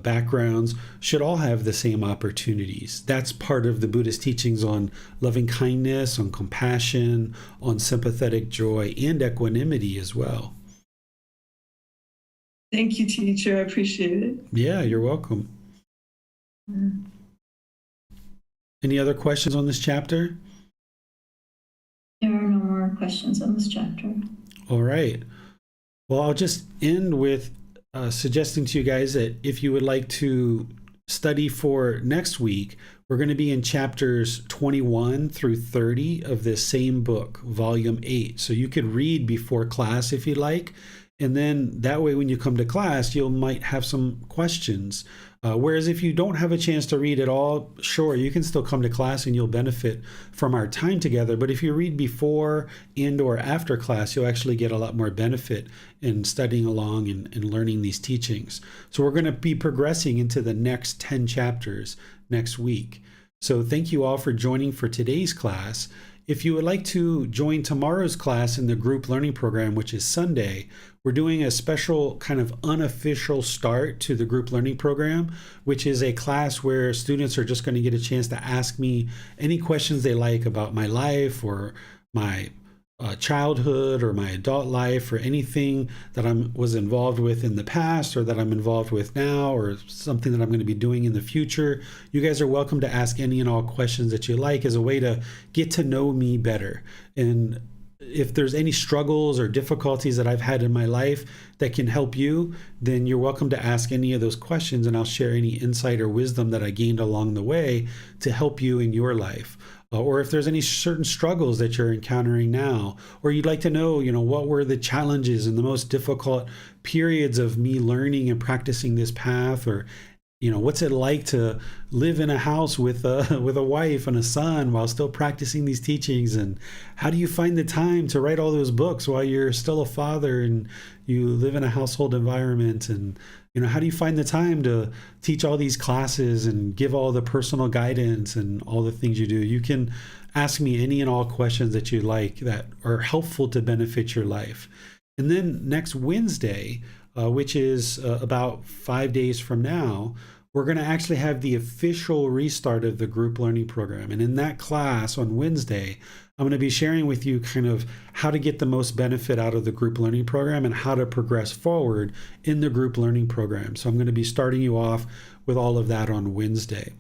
backgrounds should all have the same opportunities. That's part of the Buddhist teachings on loving kindness, on compassion, on sympathetic joy, and equanimity as well. Thank you, teacher. I appreciate it. Yeah, you're welcome. Any other questions on this chapter? There are no more questions on this chapter. All right. Well, I'll just end with suggesting to you guys that if you would like to study for next week, we're going to be in chapters 21 through 30 of this same book, volume 8. So you could read before class if you like. And then that way, when you come to class, you might have some questions. Whereas if you don't have a chance to read at all, sure, you can still come to class and you'll benefit from our time together. But if you read before and or after class, you'll actually get a lot more benefit in studying along and learning these teachings. So we're going to be progressing into the next 10 chapters next week. So thank you all for joining for today's class. If you would like to join tomorrow's class in the group learning program, which is Sunday, we're doing a special kind of unofficial start to the group learning program, which is a class where students are just going to get a chance to ask me any questions they like about my life or my childhood or my adult life or anything that I was involved with in the past or that I'm involved with now or something that I'm going to be doing in the future. You guys are welcome to ask any and all questions that you like as a way to get to know me better. And if there's any struggles or difficulties that I've had in my life that can help you, then you're welcome to ask any of those questions and I'll share any insight or wisdom that I gained along the way to help you in your life. Or if there's any certain struggles that you're encountering now, or you'd like to know, what were the challenges and the most difficult periods of me learning and practicing this path, or what's it like to live in a house with a wife and a son while still practicing these teachings? And how do you find the time to write all those books while you're still a father and you live in a household environment? And how do you find the time to teach all these classes and give all the personal guidance and all the things you do? You can ask me any and all questions that you like that are helpful to benefit your life. And then next Wednesday, which is about 5 days from now, we're going to actually have the official restart of the group learning program. And in that class on Wednesday, I'm going to be sharing with you kind of how to get the most benefit out of the group learning program and how to progress forward in the group learning program. So I'm going to be starting you off with all of that on Wednesday.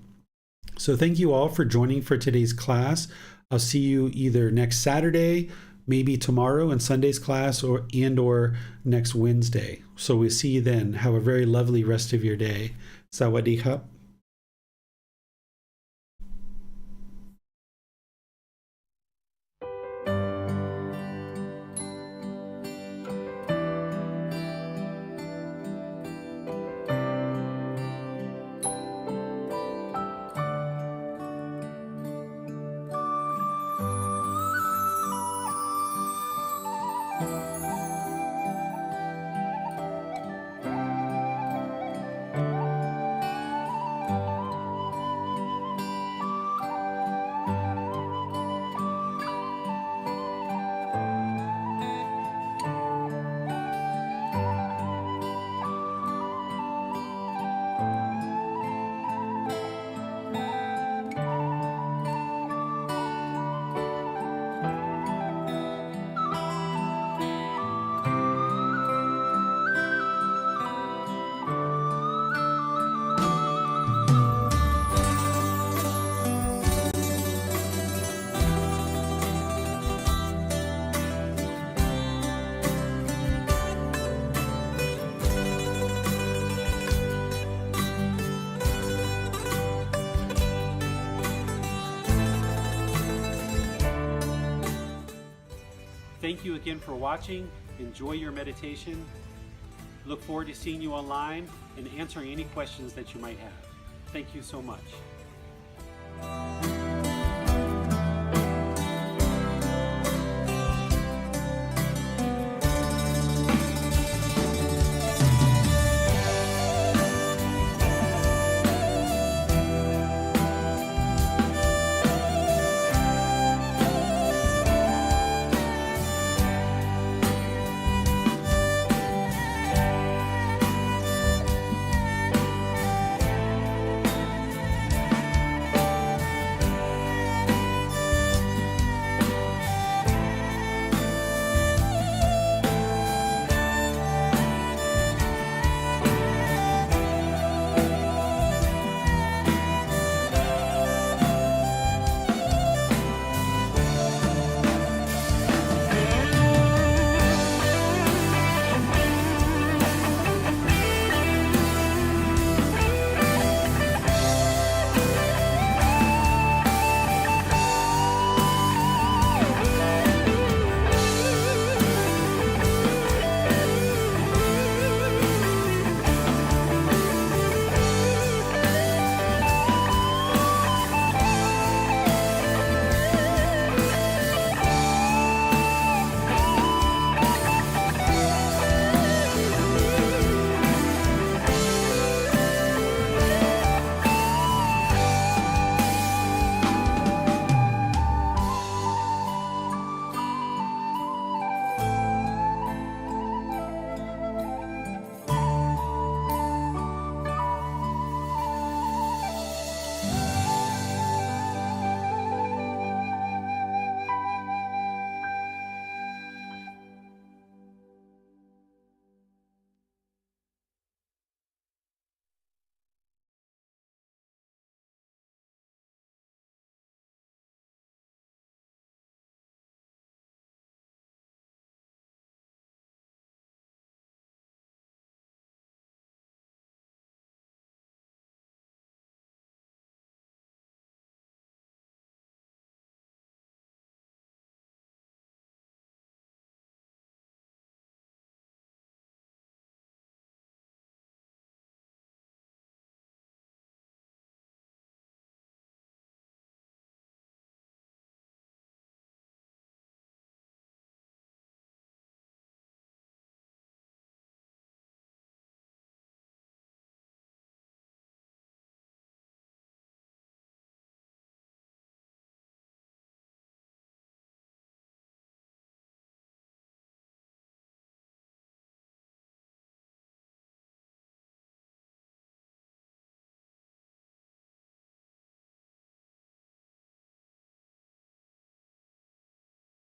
So thank you all for joining for today's class. I'll see you either next Saturday, maybe tomorrow in Sunday's class, or next Wednesday. So we'll see you then. Have a very lovely rest of your day. Sawadee khap. Thank you again for watching. Enjoy your meditation. Look forward to seeing you online and answering any questions that you might have. Thank you so much.